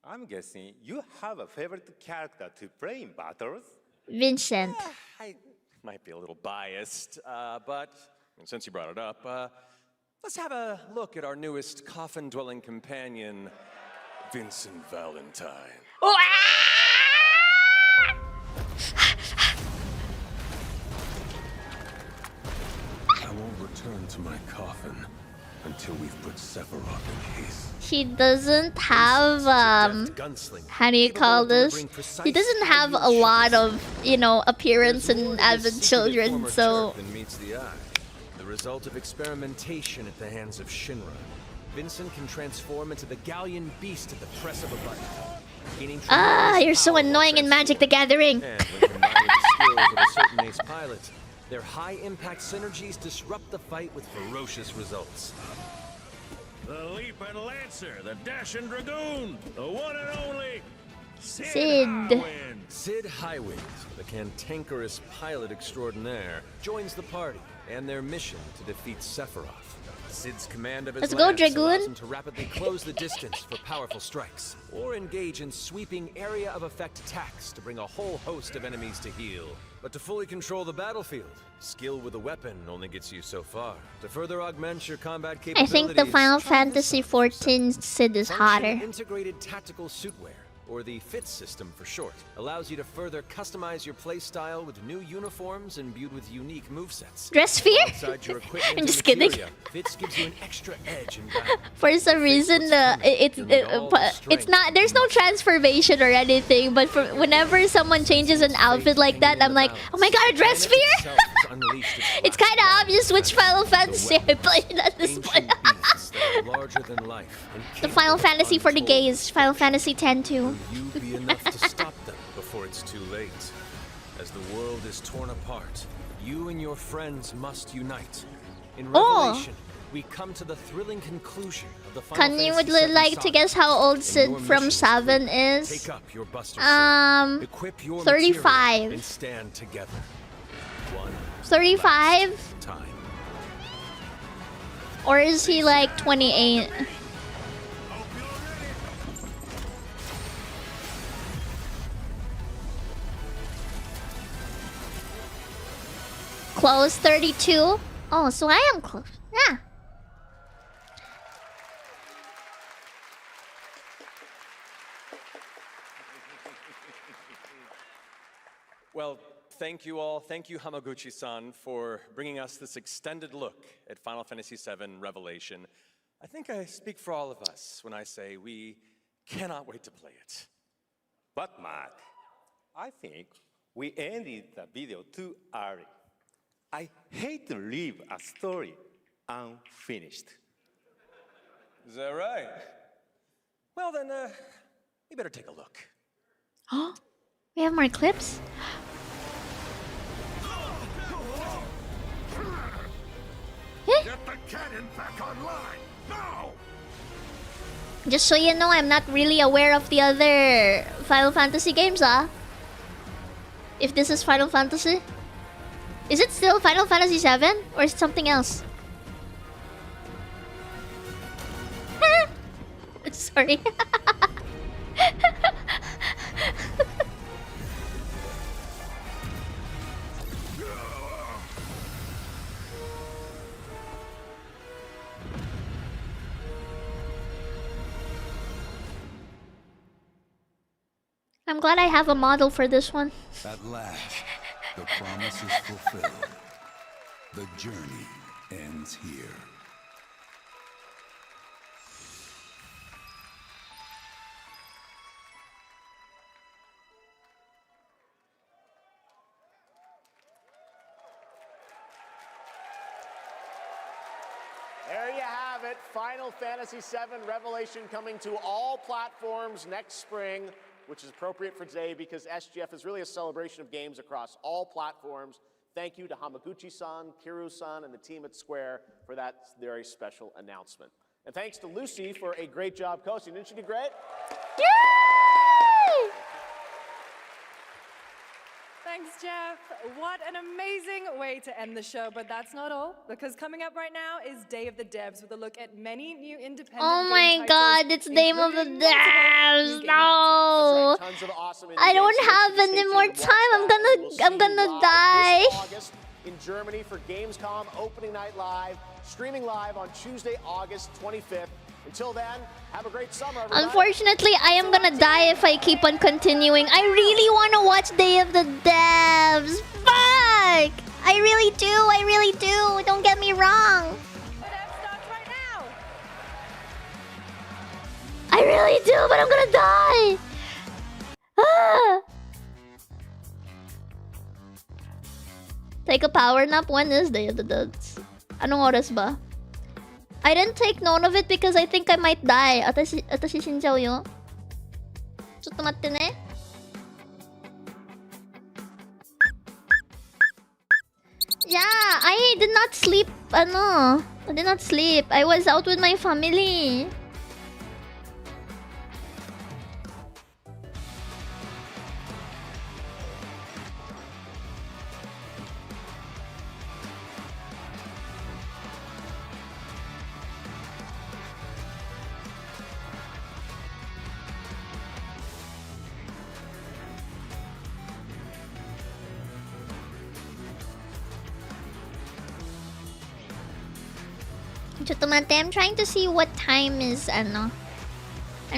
I'm guessing you have a favorite character to play in battles? Vincent. I might be a little biased, but since you brought it up, let's have a look at our newest coffin-dwelling companion, Vincent Valentine. I won't return to my coffin until we've put Sephiroth in case. He doesn't have how do you call this? He doesn't have a lot of, you know, appearance in Advent Children, so Than meets the eye. The result of experimentation at the hands of Shinra. Vincent can transform into the Galleon beast at the press of a button. you're so annoying in Magic the Gathering. And when combined with the skills of a certain ace pilot, their high-impact synergies disrupt the fight with ferocious results. The Leaping Lancer, the Dashing Dragoon, the one and only Sid. Sid Highwind, the cantankerous pilot extraordinaire, joins the party and their mission to defeat Sephiroth. Sid's command of his Let's go, lance allows Dragoon. him to rapidly close the distance for powerful strikes, or engage in sweeping area of effect attacks to bring a whole host of enemies to heel. But to fully control the battlefield, skill with a weapon only gets you so far. To further augment your combat I capabilities, think the Final Fantasy XIV Sid is hotter. Integrated tactical suitwear, or the FIT system for short, allows you to further customize your playstyle with new uniforms imbued with unique movesets. Dress fear? Alongside your equipment I'm and just kidding. materia, FITS gives you an extra edge in battle. For some reason, it's not. There's no transformation or anything. But for whenever someone changes an outfit like that, I'm like, oh my god, a dress fear! It's kind of obvious which Final Fantasy I played at this point. Larger than life. The Final Fantasy for the gays, Final Fantasy X too. You be enough to stop them before it's too late. As the world is torn apart, you and your friends must unite. In Revelation, we come to the thrilling conclusion of the Final Can you Fantasy would VII like to saga. guess how old Sid Your from mission 7 is? Take up your Buster Sword, equip your material, 35. and stand together. 35? Time. Or is he like 28? Close 32? Oh, so I am close. Yeah. Well, thank you all. Thank you, Hamaguchi-san, for bringing us this extended look at Final Fantasy VII Revelation. I think I speak for all of us when I say we cannot wait to play it. But Mark, I think we ended the video too early. I hate to leave a story unfinished. Is that right? Well then, we better take a look. Oh, we have more clips? Get the cannon back online, now! Just so you know, I'm not really aware of the other Final Fantasy games, If this is Final Fantasy? Is it still Final Fantasy VII? Or is it something else? Sorry. I'm glad I have a model for this one. At last, the promise is fulfilled. The journey ends here. There you have it. Final Fantasy VII Revelation coming to all platforms next spring, which is appropriate for today because SGF is really a celebration of games across all platforms. Thank you to Hamaguchi-san, Kiru-san, and the team at Square for that very special announcement. And thanks to Lucy for a great job coaching. Didn't she do great? Yay! Thanks, Jeff. What an amazing way to end the show, but that's not all, because coming up right now is Day of the Devs with a look at many new independent Oh game my titles, god, it's Name of the including multiple Devs! new game No! Tons of awesome indie I don't games. have Stay any tuned more and watch time. that, and we'll I'm see gonna you live die. this August in Germany for Gamescom Opening Night Live, streaming live on Tuesday, August 25th. Until then, have a great summer, everybody. Unfortunately, I am gonna die if I keep on continuing. I really want to watch Day of the Devs. Fuck! I really do. Don't get me wrong. I really do, but I'm gonna die. Ah. Take a power nap. When is Day of the Devs? Anong oras ba? I didn't take note of it because I think I might die. 私死んじゃうよ。ちょっと待ってね。Yeah, I did not sleep. I did not sleep. I was out with my family. I'm trying to see what time is I'm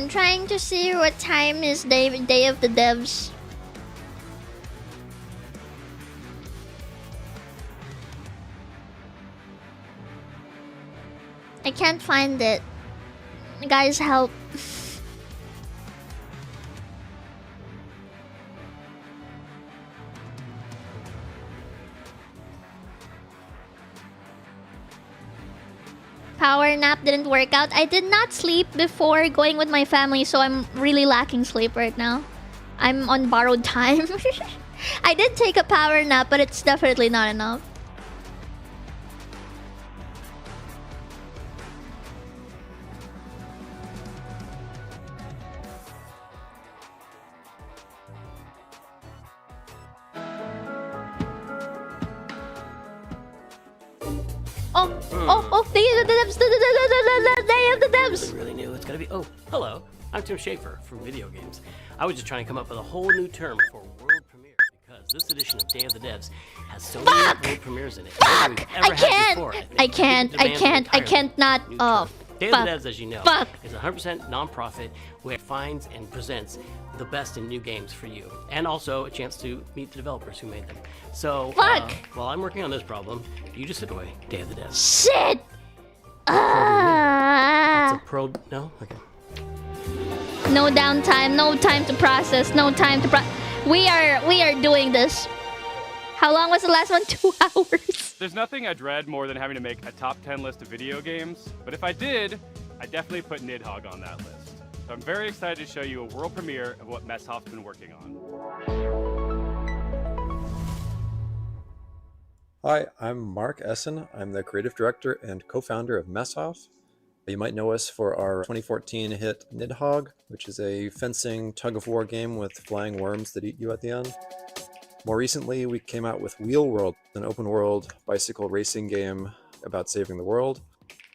trying to see what time is Day of the Devs. I can't find it. Guys, help. Power nap didn't work out. I did not sleep before going with my family, so I'm really lacking sleep right now. I'm on borrowed time. I did take a power nap, but it's definitely not enough. Day of the Devs! Really knew it's gonna be. Oh, hello. I'm Tim Schafer from Video Games. I was just trying to come up with a whole new term for world premiere because this edition of Day of the Devs has so many world premieres in it. Fuck! I can't not. Oh, Day of the Devs, as you know, is a 100% non-profit where it finds and presents the best in new games for you, and also a chance to meet the developers who made them. So, while I'm working on this problem, you just sit away. Day of the Devs. Shit! That's a pro. No? Okay. No downtime, no time to process, We are doing this. How long was the last one? 2 hours. There's nothing I dread more than having to make a top 10 list of video games, but if I did, I'd definitely put Nidhogg on that list. So I'm very excited to show you a world premiere of what Messhoff's been working on. Hi, I'm Mark Essen. I'm the creative director and co-founder of Messhoff. You might know us for our 2014 hit Nidhogg, which is a fencing tug-of-war game with flying worms that eat you at the end. More recently, we came out with Wheel World, an open-world bicycle racing game about saving the world.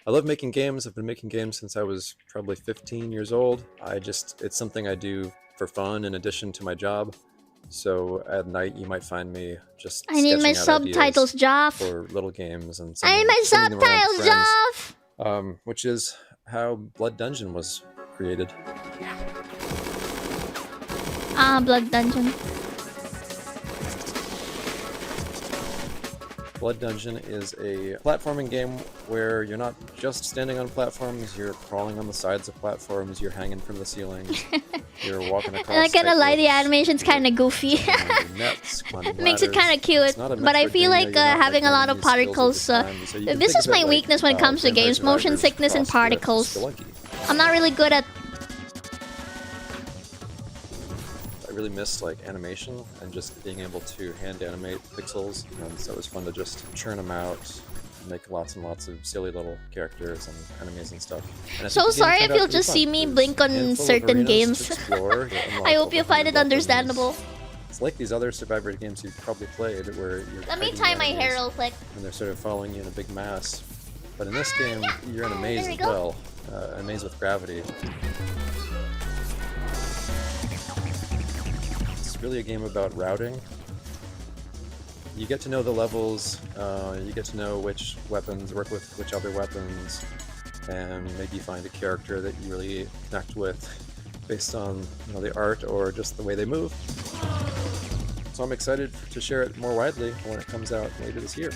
I love making games. I've been making games since I was probably 15 years old. It's something I do for fun in addition to my job. So at night, you might find me just I need my subtitles, Joff. For little games and I need my subtitles, Joff. Which is how Blood Dungeon was created. Blood Dungeon. Blood Dungeon is a platforming game where you're not just standing on platforms, you're crawling on the sides of platforms, you're hanging from the ceilings, you're walking across. I gotta lie, the animation's kind of goofy. Nets, it makes it kind of cute, but I feel like having a lot of particles. This is my weakness when it comes to games: motion sickness and particles. I'm not really good at. I really missed like animation and just being able to hand animate pixels, and so it was fun to just churn them out, make lots and lots of silly little characters and enemies and stuff. And so sorry if you'll just see me blink on certain games. I hope you find it understandable. It's like these other Survivor games you've probably played where you're Let me tie my hair real quick. And they're sort of following you in a big mass. But in this game, you're in a maze as well, a maze with gravity. It's really a game about routing. You get to know the levels, you get to know which weapons work with which other weapons. and maybe find a character that you really connect with based on the art or just the way they move. So I'm excited to share it more widely when it comes out later this year.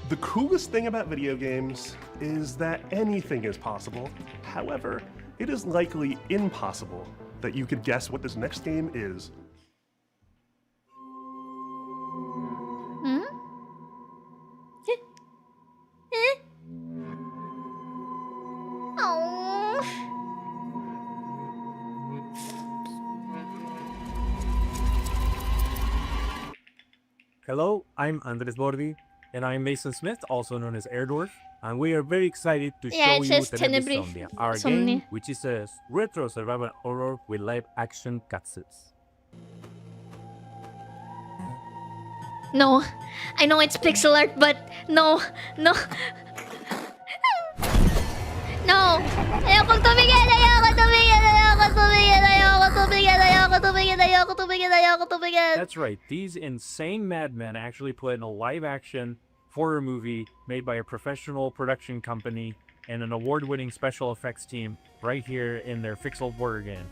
The coolest thing about video games is that anything is possible. However, it is likely impossible that you could guess what this next game is. Hello, I'm Andres Bordi, and I'm Mason Smith, also known as Airdorf, and we are very excited to show you Tenebrae Somnia, our game, which is a retro survival horror with live-action cutscenes. No, I know it's pixel art, but no. No! Ayokong tumingin! That's right, these insane madmen actually put in a live-action horror movie made by a professional production company and an award-winning special effects team right here in their pixel horror game.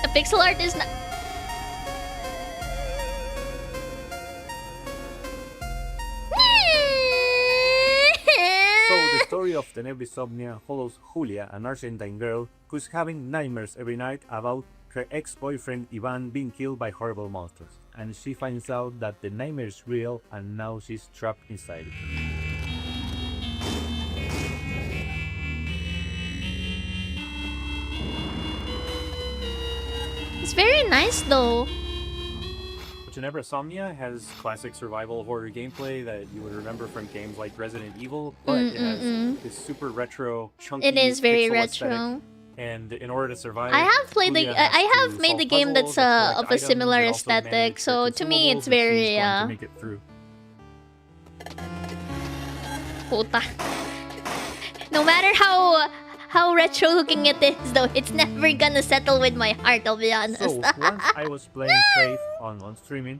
A pixel art is not... So the story of Tenebrae Somnia follows Julia, an Argentine girl who's having nightmares every night about her ex-boyfriend Ivan being killed by horrible monsters. And she finds out that the nightmare is real and now she's trapped inside it. It's very nice though. Tenebrae Somnia has classic survival horror gameplay that you would remember from games like Resident Evil, but it has this super retro, chunky. It is very retro. Aesthetic. And in order to survive, I have played the. I have made the game that's of a similar aesthetic, so to me it's very. Puta. No matter how retro looking it is, though, it's never gonna settle with my heart, I'll be honest. So, once I was playing Faith on streaming,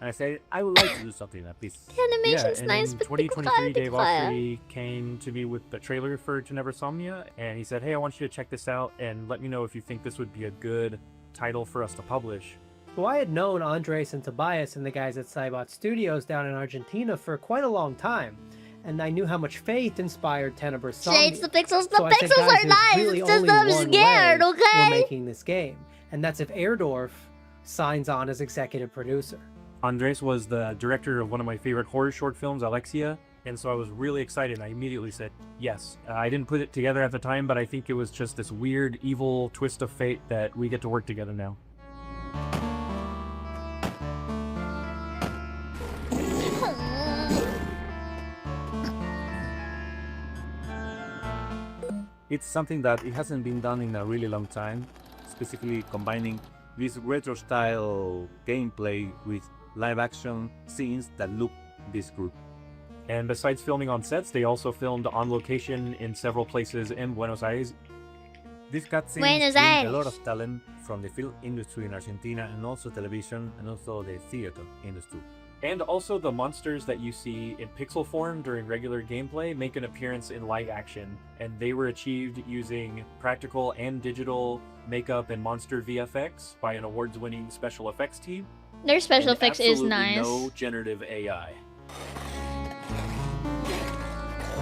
and I said, I would like to do something like this. The animation's nice, but 2023, Dave Autry came to me with the trailer for Tenebrae Somnia, and he said, hey, I want you to check this out, and let me know if you think this would be a good title for us to publish. Well, I had known Andres and Tobias and the guys at Cybot Studios down in Argentina for quite a long time. And I knew how much Faith inspired Tenebrae Somnia. Shades, the pixels So I said, are guys, nice. really It's just only I'm one scared, way okay? We're making this game, and that's if Airdorf signs on as executive producer. Andres was the director of one of my favorite horror short films, Alexia, and so I was really excited. I immediately said yes. I didn't put it together at the time, but I think it was just this weird, evil twist of fate that we get to work together now. It's something that it hasn't been done in a really long time, specifically combining this retro-style gameplay with live-action scenes that look this good. And besides filming on sets, they also filmed on location in several places in Buenos Aires. These cutscenes bring a lot of talent from the film industry in Argentina and also television and also the theater industry. And also the monsters that you see in pixel form during regular gameplay make an appearance in live action, and they were achieved using practical and digital makeup and monster VFX by an awards-winning special effects team. Their special effects is nice. No generative AI.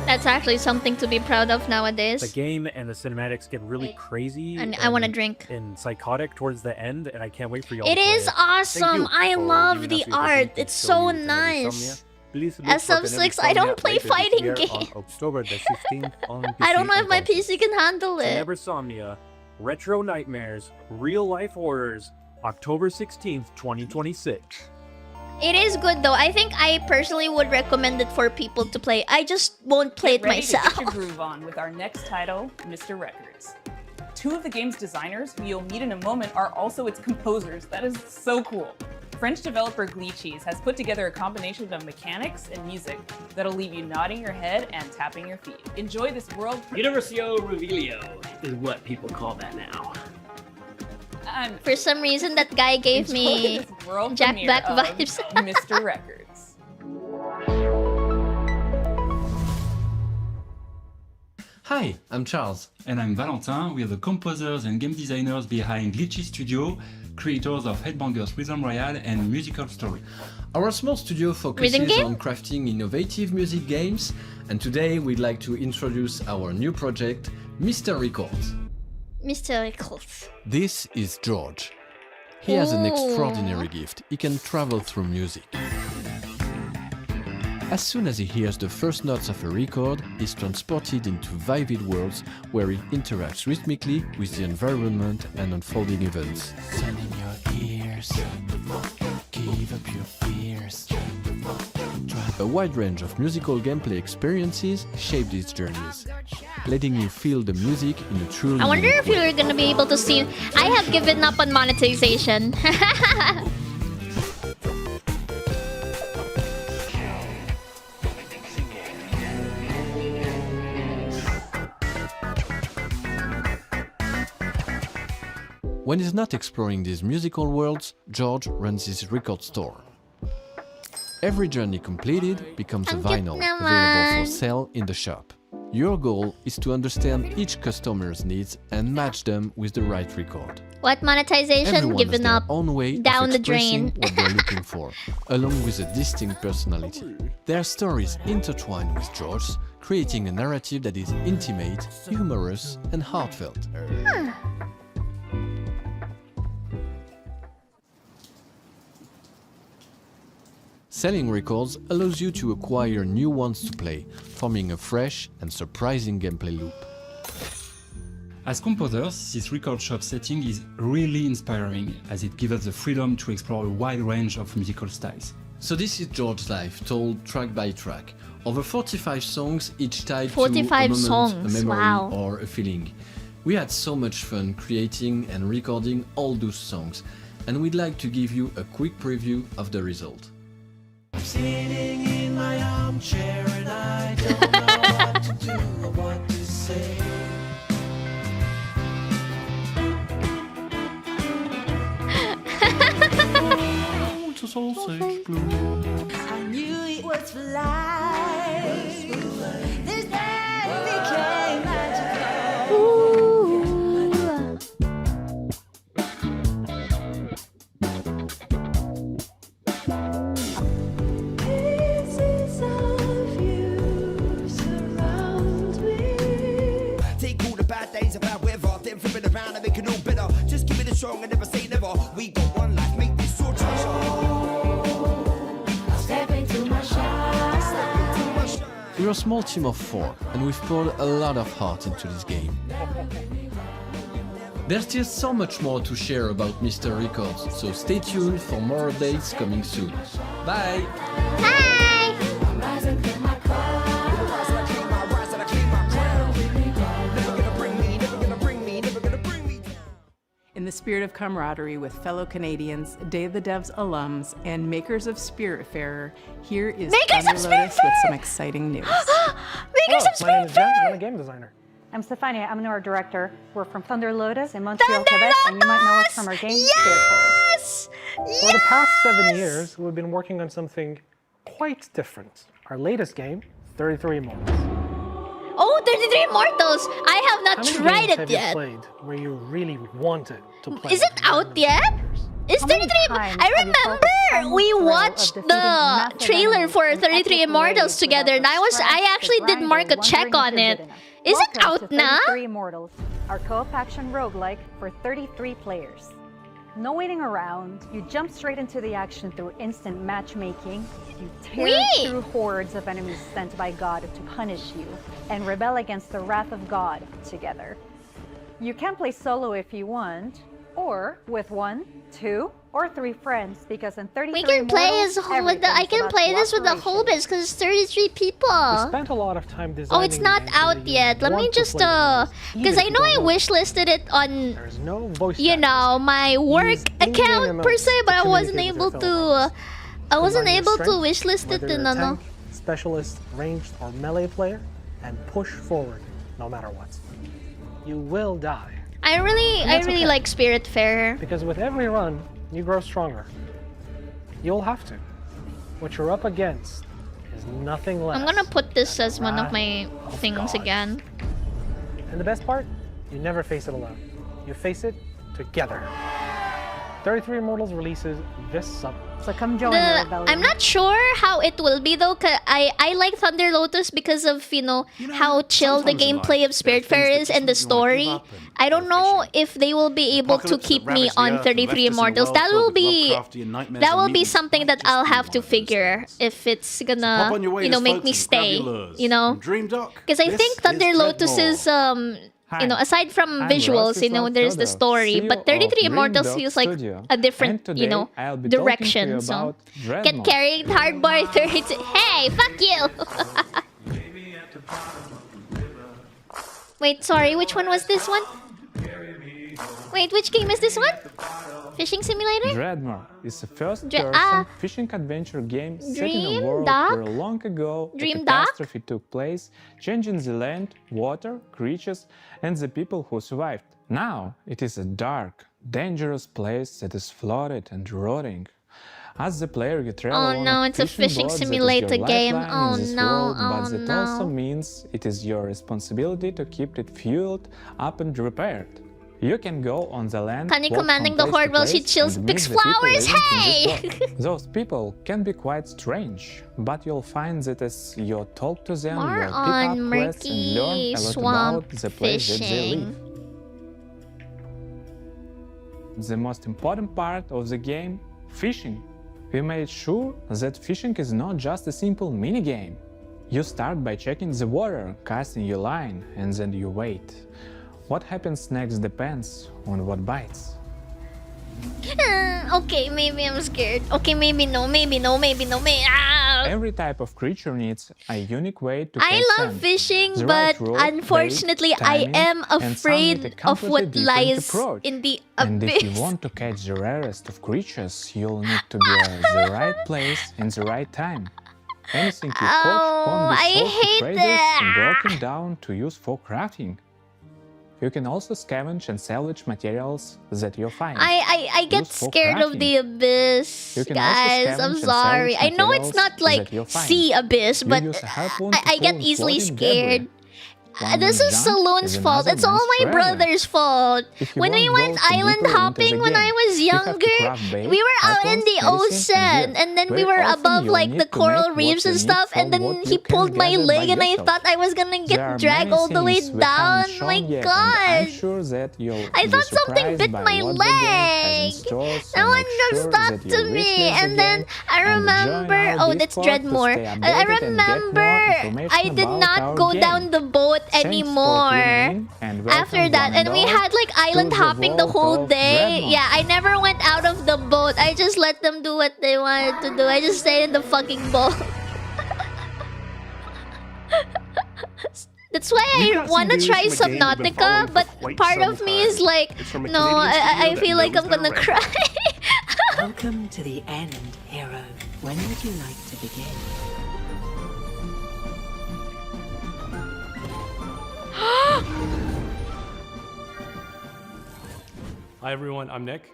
That's actually something to be proud of nowadays. The game and the cinematics get really crazy. And I want to drink. And psychotic towards the end, and I can't wait for y'all It to play is awesome. I love the art. It's so nice. SF6, I don't play fighting games. October the 15th on PC. I don't know if my PC can handle it. Tenebrae Somnia, retro nightmares, real life horrors, October 16th, 2026. It is good though. I think I personally would recommend it for people to play. I just won't play it myself. Get your groove on with our next title, Mr. Records. 2 of the game's designers, who you'll meet in a moment, are also its composers. That is so cool. French developer Glitchies has put together a combination of mechanics and music that'll leave you nodding your head and tapping your feet. Enjoy this world. Universio Revelio is what people call that now. For some reason, that guy gave me Jack Black vibes. Mr. Records. Hi, I'm Charles. And I'm Valentin. We are the composers and game designers behind Glitchy Studio, creators of Headbangers Rhythm Royale and Musical Story. Our small studio focuses on crafting innovative music games, and today we'd like to introduce our new project, Mr. Records. Mr. Records. This is George. He has an extraordinary gift. He can travel through music. As soon as he hears the first notes of a record, he's transported into vivid worlds where he interacts rhythmically with the environment and unfolding events. Sun in your ears, give up your fears. A wide range of musical gameplay experiences shape these journeys, letting you feel the music in a truly I wonder if way. you're gonna be able to see. I have given up on monetization. When he's not exploring these musical worlds, George runs his record store. Every journey completed becomes a vinyl available for sale in the shop. Your goal is to understand each customer's needs and match them with the right record. What monetization? Everyone Given has their up. own way Down of the expressing drain. what they're looking for, along with a distinct personality. Their stories intertwine with George's, creating a narrative that is intimate, humorous, and heartfelt. Selling records allows you to acquire new ones to play, forming a fresh and surprising gameplay loop. As composers, this record shop setting is really inspiring, as it gives us the freedom to explore a wide range of musical styles. So this is George's life, told track by track. Over 45 songs, each tied to a 45 moment, songs, a memory, wow. or a feeling. We had so much fun creating and recording all those songs, and we'd like to give you a quick preview of the result. I'm sitting in my armchair and I don't know what to do or what to say. I knew it was for life. This day became magical. Pieces of you surround me. Take all the bad days about weather, then flip it around and make it all better. Just keep it strong and never say never. We got one life, make this your treasure. We're a small team of 4, and we've poured a lot of heart into this game. There's still so much more to share about Mr. Records, so stay tuned for more updates coming soon. Bye! In the spirit of camaraderie with fellow Canadians, Day of the Devs alums, and makers of Spiritfarer, here is Thunder Lotus with some exciting news. My name is Jen. I'm a game designer. I'm Stefania. I'm an art director. We're from Thunder Lotus in Montreal, Quebec, and you might know us from our game Spiritfarer. For the past 7 years, we've been working on something quite different. Our latest game, 33 Immortals. Oh, 33 Immortals! I have not How many tried games it have yet. you played where you really wanted to play? Is it out yet? Is 33? I remember we watched the trailer for 33 Immortals together, and I actually did mark a check on it. Is it out now? 33 Immortals, our co-op action roguelike for 33 players. No waiting around, you jump straight into the action through instant matchmaking, you tear through hordes of enemies sent by God to punish you, and rebel against the wrath of God together. You can play solo if you want, or with 1, 2, or 3 friends, because in 33 We can play Immortals, as with the. I can play this with the whole base because it's 33 people. We spent a lot of time designing. Oh, it's not out yet. Let me just because I know I wishlisted it on no voice my work account per se, but I wasn't able to. I wasn't able to wishlist it in tank, specialist, ranged, or melee player, and push forward no matter what. You will die. I really like Spiritfarer. Because with every run, you grow stronger. You'll have to. What you're up against is nothing less. I'm gonna put this as one of my things again. And the best part, you never face it alone. You face it together. 33 Immortals releases this summer. So come join the rebellion. I'm not sure how it will be though, cause I like Thunder Lotus because of how chill the gameplay of Spiritfarer is and the story. I don't know if they will be able to keep me on 33 Immortals. That will be something that I'll have to figure if it's gonna make me stay. Because I think Thunder Lotus is aside from visuals, there's the story, but 33 Immortals feels like a different, direction. So get carried hard by 32. Hey, fuck you! Wait, sorry, which one was this one? Wait, which game is this one? Fishing simulator? Dreadmore is a first-person fishing adventure game set in a world where long ago a catastrophe took place, changing the land, water, creatures, and the people who survived. Now it is a dark, dangerous place that is flooded and rotting. As the player, you travel on a it's a fishing simulator game. Oh no, but it also means it is your responsibility to keep it fueled up and repaired. You can go on the land, Connie commanding the horde while she chills, picks flowers. Hey! Those people can be quite strange, but you'll find that as you talk to them, you'll pick up quests and learn a lot about the place that they live. The most important part of the game, fishing. We made sure that fishing is not just a simple mini-game. You start by checking the water, casting your line, and then you wait. What happens next depends on what bites. Okay, maybe I'm scared. Okay, maybe no. Every type of creature needs a unique way to catch I love them. fishing, The but right rope, unfortunately, bait, timing, I am and some with a afraid of what completely different lies approach. in the And if you abyss. want to catch the rarest of creatures, you'll need to be at the right place in the right time. Anything you catch can't be I sold to hate traders that. and broken down to use for crafting. You can also scavenge and salvage materials that you'll find. I get Used for scared of crafting. the abyss, You can also guys. scavenge I'm and sorry. salvage I know it's materials not like that you'll find. sea abyss, You but use a harpoon to I get pull easily floating scared. debris. One This man's is junk Saloon's is fault. another It's all man's my treasure. brother's fault. If you When we want went to go island deeper into hopping the when I game, was you have to younger, craft bait, we were out in harpoons, the medicine, ocean, and then we Very were often above you'll like need the to coral make reefs what and you need stuff, from and then what he you can pulled my gather by leg, and I yourself. thought I was gonna There get are dragged many all the way things we down. haven't My shown yet, and God! I'm sure that you'll I be thought something surprised bit by my what the game has in leg. store, so That one make just sure stuck that you to wish me, list the and then game I and join remember. our Oh, that's Discord to Dreadmore. stay I updated and get more remember information I did about not our go game. down the boat Thanks for anymore tuning in, and welcome after that, one and we all had like island to hopping the world whole of day. Dreadmore. Yeah, I never went out of the boat. I just let them do what they wanted to do. I just stayed in the fucking boat. That's why I want to try Subnautica, but part of me is like, no, I feel like I'm gonna cry. Welcome to the end, hero. When would you like to begin? Hi everyone, I'm Nick.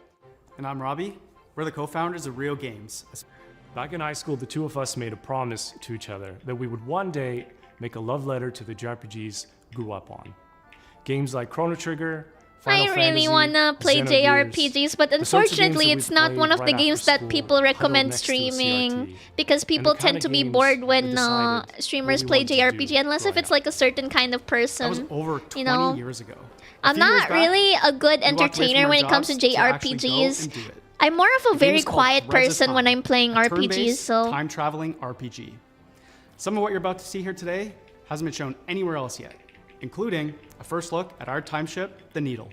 And I'm Robbie. We're the co-founders of Real Games. Back in high school, the two of us made a promise to each other that we would one day make a love letter to the JRPGs we grew up on. Games like Chrono Trigger, Final I really Fantasy, wanna play Xenogears, JRPGs, but the sorts of games unfortunately that it's we not played one of right the after games that school, people huddled recommend next to the streaming CRT. because people And the tend kinda to be games bored that when decided streamers what we play wanted to do JRPG, unless if it's like a certain kind of person. That was over 20 you know, years ago. I'm not really a good we walked away from entertainer our when it comes to jobs to actually go JRPGs. and do it. I'm more of a The game very is called quiet Threads of person when Time, I'm playing a RPGs, turn-based, so time-traveling RPG. Some of what you're about to see here today hasn't been shown anywhere else yet, including a first look at our time ship, the Needle.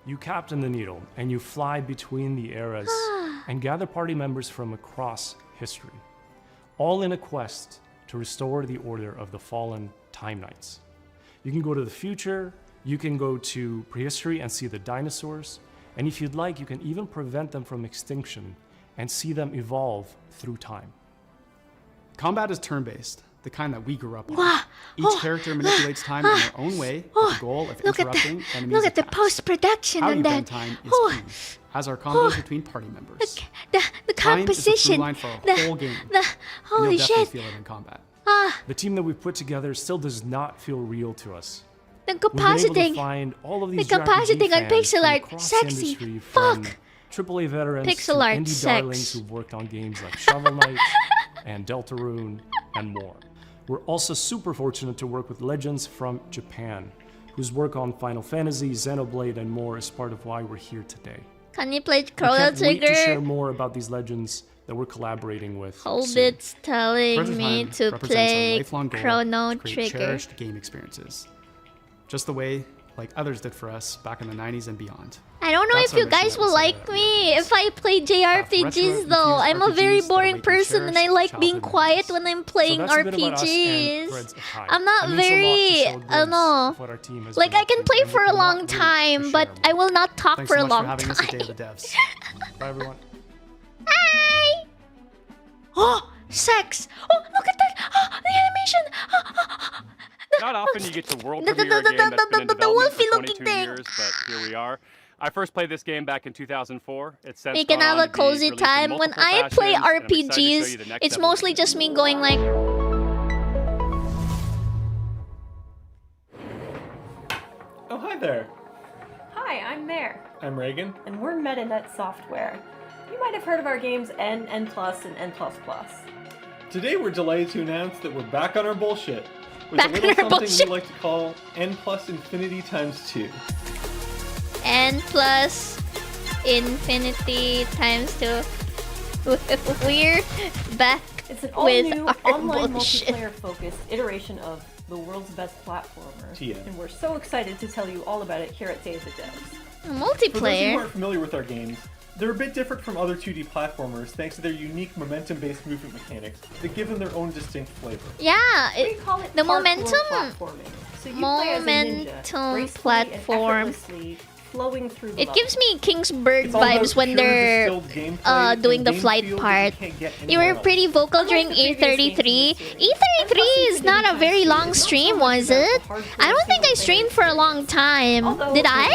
You captain the Needle, and you fly between the eras and gather party members from across history, all in a quest to restore the order of the fallen Time Knights. You can go to the future, you can go to prehistory and see the dinosaurs, and if you'd like, you can even prevent them from extinction and see them evolve through time. Combat is turn-based, the kind that we grew up on. Each character manipulates time in their own way with the goal of interrupting enemies' Look at the attacks. post-production How on you bend that. time is key, as are combos between party members. The Time is a through composition. line for a whole game. and Holy you'll definitely shit. feel it in combat. The team that we've put together still does not feel real to us. The We've been able to compositing. find all of The these JRPG compositing on fans pixel from art. across Sexy. industry, from Fuck. AAA veterans Pixel to art indie sex. darlings who've worked on games like Shovel Knight and Deltarune and more. We're also super fortunate to work with legends from Japan, whose work on Final Fantasy, Xenoblade, and more is part of why we're here today. Can you play We Chrono can't wait to share Trigger? more about these legends that we're collaborating with. Hold soon. it's telling Further me Time to represents play a lifelong goal Chrono to create Trigger. cherished game experiences, just the way like others did for us back in the 90s and beyond. I don't know That's if you our mission guys at will NSFW. like me if I play JRPGs though. I'm a very RPGs that boring awaken person and I cherished like being childhood quiet when I'm playing that's a bit about us and RPGs. Threads of Time. I'm not It means a lot to very, show a I don't glimpse know. of what our team has Like been I up can to, play and we for a cannot long wait to time, share but more. I will not talk Thanks for so a much long for having time. us at Day of the Devs. Bye, everyone. Hi! Oh, sex! Oh, look at that! Oh, the animation! Not often you get to world The- the- premiere a the- game that's been in the development for wolfy-looking 22 thing. years, but here we are. I first played this game back in 2004. It's since We can gone have on a to be cozy released in time. When multiple I play fashions, and I'm excited to show you RPGs, the next it's evolution. mostly just me going like... Oh, hi there. Hi, I'm Mare, I'm Reagan. and we're MetaNet Software. You might have heard of our games N, N+, and N++. Today we're delighted to announce that we're back on our bullshit. With Back a on little our something bullshit. we like to call N plus infinity times 2. N plus infinity times 2. We're back It's an with all-new our online bullshit. multiplayer-focused iteration of the world's best platformer. TM. And we're so excited to tell you all about it here at Day of the Devs. For those who Multiplayer. aren't familiar with our games, they're a bit different from other 2D platformers thanks to their unique momentum-based movement mechanics that give them their own distinct flavor. Yeah, We call it the hardcore momentum platforming. So you play as a ninja, momentum gracefully and platform. effortlessly flowing through the It gives me Kingsburg It's all about vibes when pure they're distilled gameplay doing and the game flight feel that part. you can't get You were anywhere else. pretty vocal during E33. E33 is not a very long stream, was it? I don't think I streamed for a long time. Did I?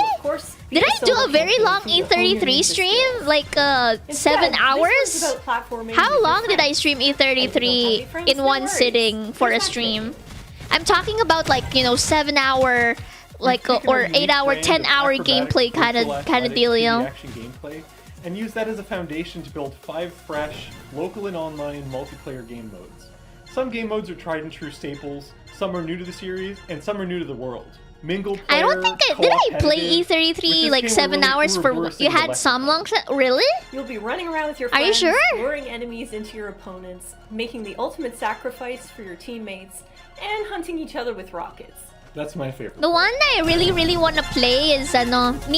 Did I do a very long E33 stream? Like 7 hours? How long did I stream E33 in one sitting for a stream? I'm talking about like, 7 hour like or 8 hour, 10 hour gameplay kind of dealio. Action gameplay, and use that as a foundation to build 5 fresh, local and online multiplayer game modes. Some game modes are tried and true staples, some are new to the series, and some are new to the world. Mingle player, I don't think did I play co-op E33 competitive. like With this 7 game, we're hours really for reversing you the had some long really? You'll be running around with your Are you friends, sure? luring enemies into your opponents, making the ultimate sacrifice for your teammates, and hunting each other with rockets. That's my favorite. The one that I really want to play is Ni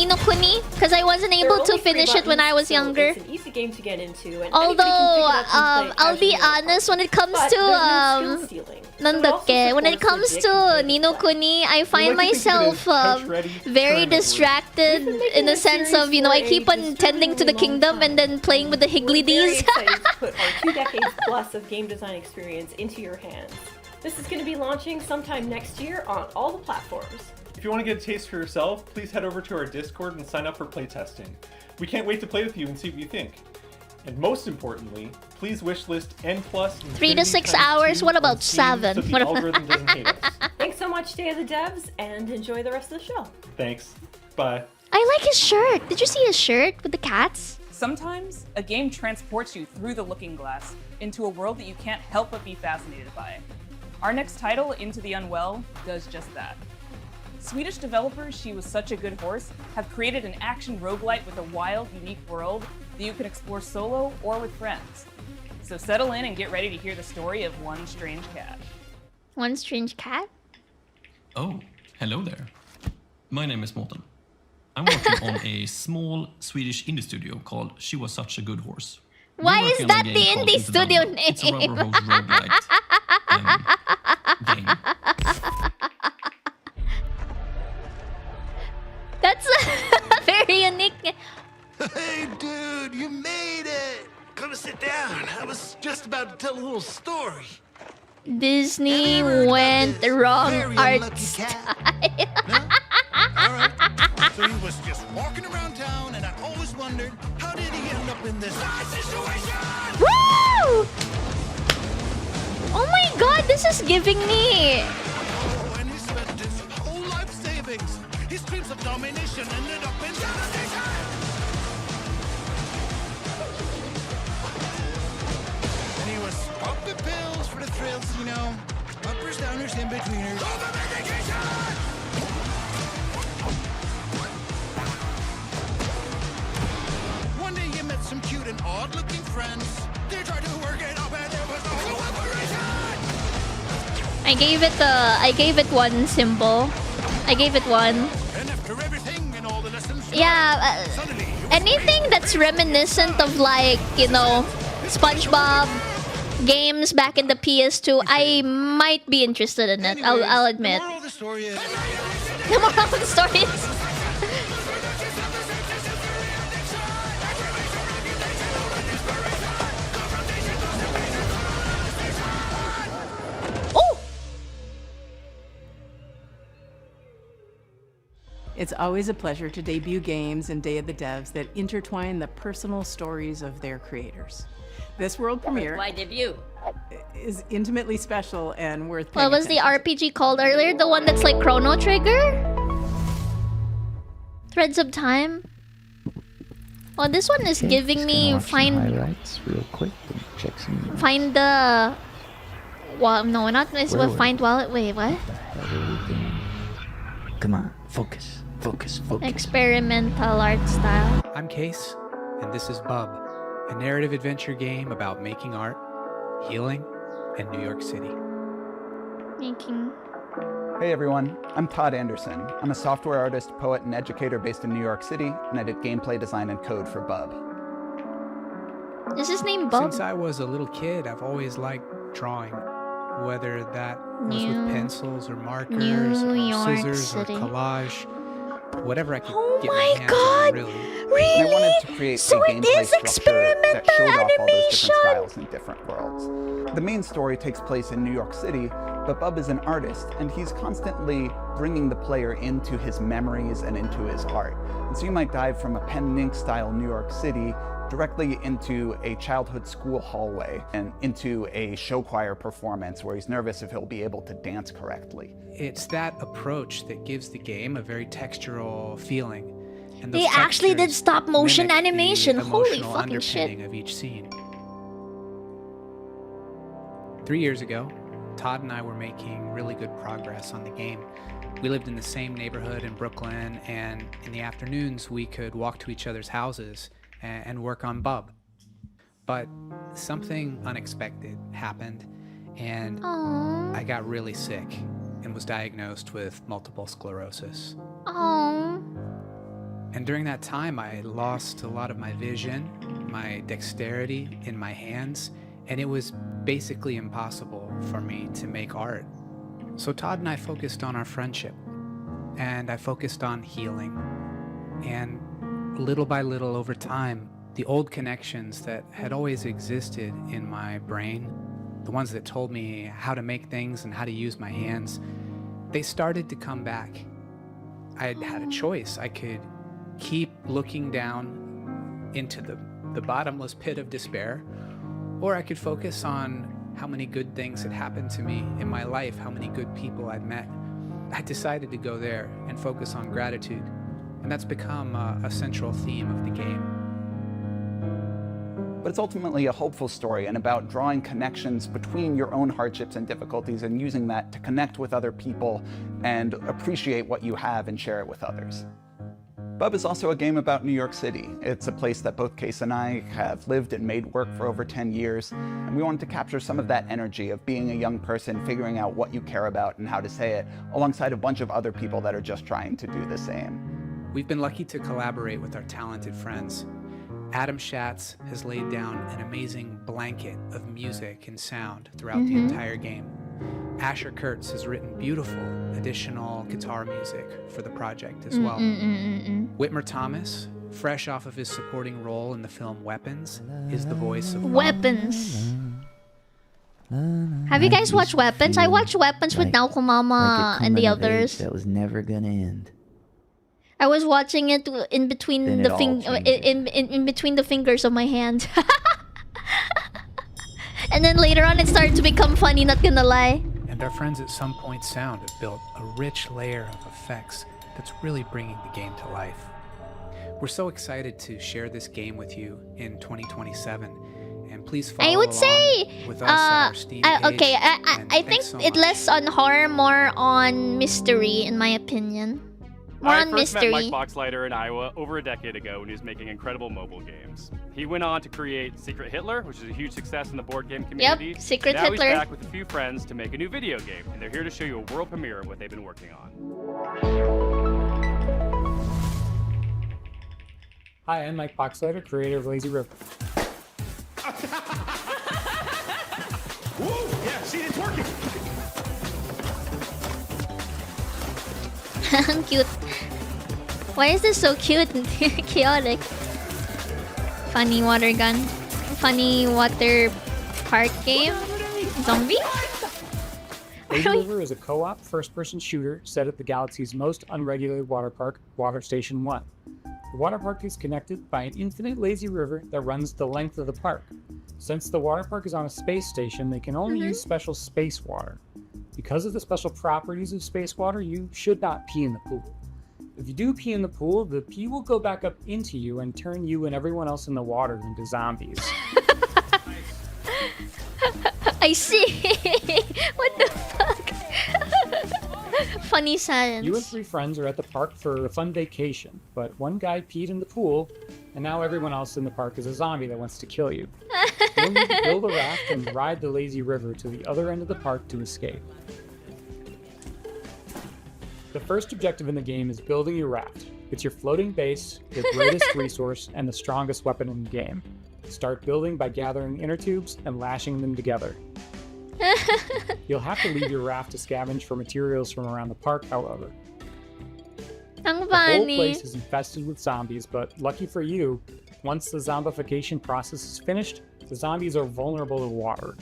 no Kuni because I wasn't There are able to only 3 finish it when buttons, I was so younger. It's an easy game to get into, and Although anybody can pick it up and play I'll be casually. honest when it comes But to there's no skill stealing, so it also when it supports comes legit to Ni no Kuni, I find like to think of it myself as touch-ready, very turn-it distracted in the sense of I keep on tending to the kingdom and then playing with the Very Higglidies. excited to put our 2 decades plus of game design experience into your hands. This is going to be launching sometime next year on all the platforms. If you want to get a taste for yourself, please head over to our Discord and sign up for playtesting. We can't wait to play with you and see what you think. And most importantly, please wishlist N+. 3 to 6 hours. What about 7? So the algorithm doesn't hate us. Thanks so much, Day of the Devs, and enjoy the rest of the show. Thanks. Bye. I like his shirt. Did you see his shirt with the cats? Sometimes, a game transports you through the looking glass into a world that you can't help but be fascinated by. Our next title, Into the Unwell, does just that. Swedish developers She Was Such a Good Horse have created an action roguelite with a wild, unique world that you can explore solo or with friends. So settle in and get ready to hear the story of one strange cat. One strange cat? Oh, hello there. My name is Morten. I'm working on a small Swedish indie studio called She Was Such a Good Horse. Why is that the indie studio name? It's a rubber hose roguelite game. That's very unique. Hey, dude, you made it! Come sit down. I was just about to tell a little story. Disney went wrong art style. So he was just walking around town, and I always wondered, how did he end up in this situation? Woo! Oh my god, this is giving me. Oh, and he spent his whole life savings. His dreams of domination ended up in domination. And he was popping pills for the thrills, you know. Uppers, downers, in-betweeners. Over-medication! One day he met some cute and odd-looking friends. They tried to work it up and there was a whole operation! I gave it one symbol. I gave it one. And after everything and all the lessons Yeah, anything that's reminiscent of like, you know, SpongeBob games back in the PS2, I might be interested in it. I'll admit. The moral of the story is... The moral of the story is... It's always a pleasure to debut games and Day of the Devs that intertwine the personal stories of their creators. This world premiere Why debut? is intimately special and worth paying What was the RPG called earlier? The one that's like Chrono Trigger? Threads of Time? Oh, this one is giving me highlights real quick and check some. find the... Well, no, not this one. Find wallet. Wait, what? Come on, focus. Focus. Experimental art style. I'm Case, and this is Bub, a narrative adventure game about making art, healing, and New York City. Making... Hey everyone, I'm Todd Anderson. I'm a software artist, poet, and educator based in New York City, and I did gameplay design and code for Bub. Is his name Bub? Since I was a little kid, I've always liked drawing, whether that was with pencils or markers or scissors or collage, whatever I could get my hands on, really. And I wanted to create a gameplay structure that showed off all those different styles in different worlds. The main story takes place in New York City, but Bub is an artist, and he's constantly bringing the player into his memories and into his art. And so you might dive from a pen and ink style New York City directly into a childhood school hallway and into a show choir performance where he's nervous if he'll be able to dance correctly. It's that approach that gives the game a very textural feeling. And They actually did stop motion animation. Holy fucking shit. Of each scene. 3 years ago, Todd and I were making really good progress on the game. We lived in the same neighborhood in Brooklyn, and in the afternoons we could walk to each other's houses and work on Bub. But something unexpected happened, and I got really sick and was diagnosed with multiple sclerosis. Aww. And during that time, I lost a lot of my vision, my dexterity in my hands, and it was basically impossible for me to make art. So Todd and I focused on our friendship, and I focused on healing. And little by little over time, the old connections that had always existed in my brain, the ones that told me how to make things and how to use my hands, they started to come back. I had a choice. I could keep looking down into the bottomless pit of despair, or I could focus on how many good things had happened to me in my life, how many good people I'd met. I decided to go there and focus on gratitude, and that's become a central theme of the game. But it's ultimately a hopeful story and about drawing connections between your own hardships and difficulties and using that to connect with other people and appreciate what you have and share it with others. Bub is also a game about New York City. It's a place that both Case and I have lived and made work for over 10 years, and we wanted to capture some of that energy of being a young person, figuring out what you care about and how to say it, alongside a bunch of other people that are just trying to do the same. We've been lucky to collaborate with our talented friends. Adam Schatz has laid down an amazing blanket of music and sound throughout the entire game. Asher Kurtz has written beautiful additional guitar music for the project as well. Whitmer Thomas, fresh off of his supporting role in the film Weapons, is the voice of Weapons. Have you guys watched Weapons? I watched Weapons with Naoko Mama and the others. That was never gonna end. I was watching it in between Then the it all in between the fingers of my hand. And then later on it started to become funny, not gonna lie. And our friends at Some Point Sound have built a rich layer of effects that's really bringing the game to life. We're so excited to share this game with you in 2027. And please follow I would say with us at our Steam page. okay, I think so it less on horror, more on mystery in my opinion. More I on first mystery. met Mike Boxleiter in Iowa over a decade ago when he was making incredible mobile games. He went on to create Secret Hitler, which is a huge success in the board game community. Yep, Secret now Hitler. He's back with a few friends to make a new video game, and they're here to show you a world premiere of what they've been working on. Hi, I'm Mike Boxleiter, creator of Lazy River. Woo! Yeah, see, it's working. Cute. Why is this so cute and chaotic? Funny water gun. Funny water park game. Zombie? Lazy River is a co-op first-person shooter set at the galaxy's most unregulated water park, Water Station 1. The water park is connected by an infinite lazy river that runs the length of the park. Since the water park is on a space station, they can only use special space water. Because of the special properties of space water, you should not pee in the pool. If you do pee in the pool, the pee will go back up into you and turn you and everyone else in the water into zombies. I see. What the fuck? Funny science. You and 3 friends are at the park for a fun vacation, but one guy peed in the pool, and now everyone else in the park is a zombie that wants to kill you. You'll need to build a raft and ride the lazy river to the other end of the park to escape. The first objective in the game is building your raft. It's your floating base, your greatest resource, and the strongest weapon in the game. Start building by gathering inner tubes and lashing them together. You'll have to leave your raft to scavenge for materials from around the park, however. Ang The whole funny. place is infested with zombies, but lucky for you, once the zombification process is finished, the zombies are vulnerable to water.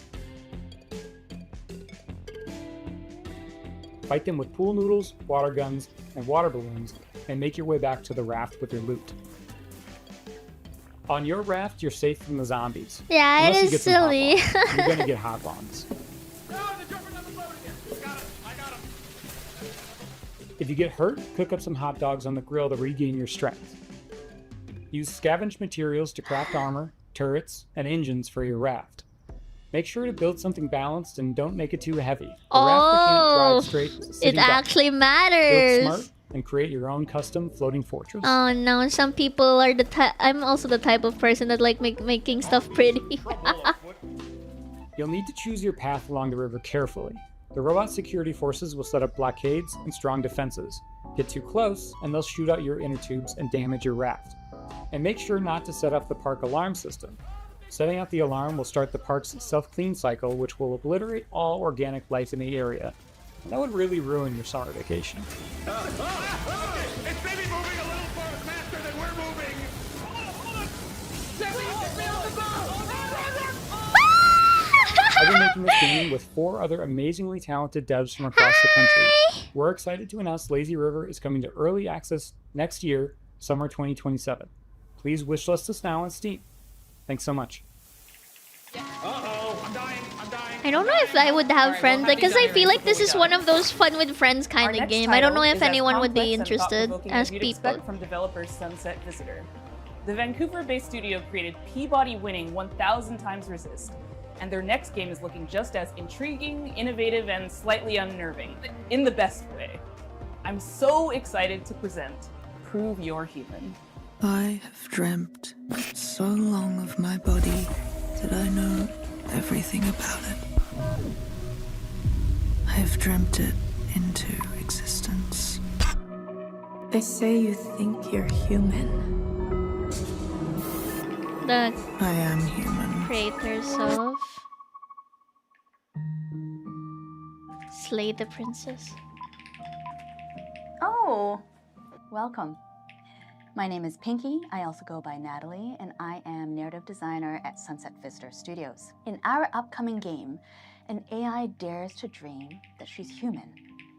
Fight them with pool noodles, water guns, and water balloons, and make your way back to the raft with your loot. On your raft, you're safe from the zombies. Yeah, Unless it you is get some silly. hot bombs. You're gonna get hot bombs. If you get hurt, cook up some hot dogs on the grill to regain your strength. Use scavenged materials to craft armor, turrets, and engines for your raft. Make sure to build something balanced and don't make it too heavy. The raft can't drive straight it sitting duck. actually Build matters. smart and create your own custom floating fortress. Oh no, some people are the type. I'm also the type of person that like making stuff pretty. You'll need to choose your path along the river carefully. The robot security forces will set up blockades and strong defenses. Get too close, and they'll shoot out your inner tubes and damage your raft. And make sure not to set off the park alarm system. Setting out the alarm will start the park's self-clean cycle, which will obliterate all organic life in the area. And that would really ruin your summer vacation. It's maybe moving a little faster than we're moving. I've been making this game with 4 other amazingly talented devs from across the country. We're excited to announce Lazy River is coming to early access next year, summer 2027. Please wishlist us now on Steam. Thanks so much. I don't know if I would have friends because I feel like this is one of those fun with friends kind of game. I don't know if anyone would be interested. Ask people. From developers Sunset Visitor. The Vancouver-based studio created Peabody-winning 1000 Times Resist, and their next game is looking just as intriguing, innovative, and slightly unnerving, in the best way. I'm so excited to present Prove You're Human. I have dreamt so long of my body that I know everything about it. I have dreamt it into existence. They say you think you're human. The I am human. creators of Slay the Princess. Oh, welcome. My name is Pinky. I also go by Natalie, and I am narrative designer at Sunset Visitor Studios. In our upcoming game, an AI dares to dream that she's human,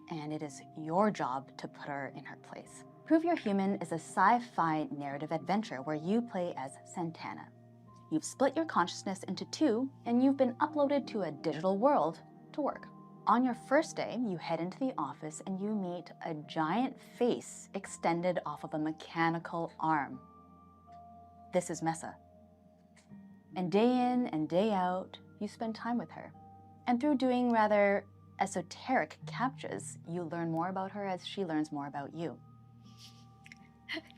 and it is your job to put her in her place. Prove You're Human is a sci-fi narrative adventure where you play as Santana. You've split your consciousness into two, and you've been uploaded to a digital world to work. On your first day, you head into the office and you meet a giant face extended off of a mechanical arm. This is Mesa. And day in and day out, you spend time with her. And through doing rather esoteric captchas, you learn more about her as she learns more about you.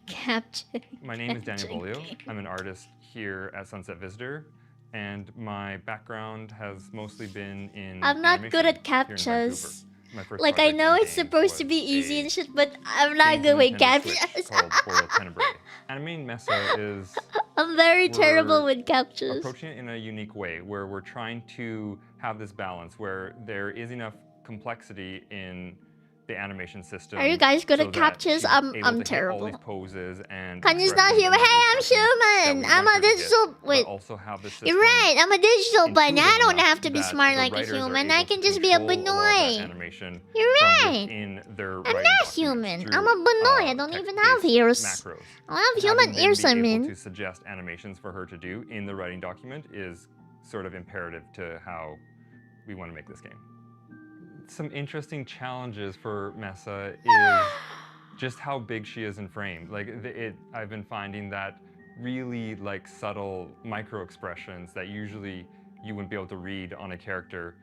Captcha. My name is Daniel Bolio. I'm an artist here at Sunset Visitor, and my background has mostly been in I'm not good at animation here in captchas. Vancouver. My first Like, I project know in it's games supposed to was be easy a and shit, but I'm not game good for with Nintendo Switch captchas. called Royal Tenebrae. Animating Mesa is I'm very terrible we're with captchas. approaching it in a unique way, where we're trying to have this balance where there is enough complexity in the animation system. Are you guys good so at that captchas? she's I'm able to hit all terrible. these poses and Kanye's not expressions human. and Hey, I'm expressions that human. we I'm want a her to get, digital. but Wait. also have the You're system right. I'm a digital bunny. I intuitive don't enough have to be that smart the like a writers are human. able I can just be a control a lot of that bonoy. animation You're from right. within their I'm writing not documents human. through, I'm a bonoy. I don't even have ears. macros. I have human Having them ears, be I able mean. to suggest animations for her to do in the writing document is sort of imperative to how we want to make this game. Some interesting challenges for Mesa is just how big she is in frame. Like I've been finding that really like subtle micro expressions that usually you wouldn't be able to read on a character,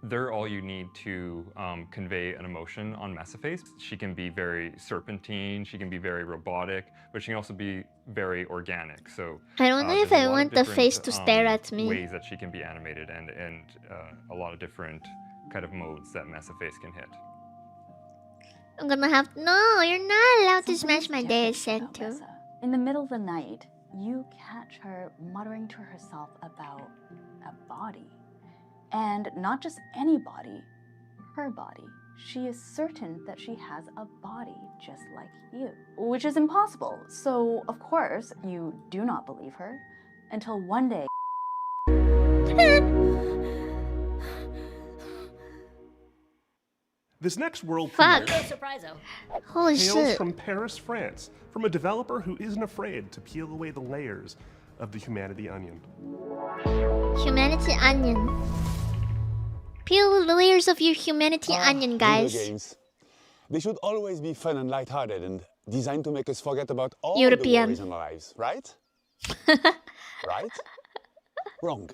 they're all you need to convey an emotion on Mesa face. She can be very serpentine, she can be very robotic, but she can also be very organic. So I don't know if there's a I lot of want the different, face to stare at me. ways that she can be animated and a lot of different kind of modes that Mesa face can hit. I'm gonna have. No, you're not allowed to smash my data center. In the middle of the night, you catch her muttering to herself about a body. And not just any body, her body. She is certain that she has a body just like you, which is impossible. So, of course, you do not believe her until one day. This next world Fuck. premiere Holy hails shit. from Paris, France, from a developer who isn't afraid to peel away the layers of the humanity onion. Humanity onion. Peel the layers of your humanity onion, guys. Video games. They should always be fun and lighthearted and designed to make us forget about all European. the worries in our lives, right? Right? Wrong.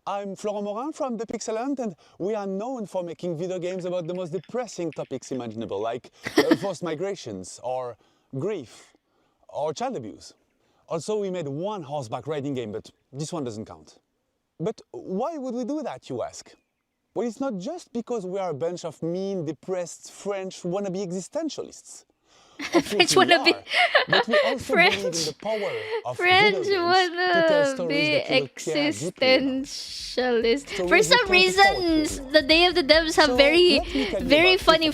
I'm Florent Morin from The Pixel Hunt, and we are known for making video games about the most depressing topics imaginable, like forced migrations, or grief, or child abuse. Also, we made one horseback riding game, but this one doesn't count. But why would we do that, you ask? Well, it's not just because we are a bunch of mean, depressed French wannabe existentialists. French wannabe. But we also believe in the power of French video games to tell stories wannabe that you will care deeply about. existentialist. So For we some will come forward reason, the Day of the Devs have So, very, let me tell you very about funny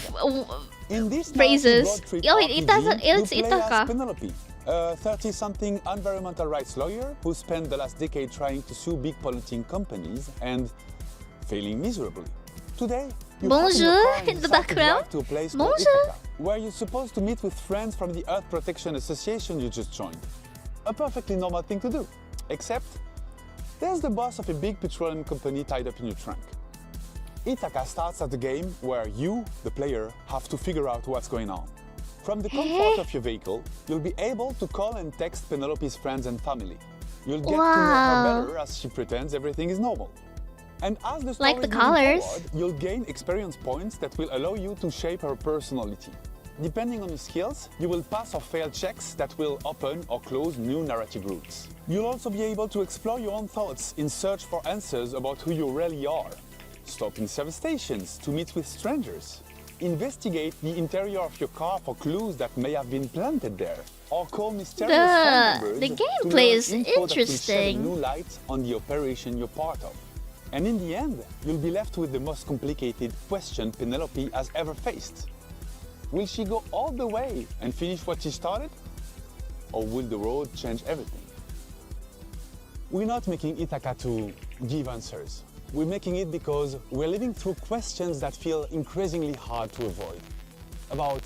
In this phrases. road trip Yo, RPG, it's you play as Itaka. Penelope, a 30-something environmental rights lawyer who spent the last decade trying to sue big polluting companies and failing miserably. Today, you hop in your Bonjour car and in the decide to background. drive to a place called Bonjour. Ithaca, where you're supposed to meet with friends from the Earth Protection Association you just joined. A perfectly normal thing to do, except there's the boss of a big petroleum company tied up in your trunk. Ithaca starts at the game where you, the player, have to figure out what's going on. From the comfort of your vehicle, you'll be able to call and text Penelope's friends and family. You'll get to know her better as she pretends everything is normal. And as the story Like the moves colors. forward, you'll gain experience points that will allow you to shape her personality. Depending on your skills, you will pass or fail checks that will open or close new narrative routes. You'll also be able to explore your own thoughts in search for answers about who you really are. Stop in service stations to meet with strangers. Investigate the interior of your car for clues that may have been planted there. Or call mysterious phone numbers The to gameplay learn is info that will shed a interesting. new light on the operation you're part of. And in the end, you'll be left with the most complicated question Penelope has ever faced. Will she go all the way and finish what she started? Or will the road change everything? We're not making Ithaca to give answers. We're making it because we're living through questions that feel increasingly hard to avoid. About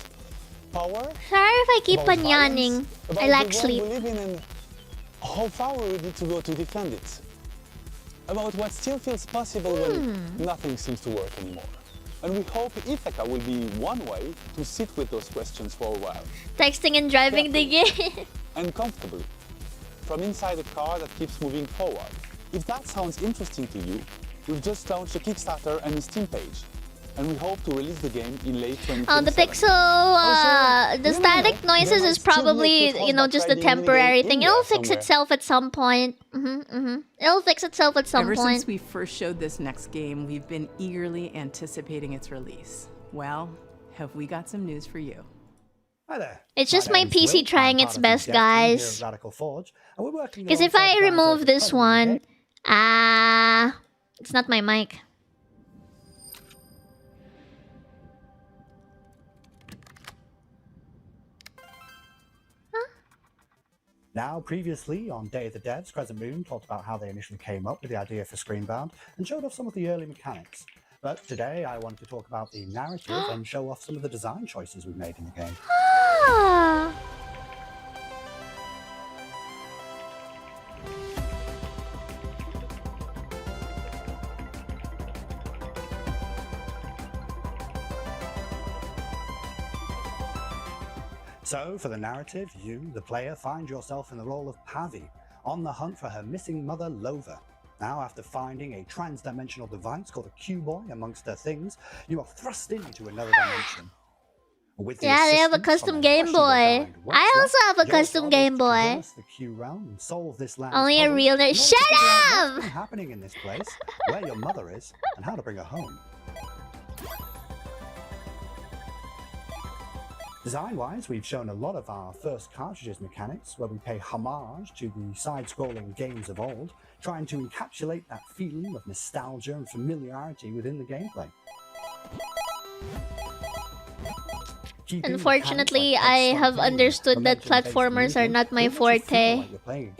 power, Sorry if I keep about on violence, yawning. about I lack the world sleep. we live in and how far we need to go to defend it. About what still feels possible when nothing seems to work anymore. And we hope Ithaca will be one way to sit with those questions for a while. Texting and driving the game. And comfortably. From inside a car that keeps moving forward. If that sounds interesting to you, we've just launched a Kickstarter and a Steam page. And we hope to release the game in late 2027. Oh, the pixel, the static noises is probably, you know, just a temporary thing. It'll fix itself at some point. It'll fix itself at some Ever point. since we first showed this next game, we've been eagerly anticipating its release. Well, have we got some news for you? Hi there. It's just my name's PC Will. trying I'm its part of the best, dev team here guys. at Radical Forge, and we're working Because if I alongside the guys remove over this at one, it's not my mic. Now, previously on Day of the Devs, Crescent Moon talked about how they initially came up with the idea for Screenbound and showed off some of the early mechanics. But today I wanted to talk about the narrative and show off some of the design choices we've made in the game. Ah. So, for the narrative, you, the player, find yourself in the role of Pavi, on the hunt for her missing mother, Lova. Now, after finding a trans-dimensional device called a Q-Boy amongst her things, you are thrust into another dimension. With the Yeah, they have a assistance custom from Game Boy. Watchalong, I also have a your custom job Game is to Boy. traverse the Q realm and solve this land's Only a puzzles real in order to Shut figure out up! what's been happening in this place, where your mother is, and how to bring her home. Design-wise, we've shown a lot of our first cartridges mechanics, where we pay homage to the side-scrolling games of old, trying to encapsulate that feeling of nostalgia and familiarity within the gameplay. Unfortunately, I have understood that platformers are not my forte.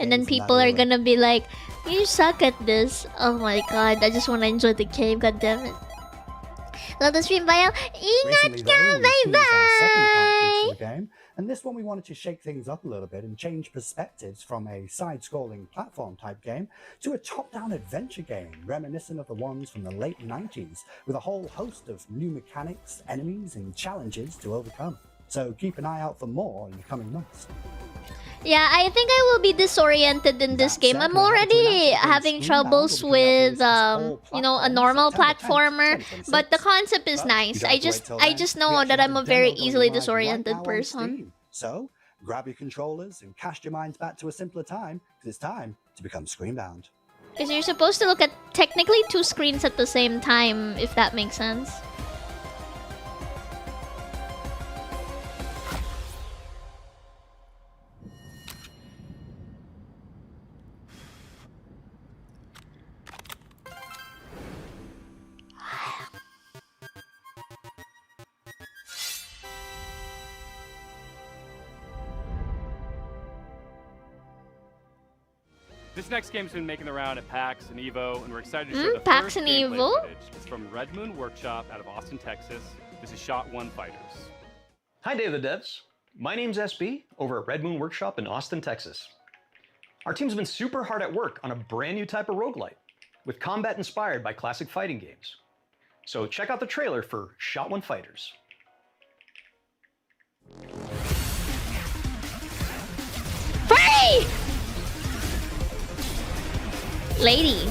And then people are gonna be like, you suck at this. Oh my god, I just wanna enjoy the game, god damn it. Love the stream, bye. Ingat ka, bye bye. The game, and this one we wanted to shake things up a little bit and change perspectives from a side-scrolling platform type game to a top-down adventure game reminiscent of the ones from the late 90s, with a whole host of new mechanics, enemies, and challenges to overcome. So keep an eye out for more in the coming months. Yeah, I think I will be disoriented in this game. I'm already having troubles with, you know, a normal platformer, but the concept is nice. I just know that I'm a very easily disoriented person. So grab your controllers and cast your minds back to a simpler time, because it's time to become Screenbound. Because you're supposed to look at technically 2 screens at the same time, if that makes sense. This next game's been making the round at PAX and EVO, and we're excited to share the PAX first and gameplay EVO? footage. It's from Red Moon Workshop out of Austin, Texas. This is Shot One Fighters. Hi, Day of the Devs. My name's SB over at Red Moon Workshop in Austin, Texas. Our team's been super hard at work on a brand new type of roguelite, with combat inspired by classic fighting games. So check out the trailer for Shot One Fighters. Furry! Lady.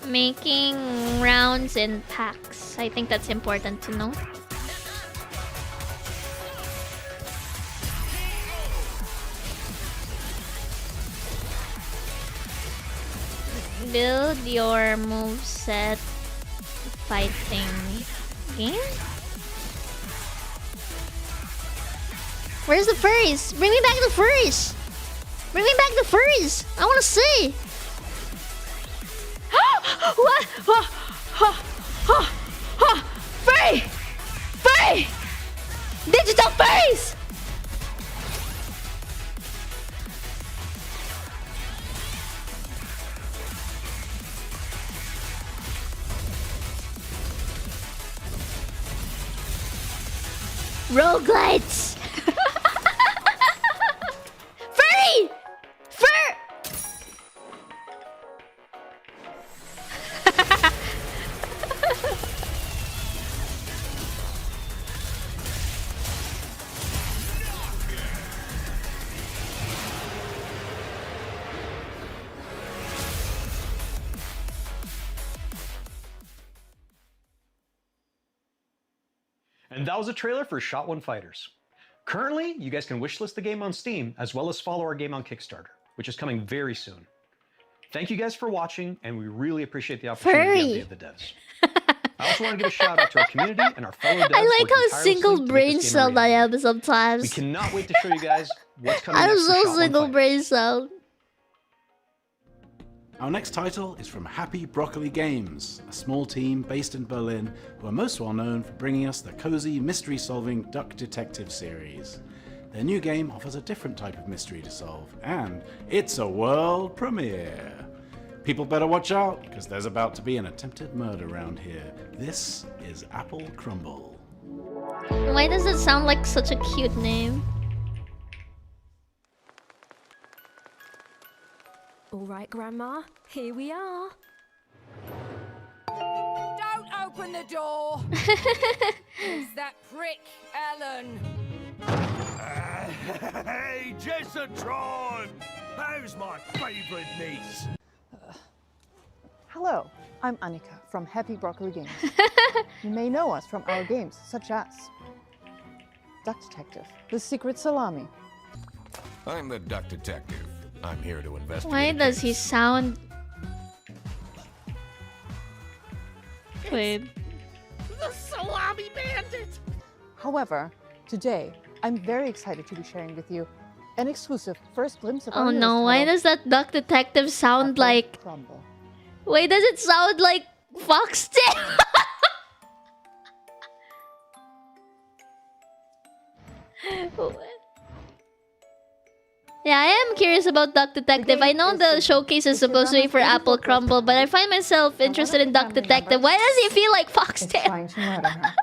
Making rounds in packs. I think that's important to know. Build your moveset fighting game? Where's the furries? Bring me back the furries! Bring me back the furries! I wanna see! What? Furry! Furry! Digital furries! Roguelites! Furry! And that was a trailer for Shot One Fighters. Currently, you guys can wishlist the game on Steam, as well as follow our game on Kickstarter, which is coming very soon. Thank you guys for watching, and we really appreciate the opportunity on Day of the Devs. I also want to give a shout out to our community and our fellow devs. I like working how tirelessly single to make brain this game a cell I reality. am sometimes. We cannot wait to show you guys what's coming I'm next for so Shot One single Fighters. brain cell. Our next title is from Happy Broccoli Games, a small team based in Berlin who are most well known for bringing us the cozy mystery-solving Duck Detective series. Their new game offers a different type of mystery to solve, and it's a world premiere. People better watch out, because there's about to be an attempted murder around here. This is Apple Crumble. Why does it sound like such a cute name? All right, Grandma, here we are. Don't open the door! It's that prick, Ellen. Hey, Jessatron! How's my favourite niece? Hello, I'm Annika from Happy Broccoli Games. You may know us from our games such as Duck Detective, The Secret Salami. I'm the Duck Detective. I'm here to investigate. Why does he sound... Wait. The Salami Bandit! However, today, I'm very excited to be sharing with you an exclusive first glimpse of our Oh newest no, why title, does that Duck Detective sound Apple like... Crumble. Wait, does it sound like Foxtail? Yeah, I am curious about Duck Detective. I know the showcase is supposed to be for Apple Crumble, but I find myself interested in Duck Detective. Why does he feel like Foxtail? Trying to murder her.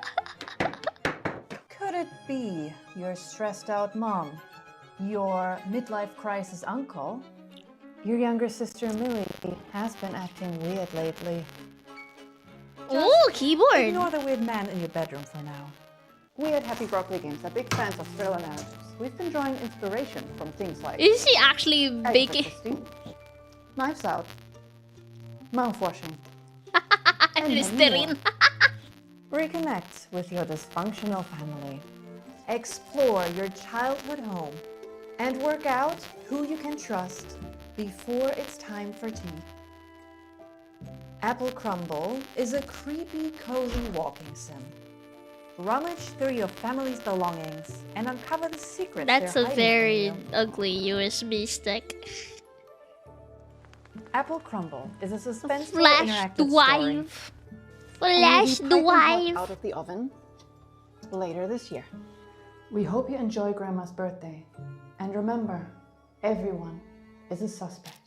Could it be your stressed out mom? Your midlife crisis uncle? Your younger sister Millie has been acting weird lately. Ooh, keyboard! Ignore the weird man in your bedroom for now. We at Happy Broccoli Games are big fans of thriller narratives. We've been drawing inspiration from things like... Is she actually baking? Knives Out. Mouthwashing. and Listerine. Reconnect with your dysfunctional family. Explore your childhood home. And work out who you can trust before it's time for tea. Apple Crumble is a creepy, cozy walking sim. Rummage through your family's belongings and uncover the secrets That's they're a hiding very from you. ugly USB stick. Apple Crumble is a suspenseful Flash interactive drive. story. Flash And will be piping hot drive. out of the oven later this year. We hope you enjoy Grandma's birthday. And remember, everyone is a suspect.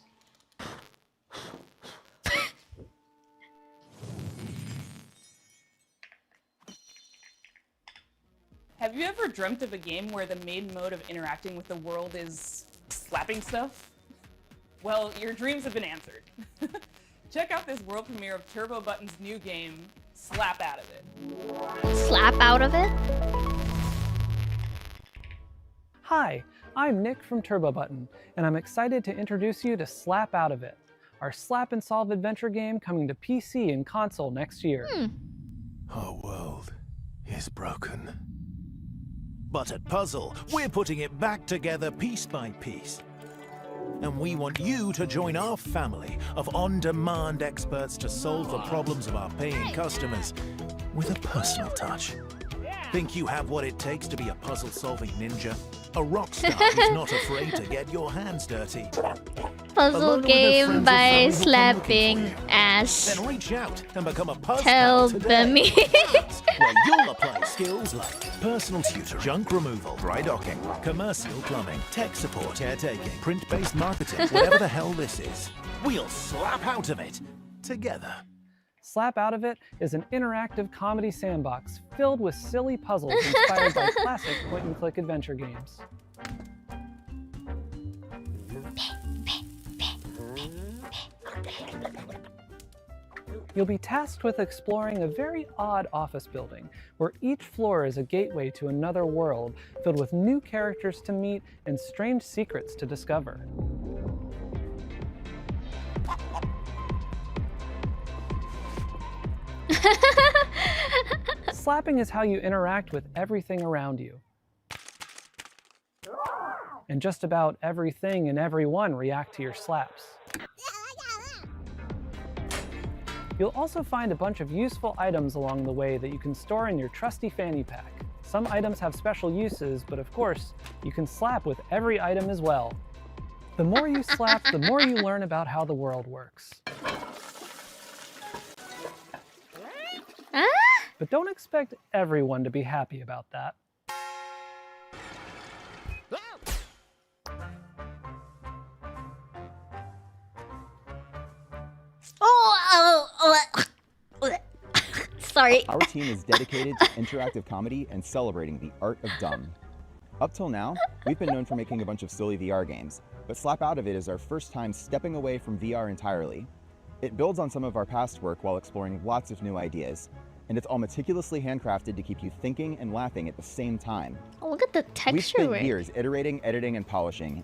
Have you ever dreamt of a game where the main mode of interacting with the world is slapping stuff? Well, your dreams have been answered. Check out this world premiere of Turbo Button's new game, Slap Out of It. Slap out of it? Hi, I'm Nick from Turbo Button, and I'm excited to introduce you to Slap Out of It, our slap and solve adventure game coming to PC and console next year. Our world is broken. But at Puzzle, we're putting it back together piece by piece. and we want you to join our family of on-demand experts to solve the problems of our paying customers with a personal touch. Think you have what it takes to be a puzzle-solving ninja? A rock star who's not afraid to get your hands dirty. Puzzle game by slapping ass. Then reach out and become a puzzle Tell today. them. Where you'll apply skills like personal tutor, junk removal, dry docking, commercial plumbing, tech support, caretaking, print-based marketing, whatever the hell this is. We'll slap out of it together. Slap Out of It is an interactive comedy sandbox filled with silly puzzles inspired by classic point-and-click adventure games. You'll be tasked with exploring a very odd office building, where each floor is a gateway to another world filled with new characters to meet and strange secrets to discover. Slapping is how you interact with everything around you. And just about everything and everyone react to your slaps. You'll also find a bunch of useful items along the way that you can store in your trusty fanny pack. Some items have special uses, but of course, you can slap with every item as well. The more you slap, the more you learn about how the world works. But don't expect everyone to be happy about that. Sorry. Our team is dedicated to interactive comedy and celebrating the art of dumb. Up till now, we've been known for making a bunch of silly VR games, but Slap Out of It is our first time stepping away from VR entirely. It builds on some of our past work while exploring lots of new ideas, and it's all meticulously handcrafted to keep you thinking and laughing at the same time. Oh, look at the texture. We've spent work. years iterating, editing, and polishing.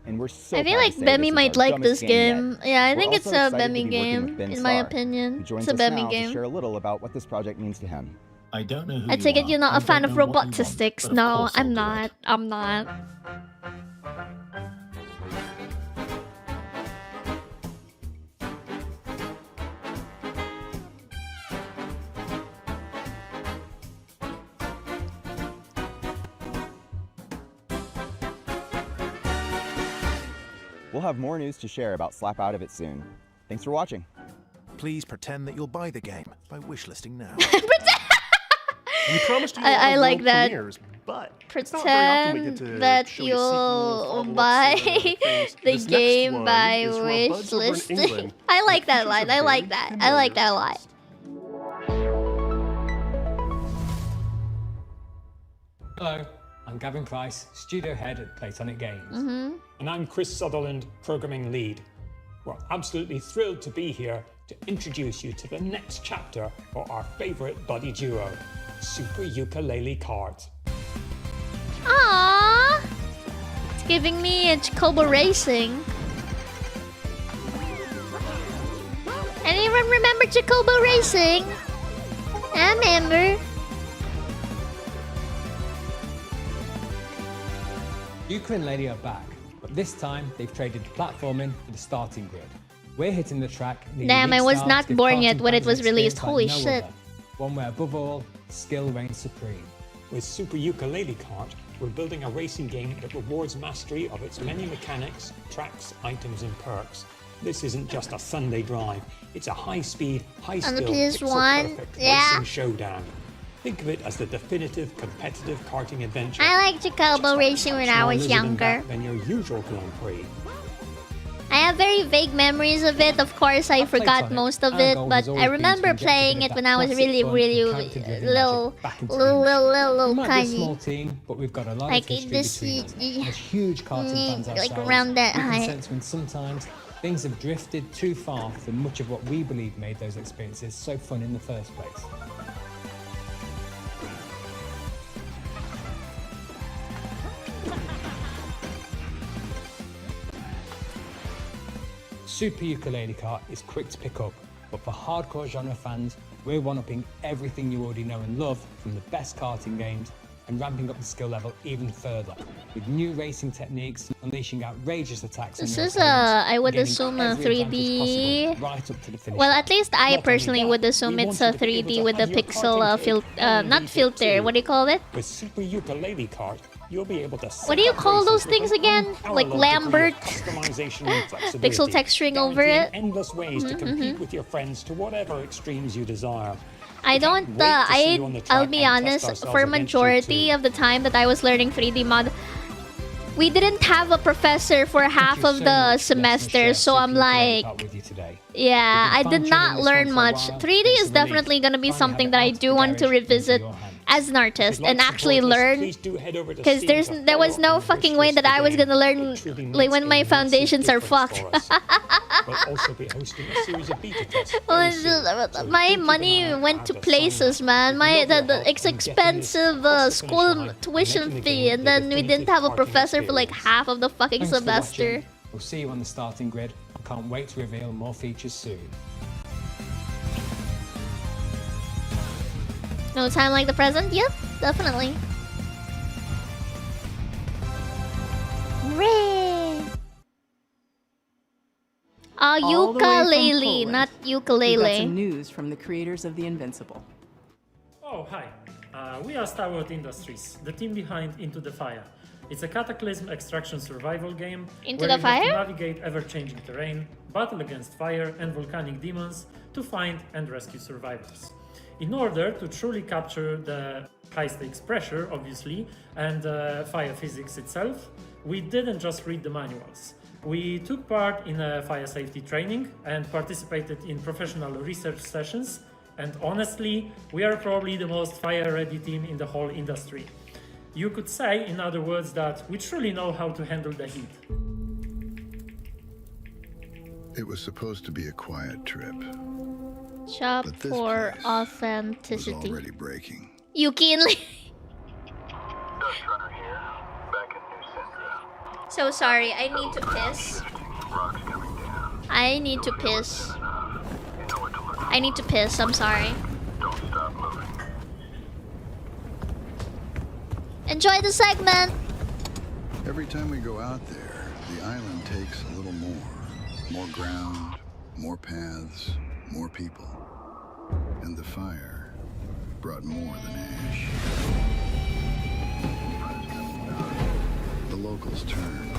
And we're so I feel proud like to say Bemmy this is might our like dumbest this game game. yet. Yeah, I We're think it's also a excited to Bemmy be working game, with Ben in my Starr, opinion. who joins It's a us Bemmy now game. to share a little about what this project means to him. I don't know who I take it you're not a fan of robotistics. No, I'm not. I'm not. We'll have more news to share about Slap Out of It soon. Thanks for watching. Please pretend that you'll buy the game by wishlisting now. We promised you I more like world that. premieres, but it's not very often we get Pretend to that show you sequels, you'll follow-ups, buy things. the This next game one by is from our buds over in wishlisting. England. I like that Features line. a I like very that. I like that a lot. Hello, I'm Gavin Price, studio head at Platonic Games. Mhm. And I'm Chris Sutherland, programming lead. We're absolutely thrilled to be here to introduce you to the next chapter for our favorite buddy duo, Super Ukulele Cards. Aww! It's giving me a Chocobo Racing. Anyone remember Chocobo Racing? I remember. Ukulele are back, but this time they've traded the platforming for the starting grid. We're hitting the track. in the Damn, I unique was style not to give born cartoon yet when it fans was an released. experience Holy like no shit. other. One where above all, skill reigns supreme. With Super Ukulele Kart, we're building a racing game that rewards mastery of its many mechanics, tracks, items, and perks. This isn't just a Sunday drive. It's a high-speed, high-skill, On the PS1, pixel-perfect yeah. racing showdown. Think of it as the definitive competitive karting adventure. I liked Chocobo Racing when I was Smaller than younger. that than your usual Grand Prix. I have very vague memories of it. Of course, I forgot Platonic, most of our it, goal but has always I been to remember inject a playing bit it of when that I was classic really, fun really and character-driven little, magic back into the industry. little We might be a tiny. small team, but we've got a lot Like of history this, between us. As huge cartoon fans like ourselves, around that we can height. sense when sometimes things have drifted too far from much of what we believe made those experiences so fun in the first place. Super Ukulele Kart is quick to pick up, but for hardcore genre fans, we're one-upping everything you already know and love from the best karting games and ramping up the skill level even further. with new racing techniques, unleashing outrageous attacks. This is I would assume a 3D. Right up to the finish Well, line. at least I personally would assume it's a 3D with the pixel not filter. What do you call it? With Super Ukulele Cart, you'll be able to. What do you call those things again? Like Lambert pixel texturing over it. Endless ways to compete with your friends to whatever extremes you desire. I don't. I'll be honest. For majority of the time that I was learning 3D mod, we didn't have a professor for half of the semester, so I'm like, yeah, I did not learn much. 3D is definitely gonna be something that I do want to revisit as an artist and actually learn, because there was no fucking way that I was gonna learn like when my foundations are fucked. My money went to places, man. It's expensive school tuition fee, and then we didn't have a professor for like half of the fucking semester. We'll see you on the starting grid. I can't wait to reveal more features soon. No time like the present? Yep, definitely. All the way from Ukulele, Poland, not we've got ukulele. some news from the creators of The Invincible. Oh, hi. We are Starworld Industries, the team behind Into the Fire. It's a cataclysm extraction survival game Into where the you have to Fire? navigate ever-changing terrain, battle against fire and volcanic demons to find and rescue survivors. In order to truly capture the high-stakes pressure, obviously, and fire physics itself, we didn't just read the manuals. We took part in a fire safety training and participated in professional research sessions, and honestly, we are probably the most fire-ready team in the whole industry. You could say, in other words, that we truly know how to handle the heat. It was supposed to be a quiet trip. Shop But this for was authenticity. already breaking. Yuki and Lee. So sorry, I need to piss. I need to piss. I need to piss, I'm sorry. Enjoy the segment! Every time we go out there, the island takes a little more. More ground, more paths, more people. And the fire brought more than ash. The locals turned.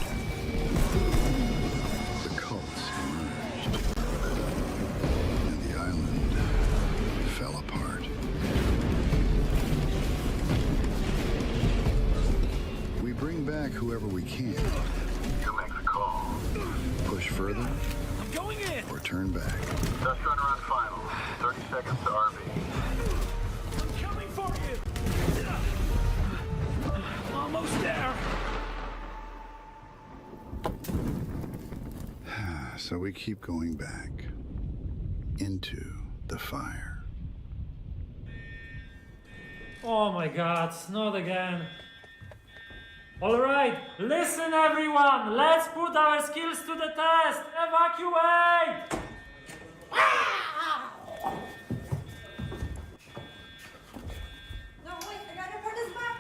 The cults emerged. And the island fell apart. We bring back whoever we can. You make the call. Push further. I'm going in. Or turn back. Test run around final. 30 seconds to RV. I'm coming for you. Almost there. So we keep going back into the fire. Oh my god, not again. Alright, listen everyone, let's put our skills to the test. Evacuate! No, wait, I gotta put this back.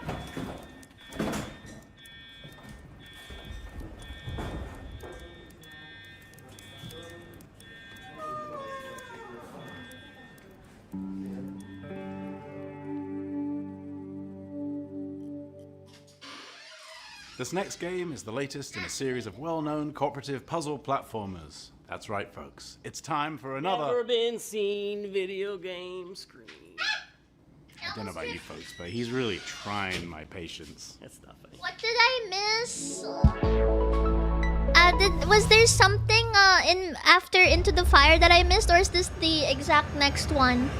This next game is the latest in a series of well-known cooperative puzzle platformers. That's right, folks. It's time for another... Never been seen video game screen. I don't know about you folks, but he's really trying my patience. That's not funny. What did I miss? Was there something in after Into the Fire that I missed, or is this the exact next one?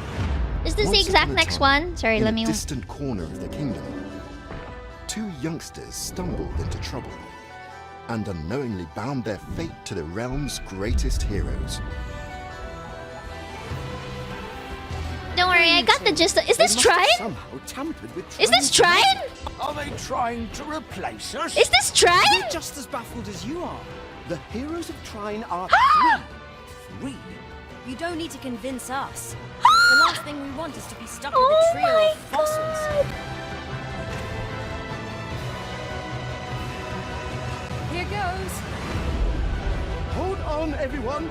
Is this the exact next one? Sorry, let me... In a distant corner of the kingdom, two youngsters stumbled into trouble and unknowingly bound their fate to the realm's greatest heroes. Don't worry, I got the gist. Is this Trine? Somehow tampered with Is this Trine? Are they trying to replace us? Is this Trine? We're just as baffled as you are. The heroes of Trine are three. You don't need to convince us. The last thing we want is to be stuck with a trio of fossils. games. Hold on, everyone.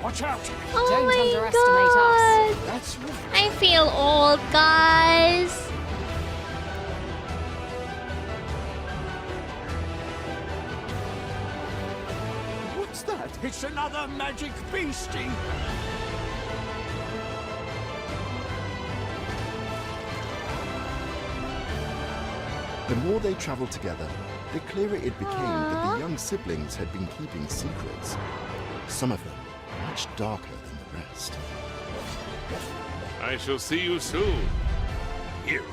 Watch out. Oh Don't my underestimate us. God. That's right. I feel old, guys. What's that? It's another magic beastie. The more they traveled together, the clearer it became that the young siblings had been keeping secrets. Some of them much darker than the rest. I shall see you soon, heroes.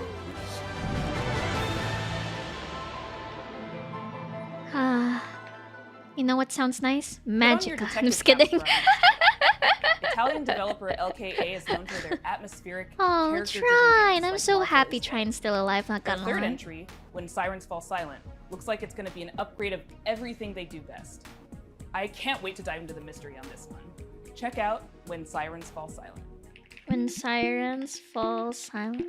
You know what sounds nice? Put on your Magic. I'm detective just kidding. caps, Brian. Italian developer LKA is known for their atmospheric, Oh, character-driven Trine. games I'm like so Martha's. happy Trine's still alive, not Their gonna third lie. entry, When Sirens Fall Silent, looks like it's going to be an upgrade of everything they do best. I can't wait to dive into the mystery on this one. Check out When Sirens Fall Silent. When Sirens Fall Silent.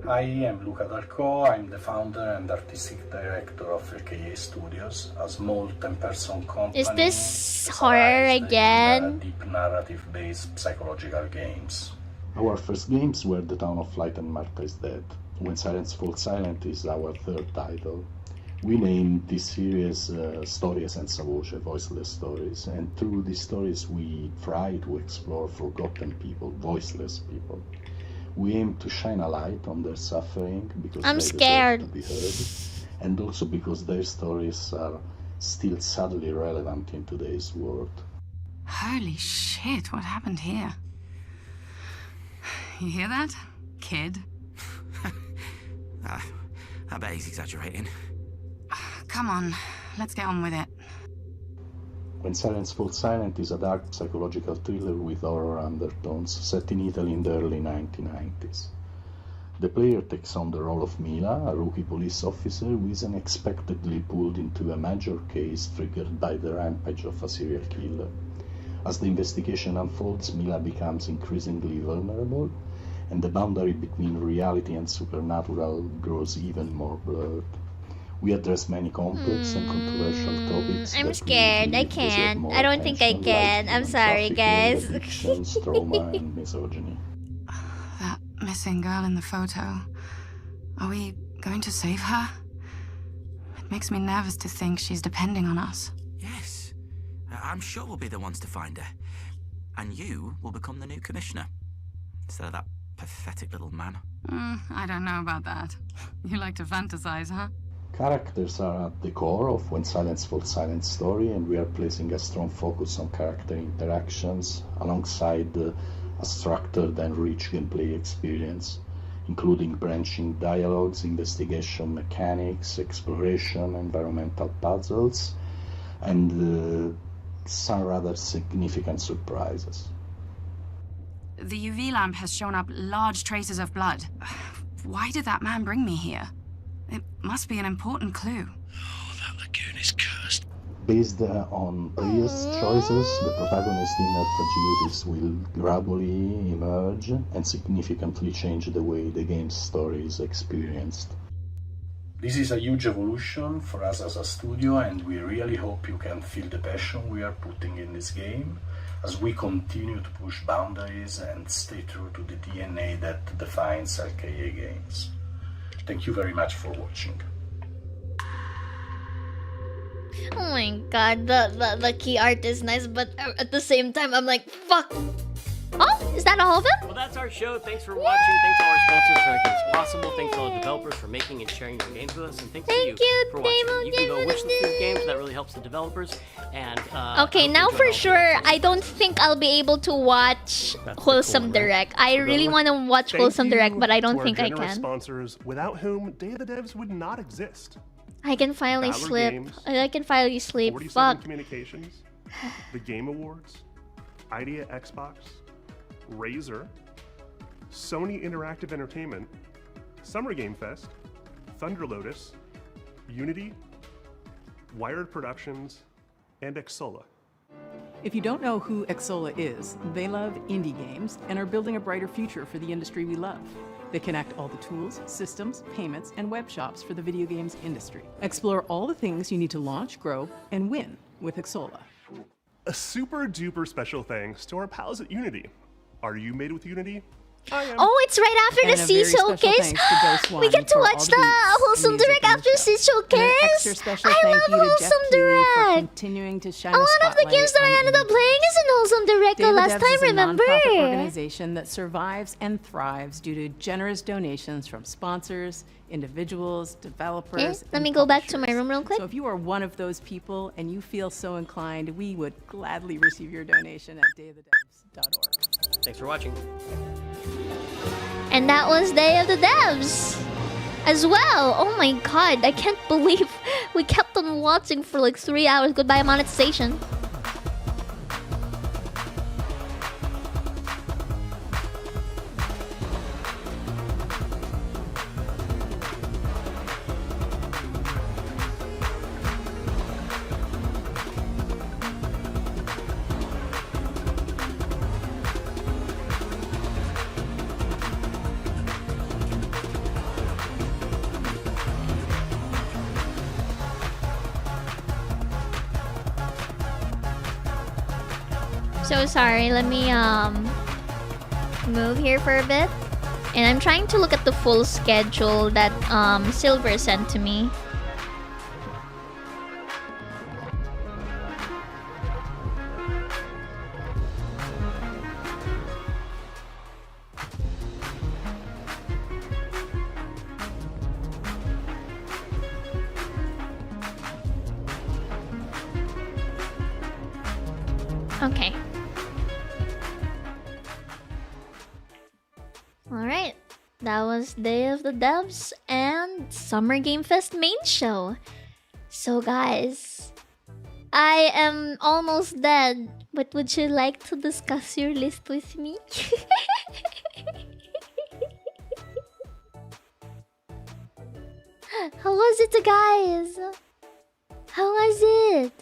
I am Luca Dalco. I'm the founder and artistic director of LKA Studios, a small 10-person company. Is this horror again? Deep narrative-based psychological games. Our first games were The Town of Light and Martha is Dead. When Sirens Fall Silent is our third title. We named this series Storie senza voce, voiceless stories, and through these stories we try to explore forgotten people, voiceless people. We aim to shine a light on their suffering because I'm they scared. deserve to be heard, and also because their stories are still sadly relevant in today's world. Holy shit, what happened here? You hear that, kid? I bet he's exaggerating. Come on, let's get on with it. When Sirens Fall Silent is a dark psychological thriller with horror undertones set in Italy in the early 1990s. The player takes on the role of Mila, a rookie police officer who is unexpectedly pulled into a major case triggered by the rampage of a serial killer. As the investigation unfolds, Mila becomes increasingly vulnerable, and the boundary between reality and supernatural grows even more blurred. We address many complex and controversial topics. I'm that scared. I deserve can't. more I don't think I attention, can. like I'm human sorry, trafficking, guys. addictions, trauma, and misogyny. That missing girl in the photo. Are we going to save her? It makes me nervous to think she's depending on us. Yes. I'm sure we'll be the ones to find her. And you will become the new commissioner. Instead of that pathetic little man. I don't know about that. You like to fantasize, huh? Characters are at the core of When Silence Falls Silent story, and we are placing a strong focus on character interactions alongside a structured and rich gameplay experience, including branching dialogues, investigation mechanics, exploration, environmental puzzles, and some rather significant surprises. The UV lamp has shown up large traces of blood. Why did that man bring me here? It must be an important clue. Oh, that lagoon is cursed. Based on previous choices, the protagonist's inner fragilities will gradually emerge and significantly change the way the game's story is experienced. This is a huge evolution for us as a studio, and we really hope you can feel the passion we are putting in this game as we continue to push boundaries and stay true to the DNA that defines LKA games. Thank you very much for watching. Oh my god, the key art is nice, but at the same time, I'm like, fuck. Oh, is that all of them? Well, that's our show. Thanks for watching. Thanks to all our sponsors for making this possible. Thanks to all the developers for making and sharing their games with us. And thanks to you for watching. You can go wish list these games. That really helps the developers. And Okay, now for sure, I don't think I'll be able to watch Wholesome Direct. I really want to watch Wholesome Direct, but I don't think I can. Sponsors, without whom Day of the Devs would not exist. I can finally Valor sleep. Games, I can finally sleep. 47 Fuck. Communications, the Game Awards, Idea Xbox, Razer, Sony Interactive Entertainment, Summer Game Fest, Thunder Lotus, Unity, Wired Productions, and Exola. If you don't know who Exola is, they love indie games and are building a brighter future for the industry we love. They connect all the tools, systems, payments, and web shops for the video games industry. Explore all the things you need to launch, grow, and win with Xsolla. A super duper special thanks to our pals at Unity. Are you made with Unity? I am. Oh, it's right after And the a Sea very special Showcase. thanks to Ghost We One get to for all watch the the beats, Wholesome music, Direct and the after show. Sea And an Showcase. extra special I thank love you to Jeff Wholesome Keighley for Direct. continuing to shine A a lot of the spotlight games that I on ended up playing is in Wholesome Direct Day of the last Devs time, is a remember? nonprofit organization that survives and thrives due to generous donations from sponsors, individuals, developers, Okay, let me go back to my room real quick. So if you are one of those people and you feel so inclined, we would gladly receive your donation at dayofthedevs.org. Thanks for watching. And that was Day of the Devs as well. Oh my god, I can't believe we kept on watching for like 3 hours. Goodbye monetization. So sorry, let me move here for a bit. And I'm trying to look at the full schedule that Silver sent to me. Okay. Alright. That was Day of the Devs and Summer Game Fest main show. So guys, I am almost dead, but would you like to discuss your list with me? How was it, guys? How was it?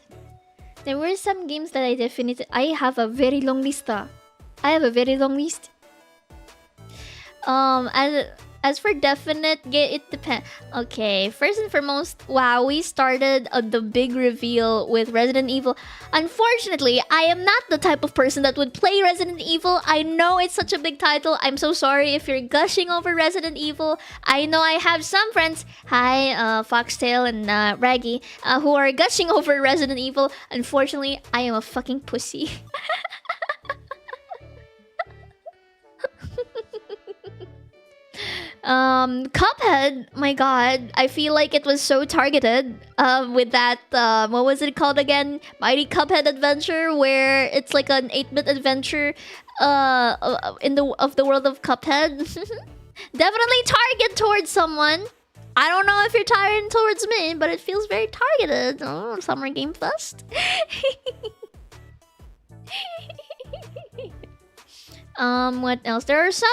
There were some games that I have a very long list. I have a very long list. As for definite, it depends. Okay, first and foremost, wow, we started the big reveal with Resident Evil. Unfortunately, I am not the type of person that would play Resident Evil. I know it's such a big title. I'm so sorry if you're gushing over Resident Evil. I know I have some friends, hi, Foxtail and Raggy, who are gushing over Resident Evil. Unfortunately, I am a fucking pussy. Cuphead, my god, I feel like it was so targeted with that what was it called again, Mighty Cuphead Adventure, where it's like an 8-bit adventure in the world of Cuphead. Definitely target towards someone. I don't know if you're targeting towards me, but it feels very targeted. Oh, Summer Game Fest. What else? There's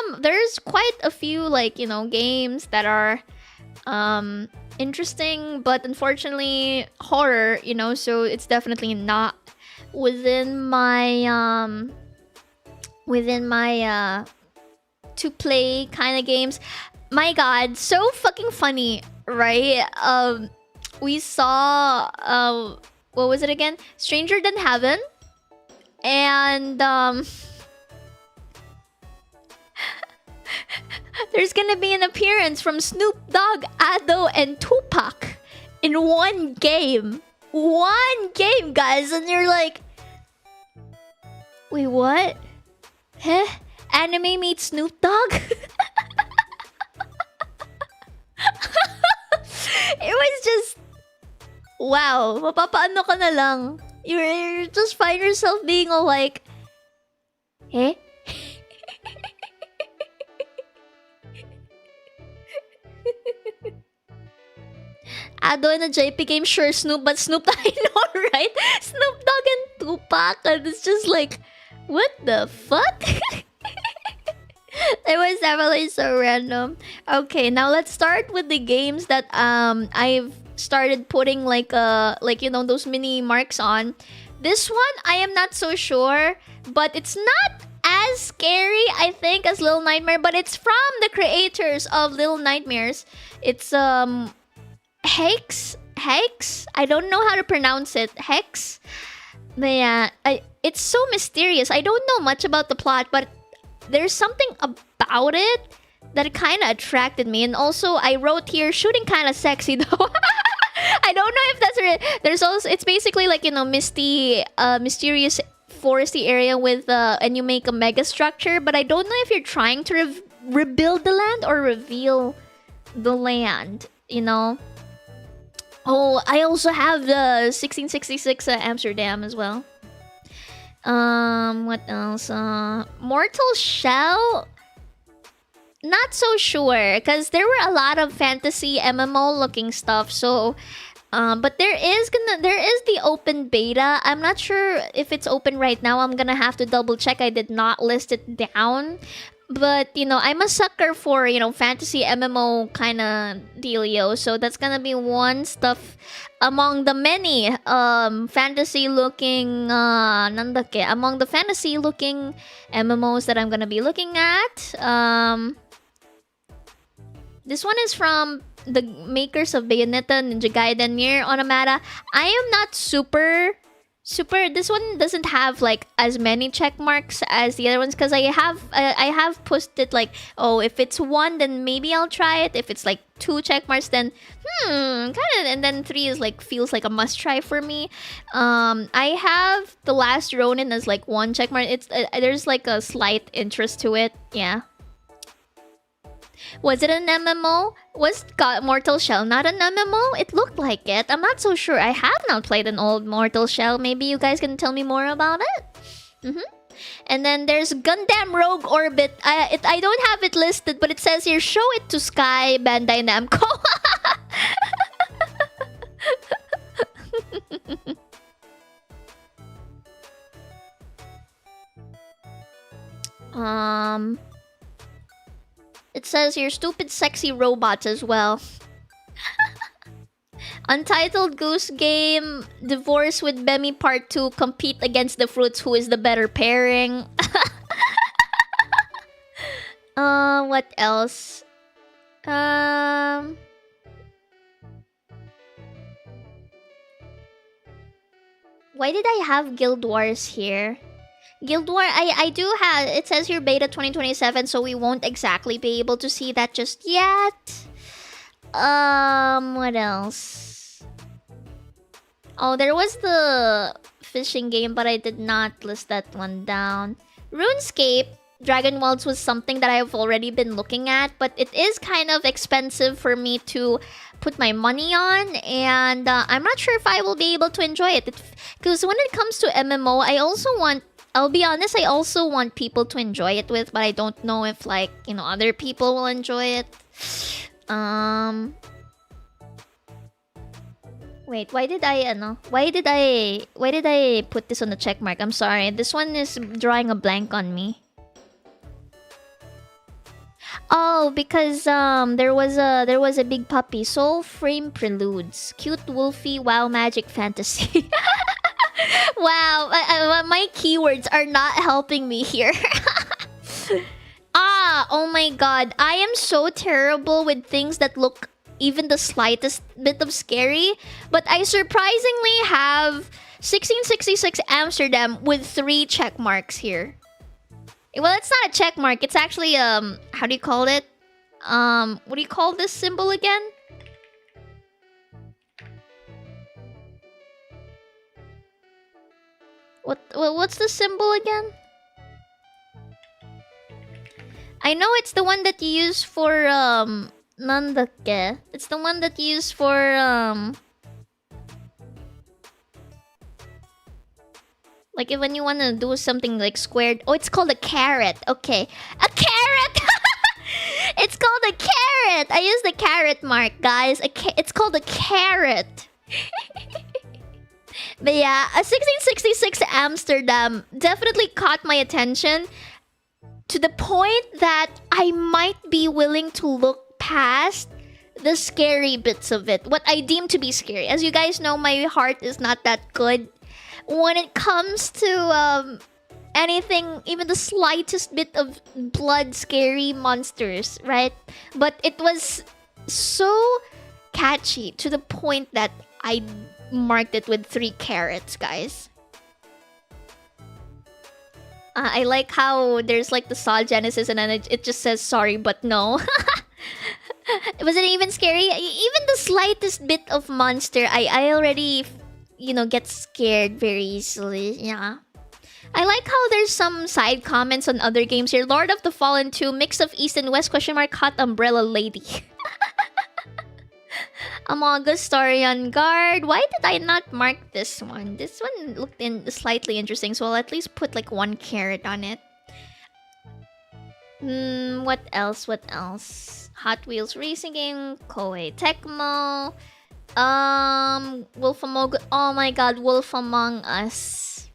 quite a few, like, you know, games that are interesting, but unfortunately horror, you know, so it's definitely not within my to play kind of games. My god, so fucking funny, right? We saw what was it again? Stranger Than Heaven. And there's gonna be an appearance from Snoop Dogg, Ado, and Tupac in one game. One game, guys, and you're like, wait, what? Huh? Anime meets Snoop Dogg? It was just, wow, mapapaano ka na lang. You just find yourself being all like, eh? Ado in a JP game, sure, Snoop, but Snoop, I know, right? Snoop Dogg and Tupac, and it's just like, what the fuck? It was definitely so random. Okay, now let's start with the games that I've started putting like you know, those mini marks on. This one I am not so sure, but it's not as scary, I think, as Little Nightmare, but it's from the creators of Little Nightmares. It's Hex. I don't know how to pronounce it. Hex. But yeah, it's so mysterious. I don't know much about the plot, but there's something about it that kind of attracted me. And also, I wrote here, shooting kind of sexy though. I don't know if that's there's also, it's basically like, you know, misty, mysterious foresty area with and you make a mega structure, but I don't know if you're trying to rebuild the land or reveal the land, you know. Oh, I also have the 1666 Amsterdam as well. What else? Mortal Shell. Not so sure, because there were a lot of fantasy MMO looking stuff. So, but there is the open beta. I'm not sure if it's open right now. I'm gonna have to double check. I did not list it down. But, you know, I'm a sucker for, you know, fantasy MMO kind of dealio. So that's gonna be one stuff among the many fantasy-looking among the fantasy-looking MMOs that I'm gonna be looking at. This one is from the makers of Bayonetta, Ninja Gaiden, Nier Automata. I am not super. This one doesn't have like as many check marks as the other ones, because I have posted like, oh, if it's 1 then maybe I'll try it. If it's like 2 check marks, then kind of, and then 3 is like feels like a must try for me. I have The Last Ronin as like 1 check mark. It's there's like a slight interest to it. Yeah. Was it an MMO? Was Mortal Shell not an MMO? It looked like it. I'm not so sure. I have not played an old Mortal Shell. Maybe you guys can tell me more about it. And then there's Gundam Rogue Orbit. I don't have it listed, but it says here, show it to Sky Bandai Namco. It says here, stupid sexy robots as well. Untitled Goose Game, Divorce with Bemi Part 2, compete against the fruits, who is the better pairing. What else? Why did I have Guild Wars here? Guild War, I do have, it says here beta 2027, so we won't exactly be able to see that just yet. What else? Oh, there was the fishing game, but I did not list that one down. RuneScape, Dragon Waltz was something that I've already been looking at, but it is kind of expensive for me to put my money on, and I'm not sure if I will be able to enjoy it. Because when it comes to MMO, I'll be honest, I also want people to enjoy it with, but I don't know if, like, you know, other people will enjoy it. Wait, why did I put this on the check mark? I'm sorry. This one is drawing a blank on me. Oh, because there was a big puppy. Soul Frame Preludes. Cute Wolfie WoW Magic Fantasy. Wow, my keywords are not helping me here. Oh my god. I am so terrible with things that look even the slightest bit of scary. But I surprisingly have 1666 Amsterdam with 3 check marks here. Well, it's not a check mark. It's actually, how do you call it? What do you call this symbol again? What's the symbol again? I know it's the one that you use for nandakke. It's the one that you use for like when you want to do something like squared. Oh, it's called a carrot. Okay. A carrot. It's called a carrot. I use the carrot mark, guys. It's called a carrot. But yeah, a 1666 Amsterdam definitely caught my attention to the point that I might be willing to look past the scary bits of it. What I deem to be scary. As you guys know, my heart is not that good when it comes to anything, even the slightest bit of blood, scary monsters, right? But it was so catchy to the point that I marked it with 3 carrots, guys. I like how there's like the Saw Genesis and then it just says sorry but no. Was it even scary? Even the slightest bit of monster, I already, get scared very easily. Yeah. I like how there's some side comments on other games here. Lord of the Fallen 2, mix of East and West, hot umbrella lady. Among Us Story on Guard. Why did I not mark this one? This one looked slightly interesting, so I'll at least put like 1 carrot on it. What else? Hot Wheels Racing Game, Koei Tecmo, Wolf Among... Oh my god, Wolf Among Us.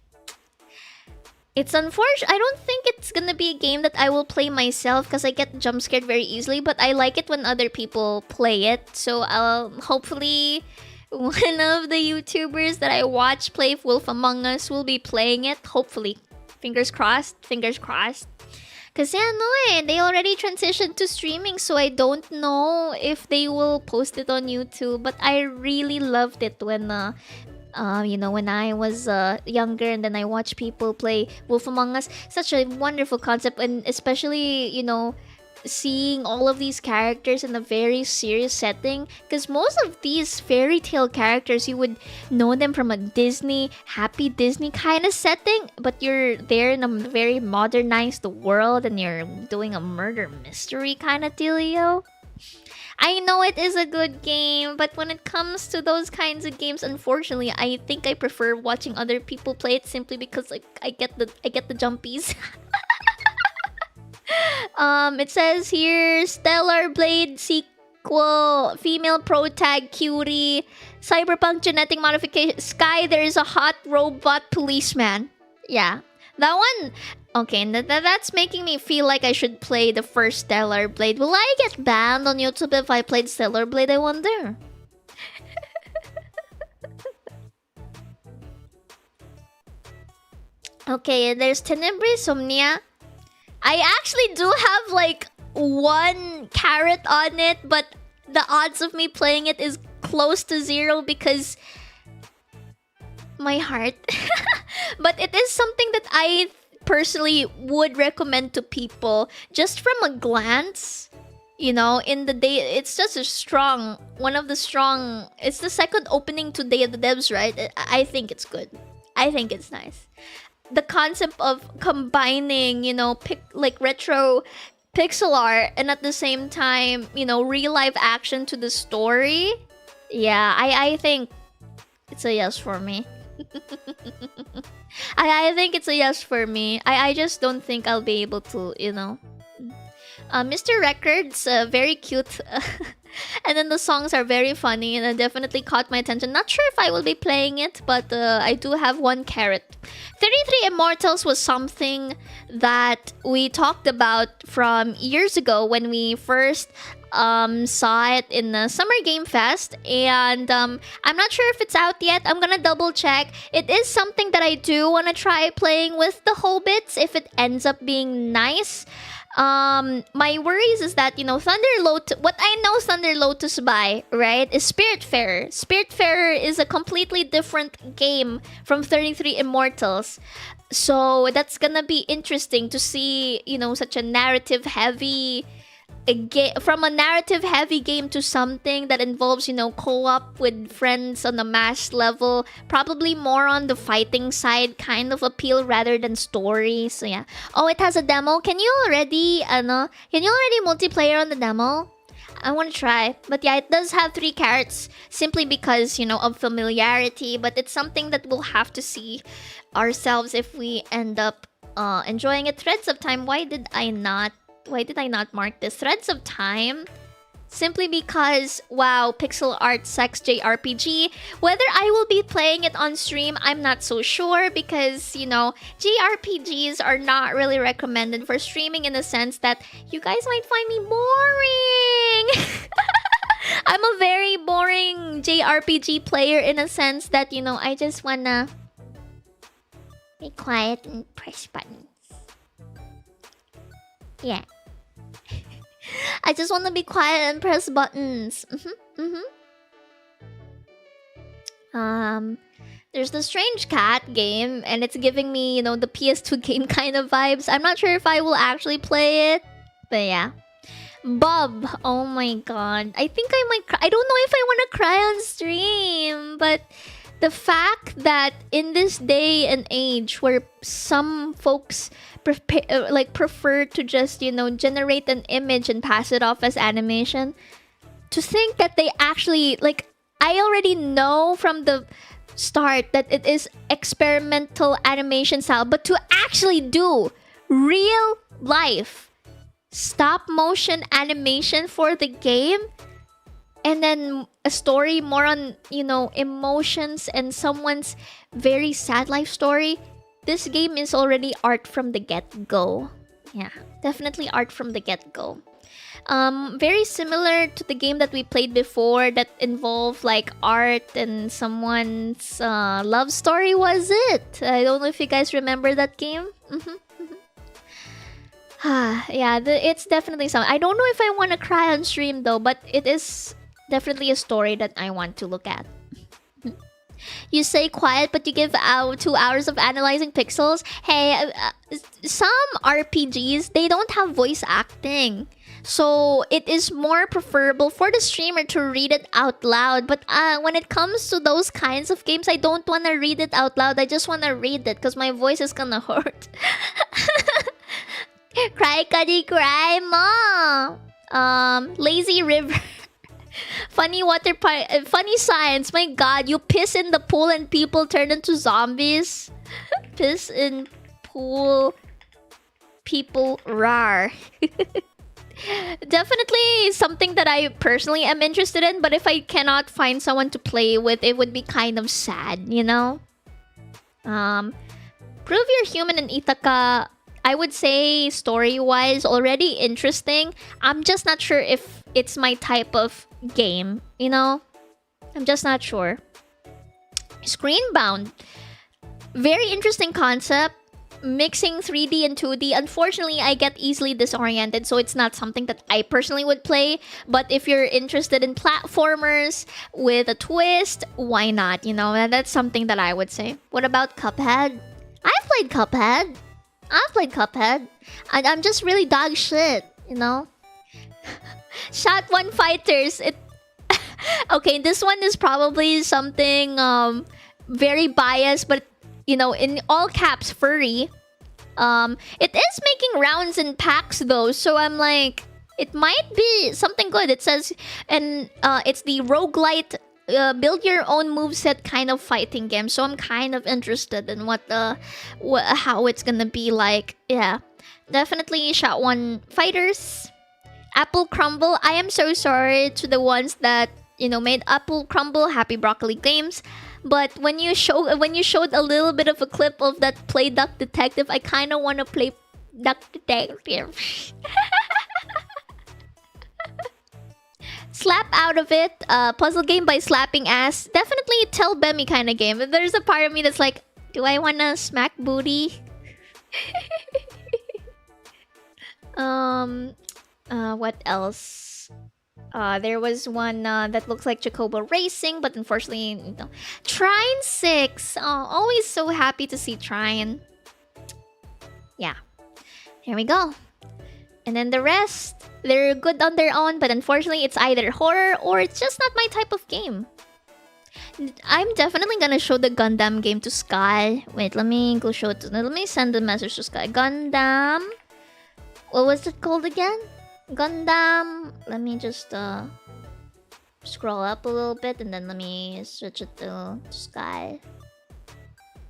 It's unfortunate. I don't think it's gonna be a game that I will play myself because I get jump scared very easily, but I like it when other people play it. So I'll hopefully one of the YouTubers that I watch play Wolf Among Us will be playing it. Hopefully. Fingers crossed. Because they already transitioned to streaming, so I don't know if they will post it on YouTube. But I really loved it when when I was younger and then I watched people play Wolf Among Us. Such a wonderful concept, and especially, seeing all of these characters in a very serious setting. Because most of these fairy tale characters, you would know them from a happy Disney kind of setting, but you're there in a very modernized world and you're doing a murder mystery kind of dealio. I know it is a good game, but when it comes to those kinds of games, unfortunately, I think I prefer watching other people play it simply because I get the jumpies. It says here Stellar Blade sequel, female pro tag cutie, cyberpunk genetic modification. Sky, there is a hot robot policeman. Yeah, that one. Okay, that's making me feel like I should play the first Stellar Blade. Will I get banned on YouTube if I played Stellar Blade, I wonder? Okay, there's Tenebrae Somnia. I actually do have like 1 carrot on it, but the odds of me playing it is close to 0 because my heart. But it is something that I personally would recommend to people just from a glance. In the day, it's just it's the second opening to Day of the Devs, right? I think it's good. I think it's nice. The concept of combining, retro pixel art and at the same time, real life action to the story. Yeah, I think it's a yes for me. I think it's a yes for me. I just don't think I'll be able to, Mr. Records, very cute. And then the songs are very funny and it definitely caught my attention. Not sure if I will be playing it, but I do have 1 carrot. 33 Immortals was something that we talked about from years ago when we first saw it in the Summer Game Fest, and I'm not sure if it's out yet. I'm gonna double check. It is something that I do want to try playing with the Hobbits if it ends up being nice. My worries is that, Thunder Lotus, what I know Thunder Lotus by, right, is Spiritfarer. Spiritfarer is a completely different game from 33 Immortals. So that's gonna be interesting to see, such a narrative heavy from a narrative heavy game to something that involves, co-op with friends on a mass level, probably more on the fighting side kind of appeal rather than story. So yeah. Oh, it has a demo. Can you already multiplayer on the demo? I want to try. But yeah, it does have 3 carrots simply because, of familiarity, but it's something that we'll have to see ourselves if we end up enjoying it. Threads of Time. Why did I not mark this? Threads of Time, simply because, wow, pixel art sex JRPG. Whether I will be playing it on stream, I'm not so sure because, JRPGs are not really recommended for streaming in the sense that you guys might find me boring. I'm a very boring JRPG player in a sense that, I just wanna Be quiet and press buttons. Yeah. I just want to be quiet and press buttons. There's the Strange Cat game, and it's giving me, you know, the PS2 game kind of vibes. I'm not sure if I will actually play it, but yeah. Bub, oh my god. I think I might cry. I don't know if I want to cry on stream, but the fact that in this day and age where some folks prefer to just, you know, generate an image and pass it off as animation, to think that they actually, like, I already know from the start that it is experimental animation style, but to actually do real life stop motion animation for the game, and then a story more on, you know, emotions and someone's very sad life story. This game is already art from the get-go. Yeah, definitely art from the get-go. Very similar to the game that we played before that involved like art and someone's love story, was it? I don't know if you guys remember that game. Yeah, it's definitely something. I don't know if I want to cry on stream though, but it is definitely a story that I want to look at. You say quiet, but you give out 2 hours of analyzing pixels. Hey, some RPGs, they don't have voice acting. So it is more preferable for the streamer to read it out loud. But when it comes to those kinds of games, I don't want to read it out loud. I just want to read it because my voice is gonna hurt. Cry, Cuddy, cry, mom. Lazy river. Funny water funny science. My god, you piss in the pool and people turn into zombies. Piss in pool, people rar. Definitely something that I personally am interested in, but if I cannot find someone to play with, it would be kind of sad, you know? Prove You're Human in Ithaca, I would say story-wise already interesting. I'm just not sure if it's my type of game, you know? I'm just not sure. Screenbound. Very interesting concept. Mixing 3D and 2D. Unfortunately, I get easily disoriented, so it's not something that I personally would play. But if you're interested in platformers with a twist, why not? You know, and that's something that I would say. What about Cuphead? I've played Cuphead. And I'm just really dog shit, you know? Shot One Fighters. Okay, this one is probably something very biased, but you know, in all caps, furry. It is making rounds in packs though, so I'm like, it might be something good. It says, and it's the roguelite, build your own moveset kind of fighting game. So I'm kind of interested in how it's gonna be like. Yeah, definitely Shot One Fighters. Apple Crumble. I am so sorry to the ones that, you know, made Apple Crumble. Happy Broccoli Games. But when you showed a little bit of a clip of that Play Duck Detective, I kind of want to play Duck Detective. Slap Out of It, puzzle game by slapping ass. Definitely Tell Bemmy kind of game. But there's a part of me that's like, do I want to smack booty? What else? There was one that looks like Chocobo Racing, but unfortunately, no. Trine 6. Oh, always so happy to see Trine. Yeah. Here we go. And then the rest, they're good on their own, but unfortunately, it's either horror or it's just not my type of game. I'm definitely gonna show the Gundam game to Sky. Wait, let me go show it to... Let me send the message to Sky. Gundam... What was it called again? Gundam... Let me just scroll up a little bit and then let me switch it to Sky.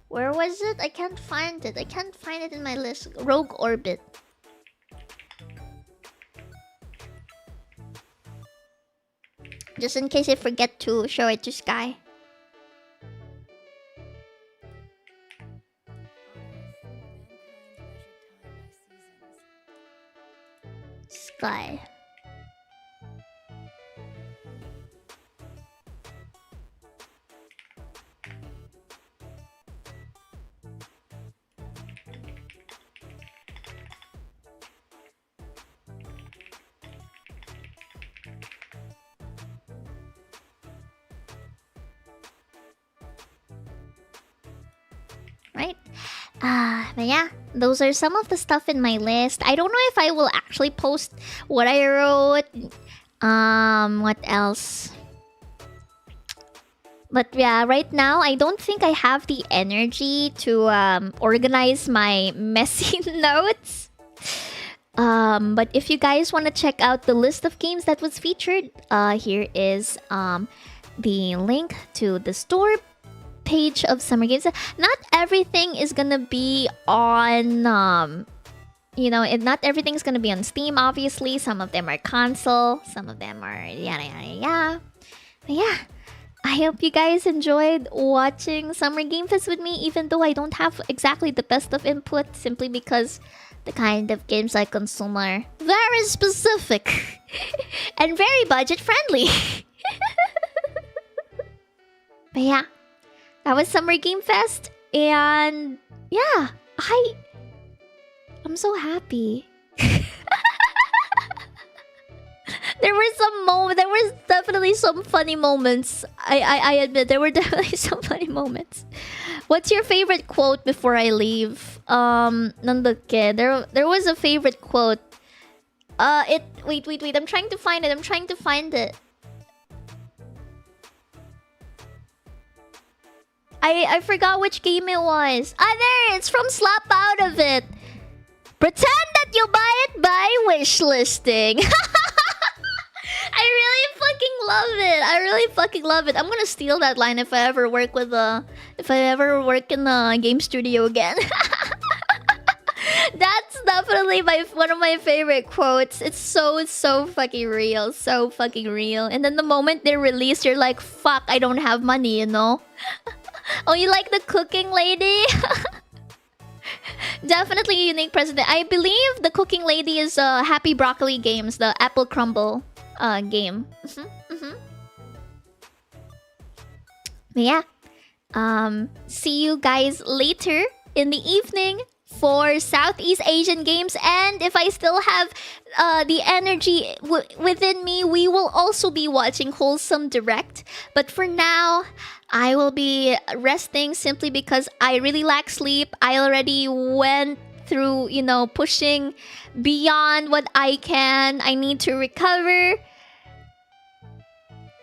Where was it? I can't find it. I can't find it in my list. Rogue Orbit. Just in case I forget to show it to Sky. Sky. right? But yeah, those are some of the stuff in my list. I don't know if I will actually post what I wrote. What else? But yeah, right now I don't think I have the energy to organize my messy notes. But if you guys want to check out the list of games that was featured, here is the link to the store page of Summer Games. Not everything is gonna be on not everything's gonna be on Steam, obviously. Some of them are console, some of them are yada yada yada. But yeah, I hope you guys enjoyed watching Summer Game Fest with me, even though I don't have exactly the best of input, simply because the kind of games I consume are very specific and very budget friendly. But yeah, that was Summer Game Fest, and yeah, I'm so happy. There was definitely some funny moments. I admit there were definitely some funny moments. What's your favorite quote before I leave? Nandoke. There was a favorite quote. Wait. I'm trying to find it. I forgot which game it was. There! It's from Slap Out of It. Pretend that you buy it by wishlisting. I really fucking love it. I'm gonna steal that line if I ever work in a game studio again. That's definitely one of my favorite quotes. It's so fucking real. So fucking real. And then the moment they release, you're like, fuck, I don't have money, you know? Oh, you like the cooking lady? Definitely a unique president. I believe the cooking lady is Happy Broccoli Games, the apple crumble game. But yeah, see you guys later in the evening for Southeast Asian Games, and if I still have the energy within me, we will also be watching Wholesome Direct. But for now, I will be resting simply because I really lack sleep. I already went through, pushing beyond what I can. I need to recover.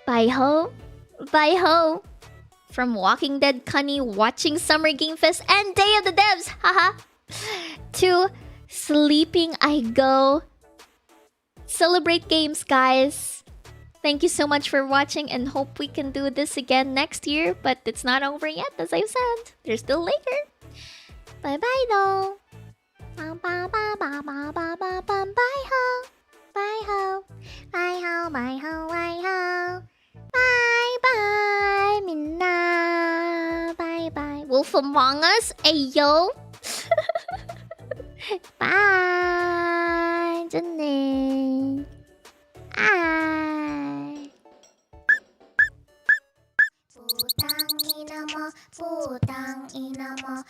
Bye ho. Bye ho. From Walking Dead Cunny, watching Summer Game Fest and Day of the Devs, haha, to sleeping I go. Celebrate games, guys. Thank you so much for watching, and hope we can do this again next year, but it's not over yet, as I said. There's still later. Bye-bye, though. Bye ho. Bye ho. Bye ho, bye ho, bye ho. Bye bye, Minna. Bye bye. Wolf Among Us, ayo. Bye, Janine. Bye. Putang ina mo, putang ina mo,